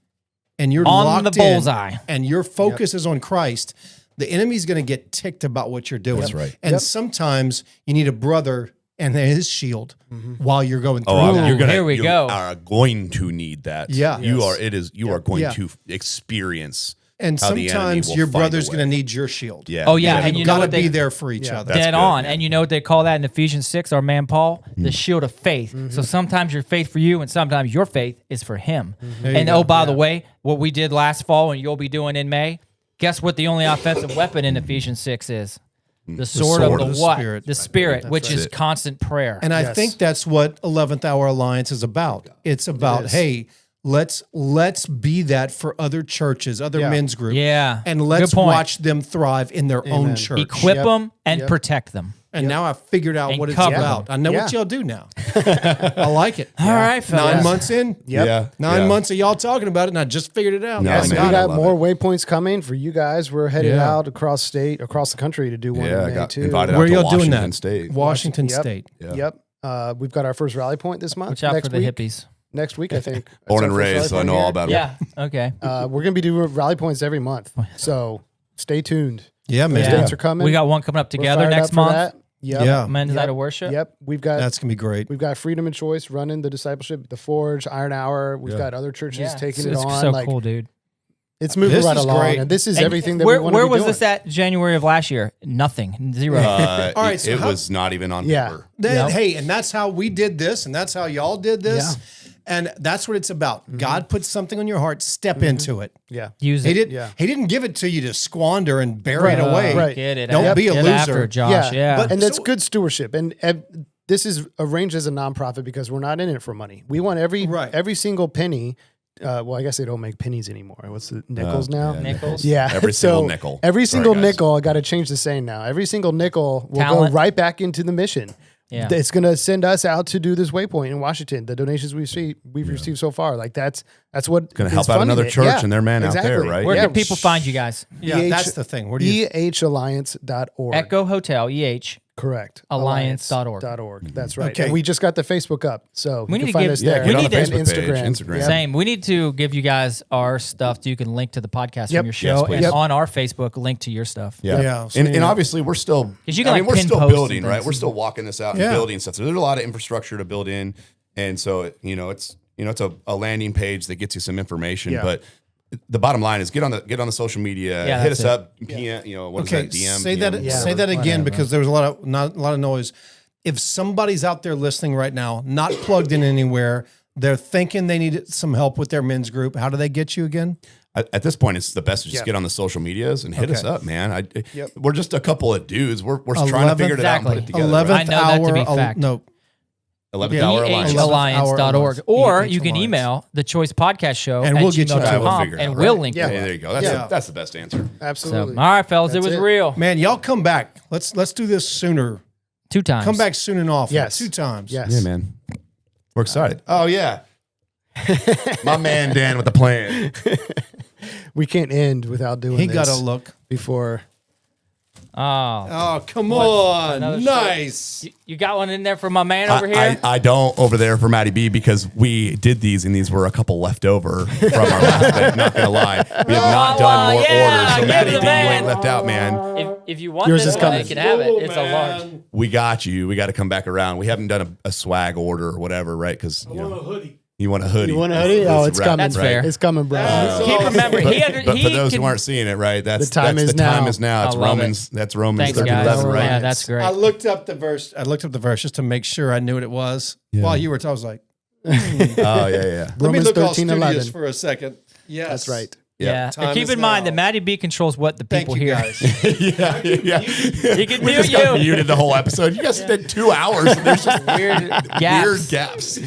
[SPEAKER 2] and you're
[SPEAKER 6] On
[SPEAKER 2] locked
[SPEAKER 6] the bullseye.
[SPEAKER 2] in and your focus is on Christ, the enemy's going to get ticked about what you're doing.
[SPEAKER 3] That's right.
[SPEAKER 2] And sometimes you need a brother and his shield while you're going through
[SPEAKER 3] Oh,
[SPEAKER 2] that.
[SPEAKER 3] you're gonna.
[SPEAKER 6] here we
[SPEAKER 3] you
[SPEAKER 6] go.
[SPEAKER 3] are going to need that.
[SPEAKER 2] Yeah.
[SPEAKER 3] you
[SPEAKER 2] Yes.
[SPEAKER 3] are. It is. You are going
[SPEAKER 2] Yeah.
[SPEAKER 3] to experience.
[SPEAKER 2] And
[SPEAKER 3] how the enemy
[SPEAKER 2] sometimes
[SPEAKER 3] will
[SPEAKER 2] your
[SPEAKER 3] find a
[SPEAKER 2] brother's
[SPEAKER 3] way.
[SPEAKER 2] going to need your shield.
[SPEAKER 3] Yeah.
[SPEAKER 6] Oh, yeah,
[SPEAKER 3] gotta
[SPEAKER 6] and
[SPEAKER 3] be-
[SPEAKER 6] you know
[SPEAKER 2] Got to
[SPEAKER 6] what they-
[SPEAKER 2] be there for each other.
[SPEAKER 3] That's
[SPEAKER 6] Dead
[SPEAKER 3] good,
[SPEAKER 6] on.
[SPEAKER 3] yeah.
[SPEAKER 6] And you know what they call that in Ephesians 6, our man Paul? The shield of faith. So sometimes your faith for you and sometimes your faith is for him. And oh, by the way, what we did last fall and you'll be doing in May, guess what the only offensive weapon in Ephesians 6 is? The sword
[SPEAKER 2] sword
[SPEAKER 6] of
[SPEAKER 2] of
[SPEAKER 6] the
[SPEAKER 2] the
[SPEAKER 6] what?
[SPEAKER 2] Spirit.
[SPEAKER 6] The Spirit, which is
[SPEAKER 3] it.
[SPEAKER 6] constant prayer.
[SPEAKER 2] And I
[SPEAKER 5] Yes.
[SPEAKER 2] think that's what 11th Hour Alliance is about. It's about,
[SPEAKER 5] is.
[SPEAKER 2] hey, let's be that for other churches, other
[SPEAKER 5] Yeah.
[SPEAKER 2] men's groups.
[SPEAKER 6] Yeah.
[SPEAKER 2] And let's
[SPEAKER 6] Good point.
[SPEAKER 2] watch them thrive in their own
[SPEAKER 5] Amen.
[SPEAKER 2] church.
[SPEAKER 6] Equip
[SPEAKER 5] Yep.
[SPEAKER 6] them and
[SPEAKER 5] Yep.
[SPEAKER 6] protect them.
[SPEAKER 2] And now I've figured out
[SPEAKER 6] And
[SPEAKER 2] what it's
[SPEAKER 6] cover
[SPEAKER 2] about. I know what
[SPEAKER 5] Yeah.
[SPEAKER 2] y'all do now. I like it.
[SPEAKER 6] All right, fellas.
[SPEAKER 2] 9 months in.
[SPEAKER 5] Yep.
[SPEAKER 3] Yeah.
[SPEAKER 2] 9
[SPEAKER 3] yeah.
[SPEAKER 2] months of y'all talking about it, and I just figured it out.
[SPEAKER 3] No,
[SPEAKER 5] Yeah,
[SPEAKER 2] Yes,
[SPEAKER 5] so
[SPEAKER 3] man,
[SPEAKER 5] we
[SPEAKER 3] I
[SPEAKER 5] got
[SPEAKER 3] love
[SPEAKER 5] more
[SPEAKER 3] it.
[SPEAKER 5] waypoints coming for you guys. We're headed
[SPEAKER 2] Yeah.
[SPEAKER 5] out across the country to do one
[SPEAKER 3] Yeah,
[SPEAKER 5] in
[SPEAKER 3] I
[SPEAKER 5] May
[SPEAKER 3] got
[SPEAKER 5] too.
[SPEAKER 3] invited
[SPEAKER 2] Where
[SPEAKER 3] out to
[SPEAKER 2] y'all doing
[SPEAKER 3] Washington
[SPEAKER 2] that?
[SPEAKER 3] State.
[SPEAKER 2] Washington
[SPEAKER 5] Yep.
[SPEAKER 2] State.
[SPEAKER 3] Yeah.
[SPEAKER 5] Yep. We've got our first rally point this month.
[SPEAKER 6] Watch out
[SPEAKER 5] next
[SPEAKER 6] for the
[SPEAKER 5] week.
[SPEAKER 6] hippies.
[SPEAKER 5] Next week, I think.
[SPEAKER 3] Born
[SPEAKER 5] That's
[SPEAKER 3] and
[SPEAKER 5] our first
[SPEAKER 3] raised, so I
[SPEAKER 5] rally
[SPEAKER 3] know
[SPEAKER 5] point
[SPEAKER 3] all
[SPEAKER 5] here.
[SPEAKER 3] about it.
[SPEAKER 6] Yeah. Okay.
[SPEAKER 5] We're going to be doing rally points every month. So stay tuned.
[SPEAKER 2] Yeah, man.
[SPEAKER 6] Yeah.
[SPEAKER 5] Dates are coming.
[SPEAKER 6] We got one coming up
[SPEAKER 5] We're
[SPEAKER 6] together
[SPEAKER 5] fired
[SPEAKER 6] next
[SPEAKER 5] up for
[SPEAKER 6] month.
[SPEAKER 5] that. Yep.
[SPEAKER 2] Yeah.
[SPEAKER 6] Men's
[SPEAKER 5] Yep.
[SPEAKER 6] Night of Worship.
[SPEAKER 5] Yep. We've got
[SPEAKER 2] That's going to be great.
[SPEAKER 5] We've got Freedom and Choice running the discipleship, the Forge, Iron Hour. We've got other churches
[SPEAKER 6] Yeah.
[SPEAKER 5] taking
[SPEAKER 6] it's
[SPEAKER 5] it on.
[SPEAKER 6] so
[SPEAKER 5] like
[SPEAKER 6] cool, dude.
[SPEAKER 5] it's moving
[SPEAKER 2] This
[SPEAKER 5] right
[SPEAKER 2] is
[SPEAKER 5] along,
[SPEAKER 2] great.
[SPEAKER 5] and this is
[SPEAKER 6] And
[SPEAKER 5] everything that
[SPEAKER 6] where,
[SPEAKER 5] we want
[SPEAKER 6] where
[SPEAKER 5] to be
[SPEAKER 6] was
[SPEAKER 5] doing.
[SPEAKER 6] this at January of last year? Nothing. Zero.
[SPEAKER 2] All right, so
[SPEAKER 3] it
[SPEAKER 2] how-
[SPEAKER 3] was not even on
[SPEAKER 5] Yeah.
[SPEAKER 3] paper.
[SPEAKER 2] Then, hey, and that's how we did this, and that's how y'all did this. And that's what it's about. God puts something on your heart, step into it.
[SPEAKER 5] Yeah.
[SPEAKER 6] Use
[SPEAKER 2] He
[SPEAKER 6] it.
[SPEAKER 2] did.
[SPEAKER 5] Yeah.
[SPEAKER 2] He didn't give it to you to squander and bury it
[SPEAKER 5] Right.
[SPEAKER 2] away.
[SPEAKER 5] Right.
[SPEAKER 6] Get it.
[SPEAKER 2] Don't
[SPEAKER 6] after-
[SPEAKER 2] be a
[SPEAKER 6] get
[SPEAKER 2] loser.
[SPEAKER 6] after it, Josh. Yeah.
[SPEAKER 2] But-
[SPEAKER 5] And that's
[SPEAKER 2] So-
[SPEAKER 5] good stewardship. And this is arranged as a nonprofit because we're not in it for money. We want every single penny. Well, I guess they don't make pennies anymore. What's the nickels now?
[SPEAKER 3] yeah,
[SPEAKER 6] Nickels.
[SPEAKER 5] Yeah.
[SPEAKER 3] Every single nickel.
[SPEAKER 5] Every
[SPEAKER 3] Sorry,
[SPEAKER 5] single
[SPEAKER 3] guys.
[SPEAKER 5] nickel, I got to change the saying now. Every single nickel will
[SPEAKER 6] Talent.
[SPEAKER 5] go right back into the mission.
[SPEAKER 6] Yeah.
[SPEAKER 5] It's going to send us out to do this waypoint in Washington. The donations we've received so far, like that's what
[SPEAKER 3] Gonna
[SPEAKER 5] is
[SPEAKER 3] help out
[SPEAKER 5] funding
[SPEAKER 3] another
[SPEAKER 5] it.
[SPEAKER 3] church
[SPEAKER 5] Yeah,
[SPEAKER 3] and their man out there,
[SPEAKER 5] exactly.
[SPEAKER 3] right?
[SPEAKER 6] Where
[SPEAKER 5] Yeah.
[SPEAKER 6] can people find you guys?
[SPEAKER 2] Yeah, that's the thing. Where do you?
[SPEAKER 5] EHalliance.org.
[SPEAKER 6] Echo Hotel, EH.
[SPEAKER 5] Correct.
[SPEAKER 6] Alliance.org.
[SPEAKER 5] .org. That's right.
[SPEAKER 2] Okay.
[SPEAKER 5] And we just got the Facebook up, so
[SPEAKER 6] We
[SPEAKER 5] you
[SPEAKER 6] need
[SPEAKER 5] can
[SPEAKER 6] to
[SPEAKER 5] find
[SPEAKER 6] give-
[SPEAKER 5] us
[SPEAKER 6] yeah,
[SPEAKER 5] there.
[SPEAKER 6] we
[SPEAKER 3] Get on
[SPEAKER 6] need
[SPEAKER 3] the
[SPEAKER 6] to-
[SPEAKER 3] Facebook page,
[SPEAKER 5] Instagram.
[SPEAKER 3] Instagram.
[SPEAKER 5] Yeah.
[SPEAKER 6] Same. We need to give you guys our stuff so you can link to the podcast
[SPEAKER 5] Yep.
[SPEAKER 6] from your show,
[SPEAKER 3] Yes, please.
[SPEAKER 6] and
[SPEAKER 5] Yep.
[SPEAKER 6] on our Facebook, link to your stuff.
[SPEAKER 3] Yeah.
[SPEAKER 2] Yeah, so
[SPEAKER 3] And,
[SPEAKER 2] you
[SPEAKER 3] and
[SPEAKER 2] know-
[SPEAKER 3] obviously we're still,
[SPEAKER 6] 'Cause you can, like,
[SPEAKER 3] we're
[SPEAKER 6] pin
[SPEAKER 3] still
[SPEAKER 6] posts
[SPEAKER 3] building,
[SPEAKER 6] and
[SPEAKER 3] right?
[SPEAKER 6] things.
[SPEAKER 3] We're still walking this out
[SPEAKER 2] Yeah.
[SPEAKER 3] and building stuff. So there's a lot of infrastructure to build in. And so, it's a landing page that gets you some information,
[SPEAKER 5] Yeah.
[SPEAKER 3] but the bottom line is get on the social media,
[SPEAKER 6] Yeah,
[SPEAKER 3] hit
[SPEAKER 6] that's
[SPEAKER 3] us
[SPEAKER 6] it.
[SPEAKER 3] up, PM, what is
[SPEAKER 2] Okay,
[SPEAKER 3] that, DM?
[SPEAKER 2] say that.
[SPEAKER 3] PM,
[SPEAKER 2] Say that again because there was a lot of noise. If somebody's out there listening right now, not plugged in anywhere, they're thinking they need some help with their men's group. How do they get you again?
[SPEAKER 3] At this point, it's the best to just
[SPEAKER 5] Yeah.
[SPEAKER 3] get on the social medias and hit us
[SPEAKER 2] Okay.
[SPEAKER 3] up, man.
[SPEAKER 5] Yep.
[SPEAKER 3] We're just a couple of dudes. We're trying to figure it out and put it together.
[SPEAKER 2] 11th
[SPEAKER 6] I know that to
[SPEAKER 2] hour.
[SPEAKER 6] be fact.
[SPEAKER 2] No,
[SPEAKER 3] 11th
[SPEAKER 2] Yeah.
[SPEAKER 3] Hour Alliance.
[SPEAKER 6] EHalliance.org.
[SPEAKER 2] EH
[SPEAKER 6] Or
[SPEAKER 2] Alliance.
[SPEAKER 6] you can email the Choice Podcast Show
[SPEAKER 2] And
[SPEAKER 6] at
[SPEAKER 2] we'll get you to it.
[SPEAKER 3] We'll
[SPEAKER 6] gmail.com,
[SPEAKER 3] figure it
[SPEAKER 6] and
[SPEAKER 3] out,
[SPEAKER 6] we'll
[SPEAKER 3] right?
[SPEAKER 6] link
[SPEAKER 5] Yeah.
[SPEAKER 6] to it.
[SPEAKER 3] There you go.
[SPEAKER 2] Yeah.
[SPEAKER 3] That's the best answer.
[SPEAKER 6] So,
[SPEAKER 5] Absolutely.
[SPEAKER 6] all right, fellas,
[SPEAKER 5] That's
[SPEAKER 6] it was
[SPEAKER 5] it.
[SPEAKER 6] real.
[SPEAKER 2] man, y'all come back. Let's do this sooner.
[SPEAKER 6] 2 times.
[SPEAKER 2] Come back soon and often.
[SPEAKER 5] Yes.
[SPEAKER 2] 2 times.
[SPEAKER 5] Yes.
[SPEAKER 3] Yeah, man. We're excited. Oh, yeah. My man Dan with the plan.
[SPEAKER 5] We can't end without doing
[SPEAKER 2] He
[SPEAKER 5] this.
[SPEAKER 2] got a look.
[SPEAKER 5] before.
[SPEAKER 6] Oh,
[SPEAKER 2] Oh, come on.
[SPEAKER 6] another
[SPEAKER 2] Nice.
[SPEAKER 6] you got one in there for my man over here?
[SPEAKER 3] I don't over there for Matty B because we did these and these were a couple left over from our last day. Not gonna lie, we have not done more orders. So
[SPEAKER 6] give
[SPEAKER 3] Matty
[SPEAKER 6] the
[SPEAKER 3] B, you
[SPEAKER 6] man.
[SPEAKER 3] ain't left out, man.
[SPEAKER 6] If you want
[SPEAKER 5] Yours
[SPEAKER 6] this
[SPEAKER 5] is
[SPEAKER 6] one,
[SPEAKER 5] coming.
[SPEAKER 6] you can have it. It's a large.
[SPEAKER 3] We got you. We got to come back around. We haven't done a swag order or whatever, right? Because you know,
[SPEAKER 4] hoodie.
[SPEAKER 3] you want a hoodie.
[SPEAKER 5] You want a hoodie? Oh, it's coming.
[SPEAKER 6] That's fair.
[SPEAKER 5] It's coming, bro.
[SPEAKER 6] Keep remembering,
[SPEAKER 3] But for those who aren't seeing it, right? That's
[SPEAKER 5] The time is
[SPEAKER 3] the time
[SPEAKER 5] now.
[SPEAKER 3] is now. It's
[SPEAKER 6] I love
[SPEAKER 3] Romans. That's Romans
[SPEAKER 6] Thanks,
[SPEAKER 3] 13,
[SPEAKER 6] guys.
[SPEAKER 3] 11, right?
[SPEAKER 6] Yeah, that's great.
[SPEAKER 2] I looked up the verse. Just to make sure I knew what it was. While you were talking, I was like,
[SPEAKER 3] Oh yeah, yeah.
[SPEAKER 2] let me
[SPEAKER 5] Romans
[SPEAKER 2] look all
[SPEAKER 5] 13,
[SPEAKER 2] studious
[SPEAKER 5] 11.
[SPEAKER 2] for a second. Yes.
[SPEAKER 5] That's right.
[SPEAKER 6] Yeah.
[SPEAKER 2] Time
[SPEAKER 6] And keep
[SPEAKER 2] is
[SPEAKER 6] in mind
[SPEAKER 2] now.
[SPEAKER 6] that Matty B controls what the
[SPEAKER 2] Thank
[SPEAKER 6] people
[SPEAKER 2] you
[SPEAKER 6] hear.
[SPEAKER 2] guys.
[SPEAKER 3] yeah.
[SPEAKER 6] He can
[SPEAKER 3] We
[SPEAKER 6] mute
[SPEAKER 3] just got
[SPEAKER 6] you.
[SPEAKER 3] muted the whole episode. You guys did 2 hours and there's just
[SPEAKER 6] Weird gaps.
[SPEAKER 3] weird gaps.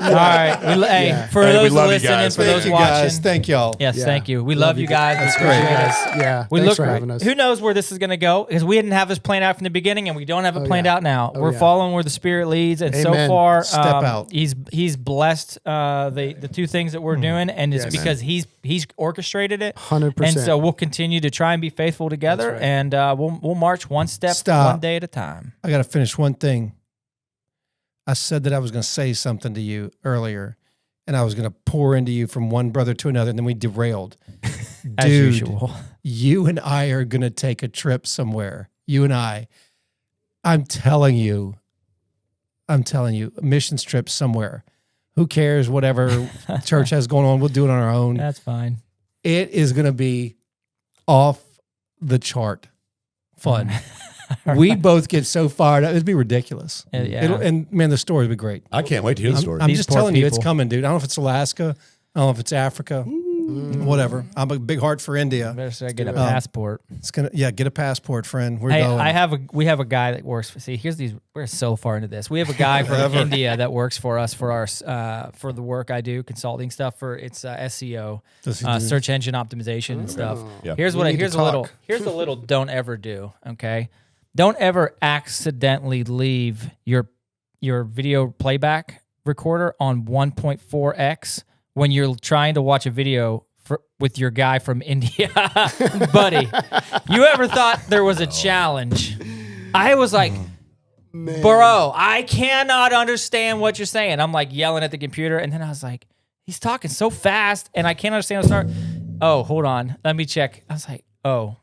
[SPEAKER 6] All right. Hey, for
[SPEAKER 3] Hey, we
[SPEAKER 6] those
[SPEAKER 3] love you
[SPEAKER 6] listening,
[SPEAKER 3] guys.
[SPEAKER 6] for
[SPEAKER 3] Thank
[SPEAKER 6] those
[SPEAKER 2] Thank you
[SPEAKER 6] watching.
[SPEAKER 2] guys. Thank y'all.
[SPEAKER 6] Yes,
[SPEAKER 5] Yeah.
[SPEAKER 6] thank you. We love you guys.
[SPEAKER 2] That's
[SPEAKER 6] We
[SPEAKER 2] great.
[SPEAKER 6] appreciate it.
[SPEAKER 5] Yeah.
[SPEAKER 6] We
[SPEAKER 5] Thanks
[SPEAKER 6] look
[SPEAKER 5] for having us.
[SPEAKER 6] Who knows where this is going to go? Because we didn't have this planned out from the beginning, and we don't have it planned
[SPEAKER 5] yeah.
[SPEAKER 6] out now.
[SPEAKER 5] Oh,
[SPEAKER 6] We're
[SPEAKER 5] yeah.
[SPEAKER 6] following where the Spirit leads, and so
[SPEAKER 5] Amen.
[SPEAKER 6] far,
[SPEAKER 2] Step out.
[SPEAKER 6] He's blessed the 2 things that we're doing, and it's
[SPEAKER 5] Yes.
[SPEAKER 6] because he's orchestrated it.
[SPEAKER 5] 100%.
[SPEAKER 6] And so we'll continue to try and be faithful together, and we'll march one step,
[SPEAKER 2] Stop.
[SPEAKER 6] one day at a time.
[SPEAKER 2] I got to finish one thing. I said that I was going to say something to you earlier, and I was going to pour into you from one brother to another, and then we derailed.
[SPEAKER 6] As
[SPEAKER 2] Dude,
[SPEAKER 6] usual.
[SPEAKER 2] you and I are going to take a trip somewhere. You and I. I'm telling you, a missions trip somewhere. Who cares? Whatever church has going on, we'll do it on our own.
[SPEAKER 6] That's fine.
[SPEAKER 2] It is going to be off the chart fun. We both get so fired up. It'd be ridiculous.
[SPEAKER 6] Yeah.
[SPEAKER 2] And man, the story would be great.
[SPEAKER 3] I can't wait to hear the story.
[SPEAKER 2] I'm
[SPEAKER 6] These
[SPEAKER 2] just
[SPEAKER 6] poor
[SPEAKER 2] telling you, it's
[SPEAKER 6] people.
[SPEAKER 2] coming, dude. I don't know if it's Alaska. I don't know if it's Africa. Whatever. I'm a big heart for India.
[SPEAKER 6] Better say get a passport.
[SPEAKER 2] It's gonna, get a passport, friend. We're
[SPEAKER 6] Hey,
[SPEAKER 2] going.
[SPEAKER 6] we have a guy that works. We're so far into this. We have a guy from India that works for us for our for the work I do, consulting stuff for it's SEO,
[SPEAKER 2] Does he do-
[SPEAKER 6] search engine optimization and stuff.
[SPEAKER 3] Yeah.
[SPEAKER 6] Here's
[SPEAKER 5] We
[SPEAKER 6] what
[SPEAKER 5] need to
[SPEAKER 6] here's a little
[SPEAKER 5] talk.
[SPEAKER 6] here's a little don't ever do. Okay, don't ever accidentally leave your video playback recorder on 1.4x when you're trying to watch a video with your guy from India. Buddy, you ever thought there was a challenge? I was like, bro, I cannot understand what you're saying. I'm like yelling at the computer, and then I was like, he's talking so fast, and I can't understand the start. Oh, hold on. Let me check. I was like, oh,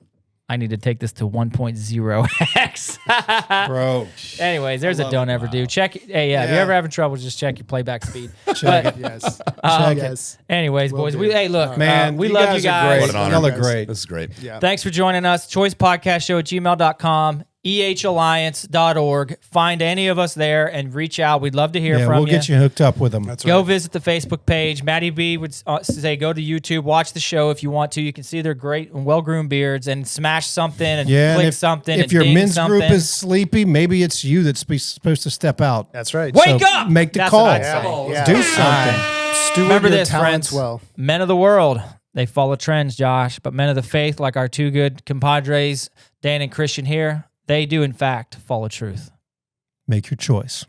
[SPEAKER 6] I need to take this to 1.0x.
[SPEAKER 2] Bro.
[SPEAKER 6] Anyways, there's a don't ever do. Check. Hey, yeah, if you're ever having trouble, just check your playback speed.
[SPEAKER 2] Check it.
[SPEAKER 5] Yes. Yes.
[SPEAKER 6] Anyways, boys,
[SPEAKER 5] do.
[SPEAKER 6] look,
[SPEAKER 2] Man,
[SPEAKER 6] we love you
[SPEAKER 2] are
[SPEAKER 6] guys.
[SPEAKER 2] great.
[SPEAKER 3] What an honor.
[SPEAKER 2] Y'all are great.
[SPEAKER 3] This is great.
[SPEAKER 5] Yeah.
[SPEAKER 6] Thanks for joining us. choicepodcastshow@gmail.com, ehalliance.org. Find any of us there and reach out. We'd love to hear
[SPEAKER 2] Yeah,
[SPEAKER 6] from
[SPEAKER 2] we'll get you hooked up with them.
[SPEAKER 5] That's
[SPEAKER 6] Go
[SPEAKER 5] right.
[SPEAKER 6] visit the Facebook page. Matty B would say go to YouTube, watch the show if you want to. You can see their great and well-groomed beards and smash something and
[SPEAKER 2] Yeah,
[SPEAKER 6] click
[SPEAKER 2] and
[SPEAKER 6] something.
[SPEAKER 2] If
[SPEAKER 6] and
[SPEAKER 2] your
[SPEAKER 6] ding
[SPEAKER 2] men's
[SPEAKER 6] something.
[SPEAKER 2] group is sleepy, maybe it's you that's supposed to step out.
[SPEAKER 5] That's right.
[SPEAKER 6] Wake
[SPEAKER 2] So
[SPEAKER 6] up!
[SPEAKER 2] make the
[SPEAKER 6] That's
[SPEAKER 2] call.
[SPEAKER 6] what I'd say.
[SPEAKER 5] Yeah.
[SPEAKER 2] Do something.
[SPEAKER 5] Steward
[SPEAKER 6] Remember
[SPEAKER 5] your
[SPEAKER 6] this,
[SPEAKER 5] talents
[SPEAKER 6] friends.
[SPEAKER 5] well.
[SPEAKER 6] Men of the world, they follow trends, Josh, but men of the faith, like our 2 good compadres, Dan and Christian here, they do, in fact, follow truth.
[SPEAKER 2] Make your choice.